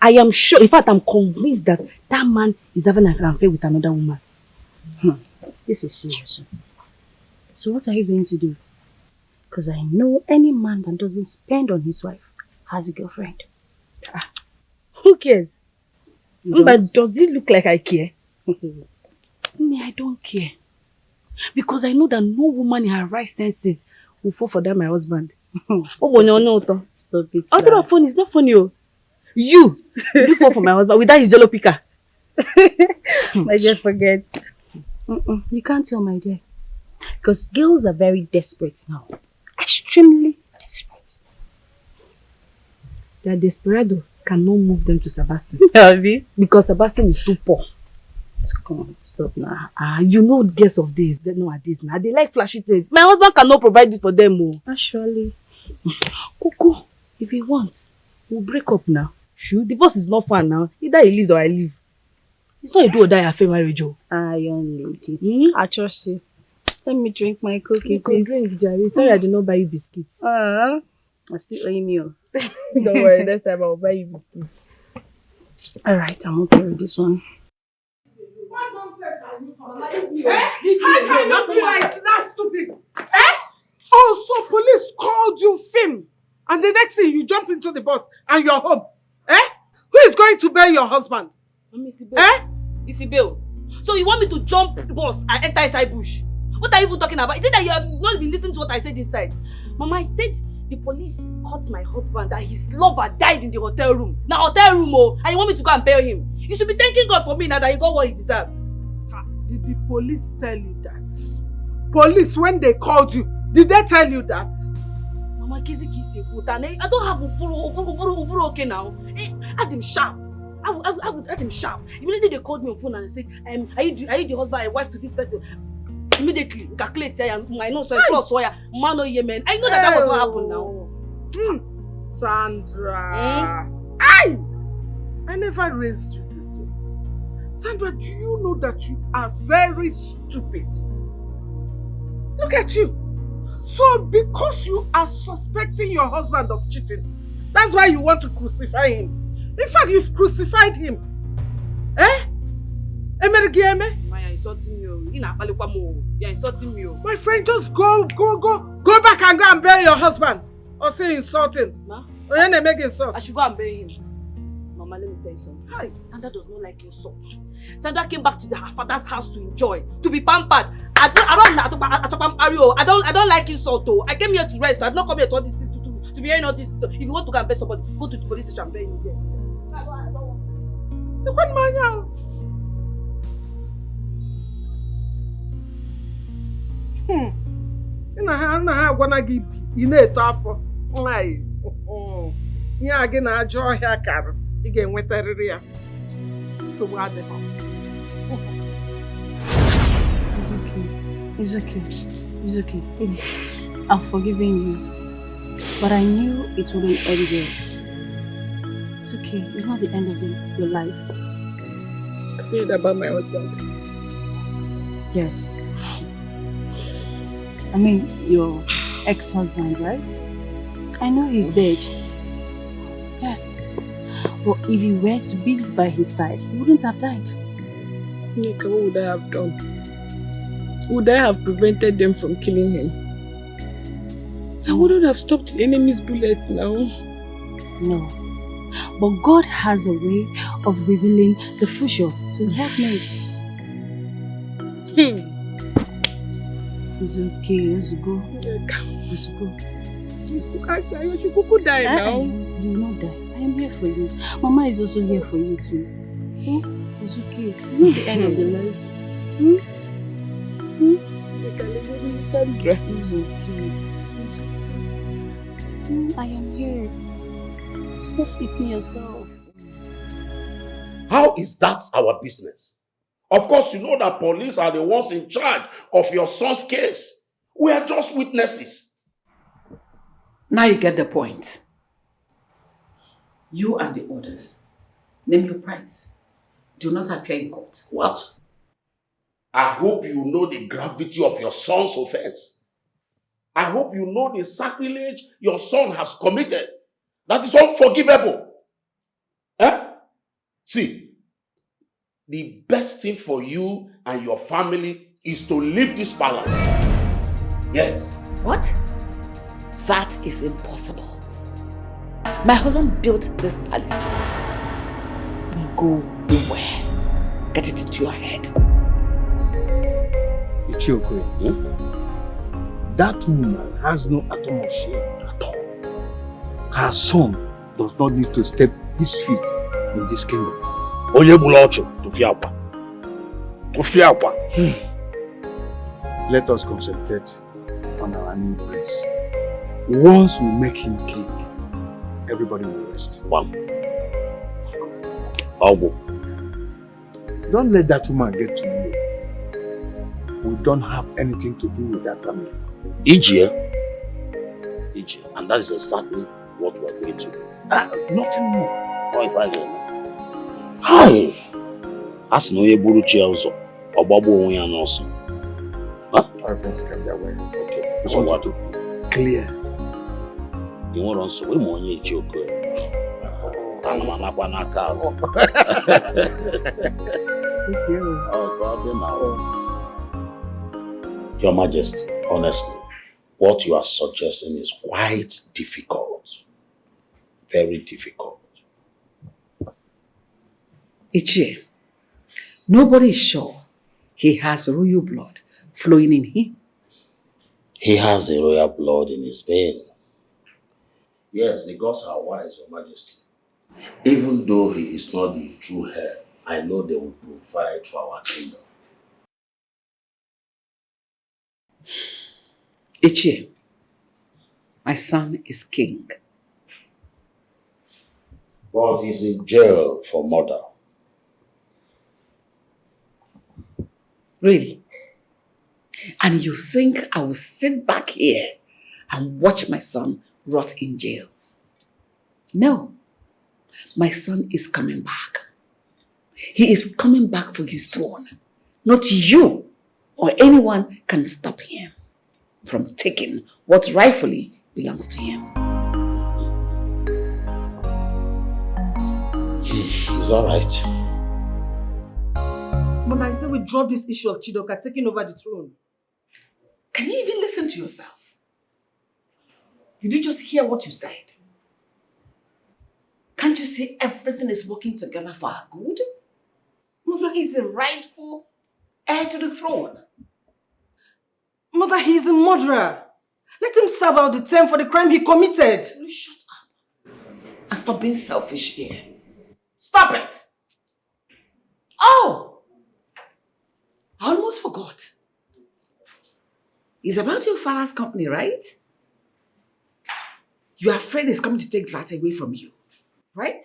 I am sure, in fact, I'm convinced that that man is having an affair with another woman. This is serious. So what are you going to do? Because I know any man that doesn't spend on his wife has a girlfriend. Who cares? But does it look like I care? I don't care. Because I know that no woman in her right senses will fall for that my husband. Stop it. I thought funny. It's not funny. You fall for my husband with that his yellow picker. My dear, forget. You can't tell, my dear. Because girls are very desperate now. Extremely desperate. Their desperado cannot move them to Sebastian. Because Sebastian is too poor. Come on, stop now. You know girls of this, they nowadays now. They like flashy things. My husband cannot provide it for them. Actually. Cuckoo, if he wants, we'll break up now. Sure, divorce is not fun now. Either he leaves or I leave. It's not a do or die affair marriage. Young lady. I trust you. Let me drink my cookie, please. Drink, Jerry. Sorry, I did not buy you biscuits. I still owe you. Don't worry, next time I'll buy you biscuits. Alright, I'm okay with this one. What nonsense are you talking? How can you be like that stupid? Oh, so police called you film, and the next thing you jump into the bus and you're home. Who is going to bail your husband? Isabel. So you want me to jump the bus and enter inside bush? What are you even talking about? Is it that you have not been listening to what I said inside? Mama, I said the police caught my husband that his lover died in the hotel room. Now hotel room, and you want me to go and bail him? You should be thanking God for me now that he got what he deserved. Did the police tell you that? Police, when they called you, did they tell you that? Mama, I don't have uburu okay now. Add him sharp. I would add him sharp. Immediately they called me on phone and said, are you the husband and wife to this person? Immediately, calculate my nose so close wire, man or yemen. I know that was what happened now. Sandra. I never raised you this way. Sandra, do you know that you are very stupid? Look at you. So because you are suspecting your husband of cheating, that's why you want to crucify him. In fact, you've crucified him. You're insulting me. You're insulting me. My friend, just go back and go and bail your husband. Or say insulting. I should go and bail him. Mama, let me tell you something. Hi. Sandra does not like insult. Sandra came back to her father's house to enjoy, to be pampered. I don't like insult though. I came here to rest. I did not come here to all this to be hearing all this. If you want to go and bail somebody, go to the police station and bail him there. The one man now. I gonna give you a tough lie. Yeah, again, I joy hair again with the area. So what the hell? It's okay. It's okay. It's okay. I've forgiven you. But I knew it wouldn't end there. It's okay. It's not the end of your life. I heard about my husband. Yes. I mean, your ex-husband, right? I know he's dead. Yes. But if you were to be by his side, he wouldn't have died. Nika, what would I have done? Would I have prevented them from killing him? I wouldn't have stopped the enemy's bullets now. No. But God has a way of revealing the future to helpmates. It's okay, let's go. Let's go. You should die now. You will not die. I am here for you. Mama is also here for you too. It's okay. It's not the end of your life. Sandra. It's okay. It's okay. I am here. Stop eating yourself. How is that our business? Of course, you know that police are the ones in charge of your son's case. We are just witnesses. Now you get the point. You and the others, name your price. Do not appear in court. What? I hope you know the gravity of your son's offense. I hope you know the sacrilege your son has committed. That is unforgivable. See, the best thing for you and your family is to leave this palace. Yes. What? That is impossible. My husband built this palace. We go nowhere. Get it into your head. Ichioku, that woman has no atom of shame at all. Her son does not need to step his feet in this kingdom. Onye bulocho to fiakwa. To fiakwa. Let us concentrate on our new prince. Once we make him king, everybody will rest. One. Ogo. Don't let that woman get to you. We don't have anything to do with that family. Ijie. And that is exactly what we are going to do. Nothing more. Or if I don't know. Hi. As no eburu chielzo. Ogbagbo onwe ya n'ọsọ. Our friends can be aware. Okay. So what to clear. You want also we money Ichioku. Anamana n'aka azụ. Your Majesty, honestly, what you are suggesting is quite difficult. Very difficult. Ichie, nobody is sure he has royal blood flowing in him. He has a royal blood in his vein. Yes, the gods are wise, Your Majesty. Even though he is not the true heir, I know they will provide for our kingdom. Ichie, my son is king. But he's in jail for murder. Really? And you think I will sit back here and watch my son rot in jail? No. My son is coming back. He is coming back for his throne. Not you or anyone can stop him from taking what rightfully belongs to him. He's all right. Mama, I said we drop this issue of Chidoka taking over the throne. Can you even listen to yourself? Did you just hear what you said? Can't you see everything is working together for our good? Mother is the rightful heir to the throne. Mother, he is a murderer. Let him serve out the term for the crime he committed. You shut up. And stop being selfish here. Stop it! Oh! I almost forgot. It's about your father's company, right? You are afraid he's coming to take that away from you, right?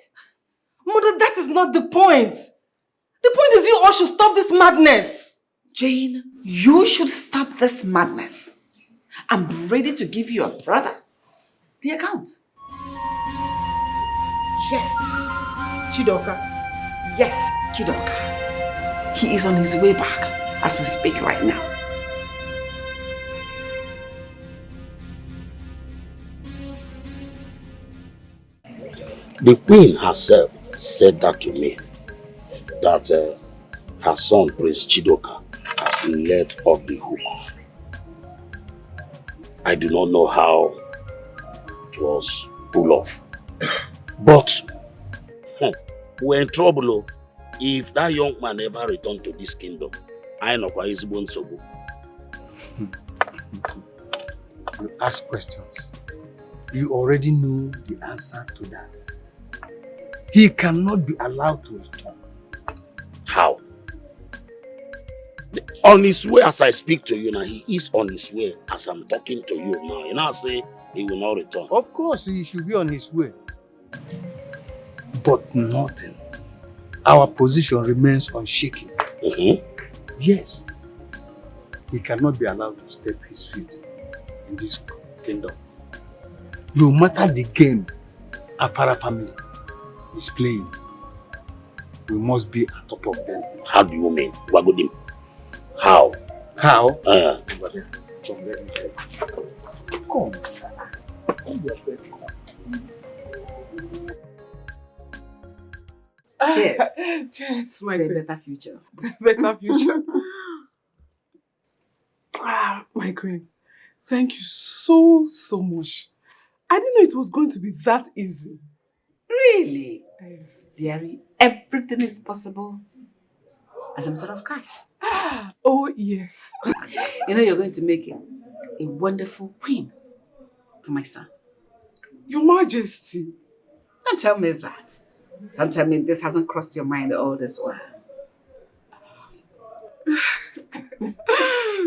Mother, that is not the point. The point is you all should stop this madness. Jane, you should stop this madness. I'm ready to give your brother the account. Yes, Chidoka. Yes, Chidoka. He is on his way back as we speak right now. The queen herself said that to me, that her son, Prince Chidoka, has been let off the hook. I do not know how it was pulled off. But we're in trouble. If that young man ever returned to this kingdom, I know why he's born so good. You ask questions. You already know the answer to that. He cannot be allowed to return. How? On his way as I speak to you now, he is on his way as I'm talking to you now. You know, I say, he will not return. Of course, he should be on his way. But nothing. Our position remains unshaken. Yes. He cannot be allowed to step his feet in this kingdom. No matter the game Afara family is playing, we must be on top of them. How do you mean? Wagodim? How? How? Come. Cheers. Cheers, my To a queen. better future. To a better future. My queen, thank you so much. I didn't know it was going to be that easy. Really? Dearie, everything is possible as a matter of cash. Oh, yes. You know you're going to make a wonderful queen for my son. Your Majesty. Don't tell me that. Don't tell me this hasn't crossed your mind all this while.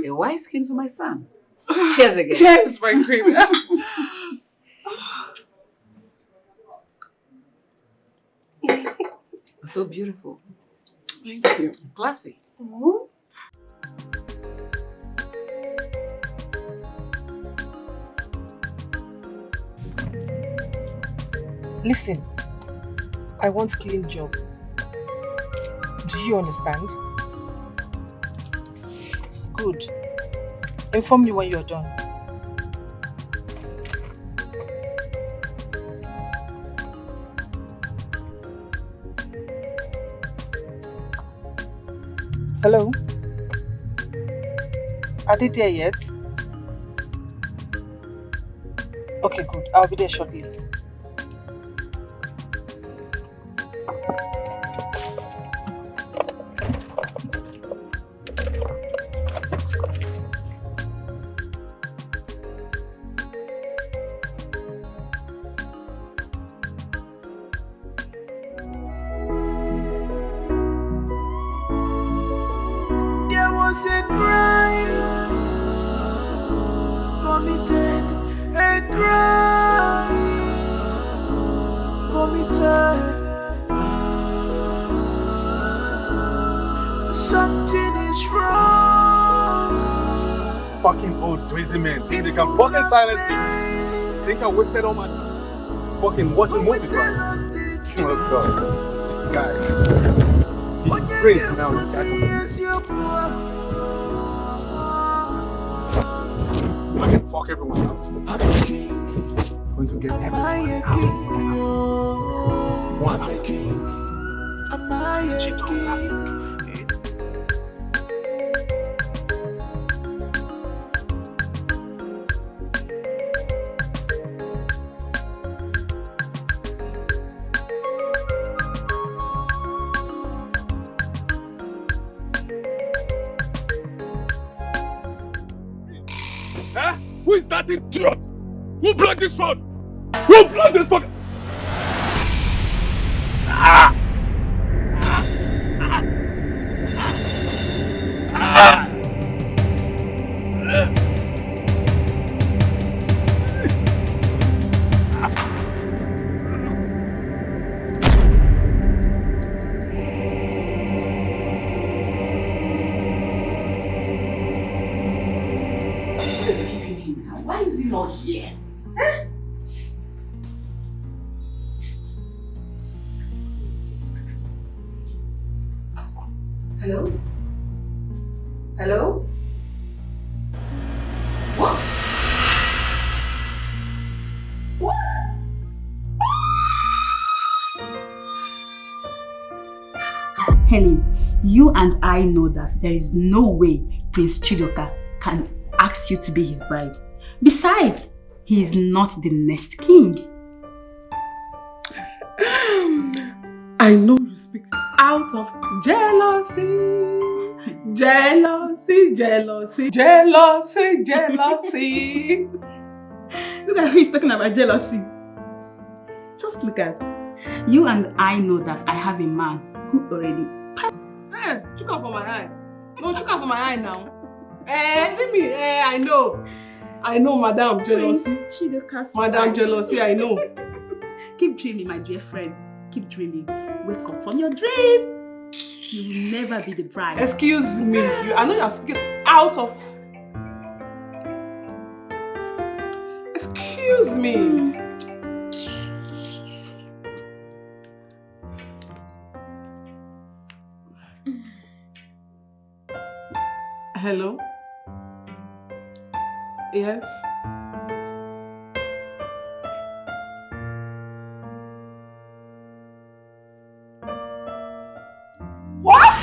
A wise king for my son. Cheers again. Cheers, my queen. So beautiful. Thank you. Classy. Listen, I want a clean job. Do you understand? Good. Inform me when you're done. Hello? Are they there yet? Okay, good. I'll be there shortly. There was a crime committed, a crime committed. Something is wrong. Fucking old crazy man. Think they can fucking silence me. Think I wasted all my time fucking watching movies, right? Oh god. These guys. He's crazy now. He's I can fuck everyone up. I'm going to get everyone out. One of Huh? Who is that idiot? Who blocked this road? Who blocked this fucking... Ah! Why is he not here? Huh? Hello? Hello? What? What? Helen, you and I know that there is no way Prince Chidoka can ask you to be his bride. Besides, he is not the next king. I know you speak out of jealousy. Jealousy, jealousy, jealousy, jealousy. Look at who he's talking about jealousy. Just look at you and I know that I have a man who already... Hey, chuka for my eye. No, chuka for my eye now. Leave me. I know. I know, Madam Jealousy. Madam wife. Jealousy, I know. Keep dreaming, my dear friend. Keep dreaming. Wake up from your dream. You will never be the bride. Excuse me. I know you are speaking out of... Excuse me. Hello? Yes? What?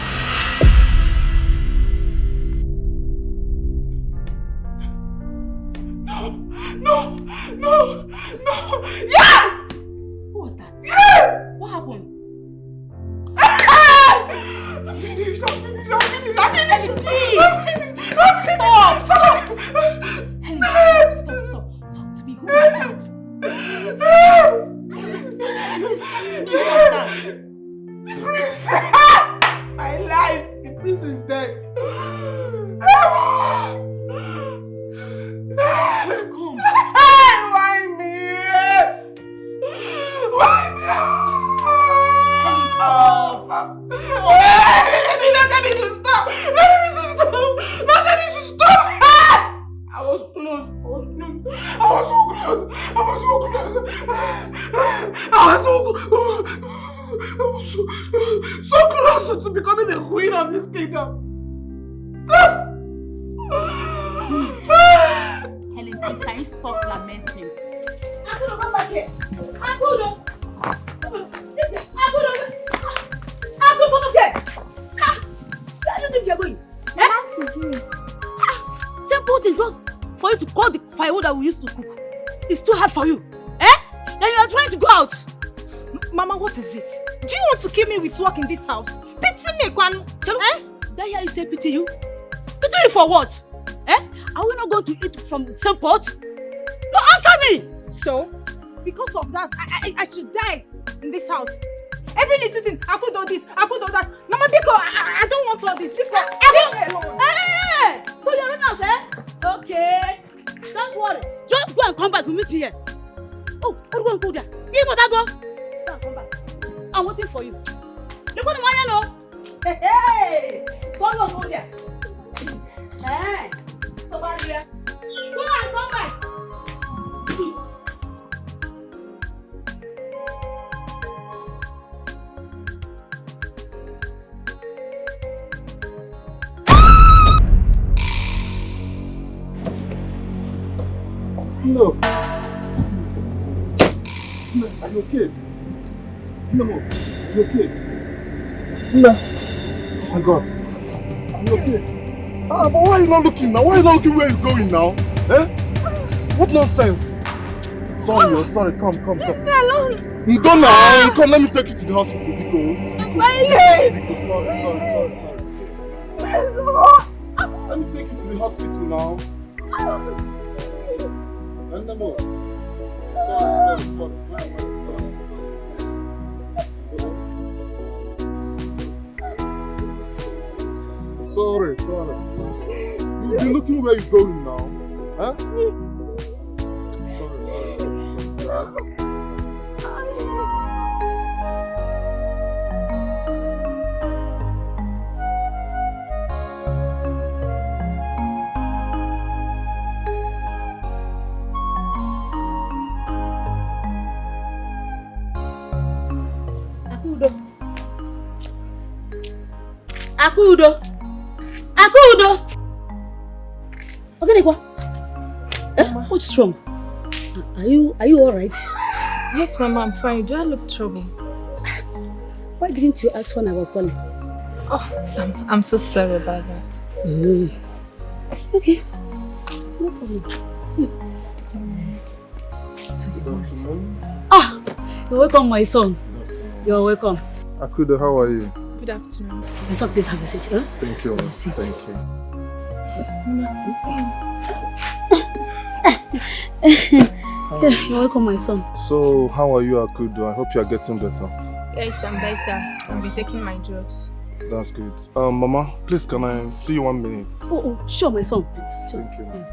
No! Yeah! What was that? Yeah! What happened? I'm finished! Please! Stop! Helen, stop. Talk to me. Who was that? The prince! My life! The prince is dead! Come. Why me? Why me? Helen, stop. Let me to stop! I was close. So close to becoming the queen of this kingdom. Helen, please, can you stop lamenting? Akudo, come back here. Akudo, come back here. Where do you think you're going? Simple thing, just for you to call the firewood that we used to cook. It's too hard for you. Then you are trying to go out. Mama, what is it? Do you want to kill me with work in this house? Pity me, Kwanu. Did I hear you say pity you? Pity you for what? Are we not going to eat from the same pot? No, answer me! So, because of that, I should die in this house. Every little thing, I could do this, I could do that. Mama, because I don't want all this. Because I want alone. Hey! So you're not out, Okay. Don't worry. Just go and come back. We'll meet you here. Oh, go and go there. You want to go? Go and come back. I'm waiting for you. Look at the man, you know. Hey! So go there. Hey! Somebody here. Go and come back. No. No, are you okay? No, are you okay? No. Oh my God. Are you okay? But why are you not looking now? Why are you not looking where you're going now? What nonsense? Sorry, come. Leave me alone. You go now. Come, let me take you to the hospital. Biko. My leg. Sorry. My Lord. Let me take you to the hospital now. Sorry. You'll be looking where you're going now. Huh? Sorry. Akudo. Okay, Nekwa. What's wrong? Are you all right? Yes, Mama, I'm fine. Do I look trouble? Why didn't you ask when I was calling? Oh, I'm so sorry about that. Okay. No problem. So you're welcome, my son. You're welcome. Akudo, how are you? Good afternoon. My son, please have a seat. Huh? Thank you. Sit. Thank You're welcome, my son. So, how are you, Akudo? I hope you are getting better. Yes, I'm better. I'll be taking my drugs. That's good. Mama, please can I see you 1 minute? Oh, sure, my son, please. Sure. Thank you.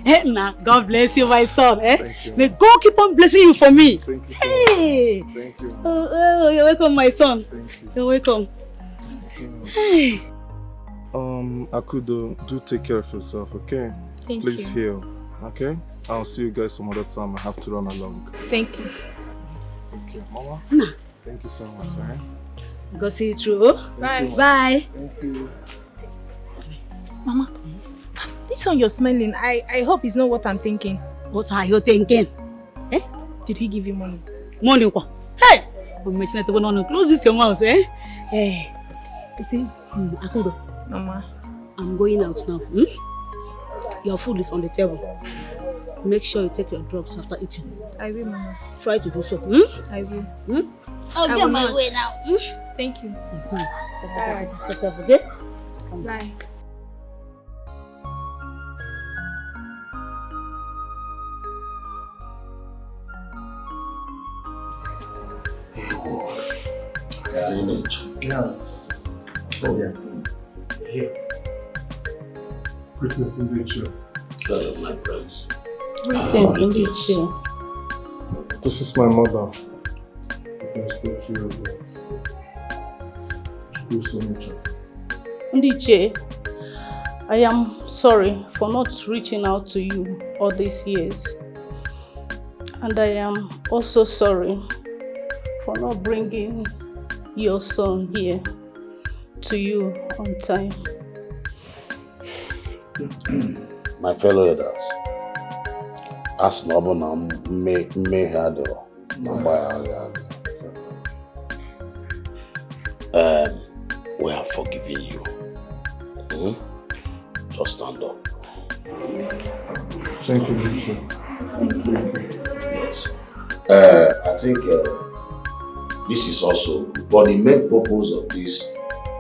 Hey, now, God bless you, my son. May God keep on blessing you for me. Thank you Hey! Thank you. Oh, you're welcome, my son. Thank you. You're welcome. Hey. Akudo, do take care of yourself, okay? Thank Please you. heal, okay? I'll see you guys some other time. I have to run along. Thank you. Thank you, Mama. Nah. Thank you so much, alright? Go see you through. Bye. Bye. Thank you. Mama, this one you're smelling, I hope it's not what I'm thinking. What are you thinking? Eh? Did he give you money? Money what? Hey! Close this your mouth, eh? Hey. You see, Akudo. Mama. I'm going out now. Your food is on the table. Make sure you take your drugs after eating. I will, Mama. Try to do so. I will. I'll I get will my not. way now. Thank you. Bye. Yourself, okay? Bye. Yeah. Oh, yeah. Here. Greetings in the chair. God of my praise. Greetings in the chair. This is my mother. I can speak to your words. Please, Naija. Ndiche, I am sorry for not reaching out to you all these years. And I am also sorry for not bringing your son here to you on time. My fellow elders, as Nobona may had we have forgiven you. Just stand up. Thank you, Naija. Yes. I think this is also, but the main purpose of this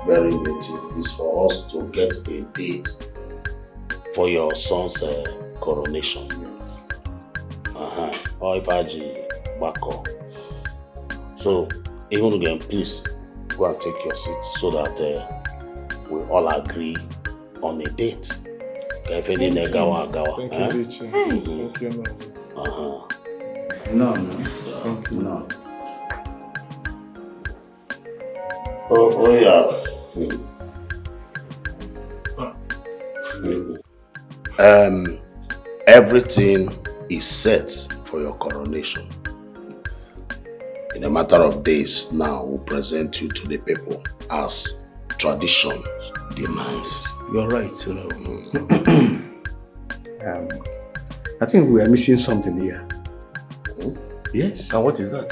very meeting is for us to get a date for your son's coronation. Or if I back up. So, even again, please go and take your seat so that we all agree on a date. Thank you, Richie. Thank you, No. Thank you. No. Oh yeah. Everything is set for your coronation. In a matter of days now, we'll present you to the people as tradition demands. You're right, I think we are missing something here. Yes. And what is that?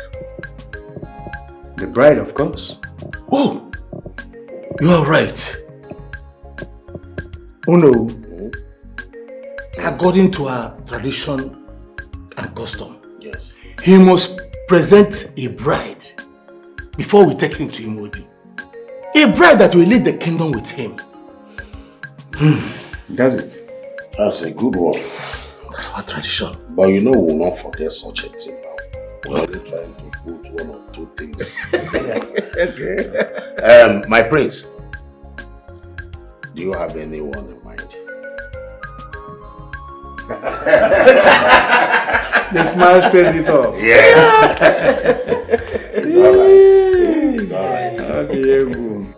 The bride, of course. Oh! You are right. Oh no. According to our tradition and custom, yes, he must present a bride before we take him to Imobi. A bride that will lead the kingdom with him. That's it. That's a good one. That's our tradition. But you know we will not forget such a thing now. We're only trying to put one or two things. Okay. My prince, do you have anyone in mind? The smile says it all. Yes. It's alright. It's alright. Okay, boom.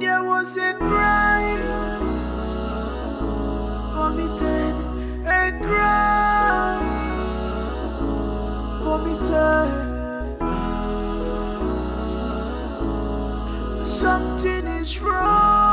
There was a crime committed, a crime committed. Something is wrong.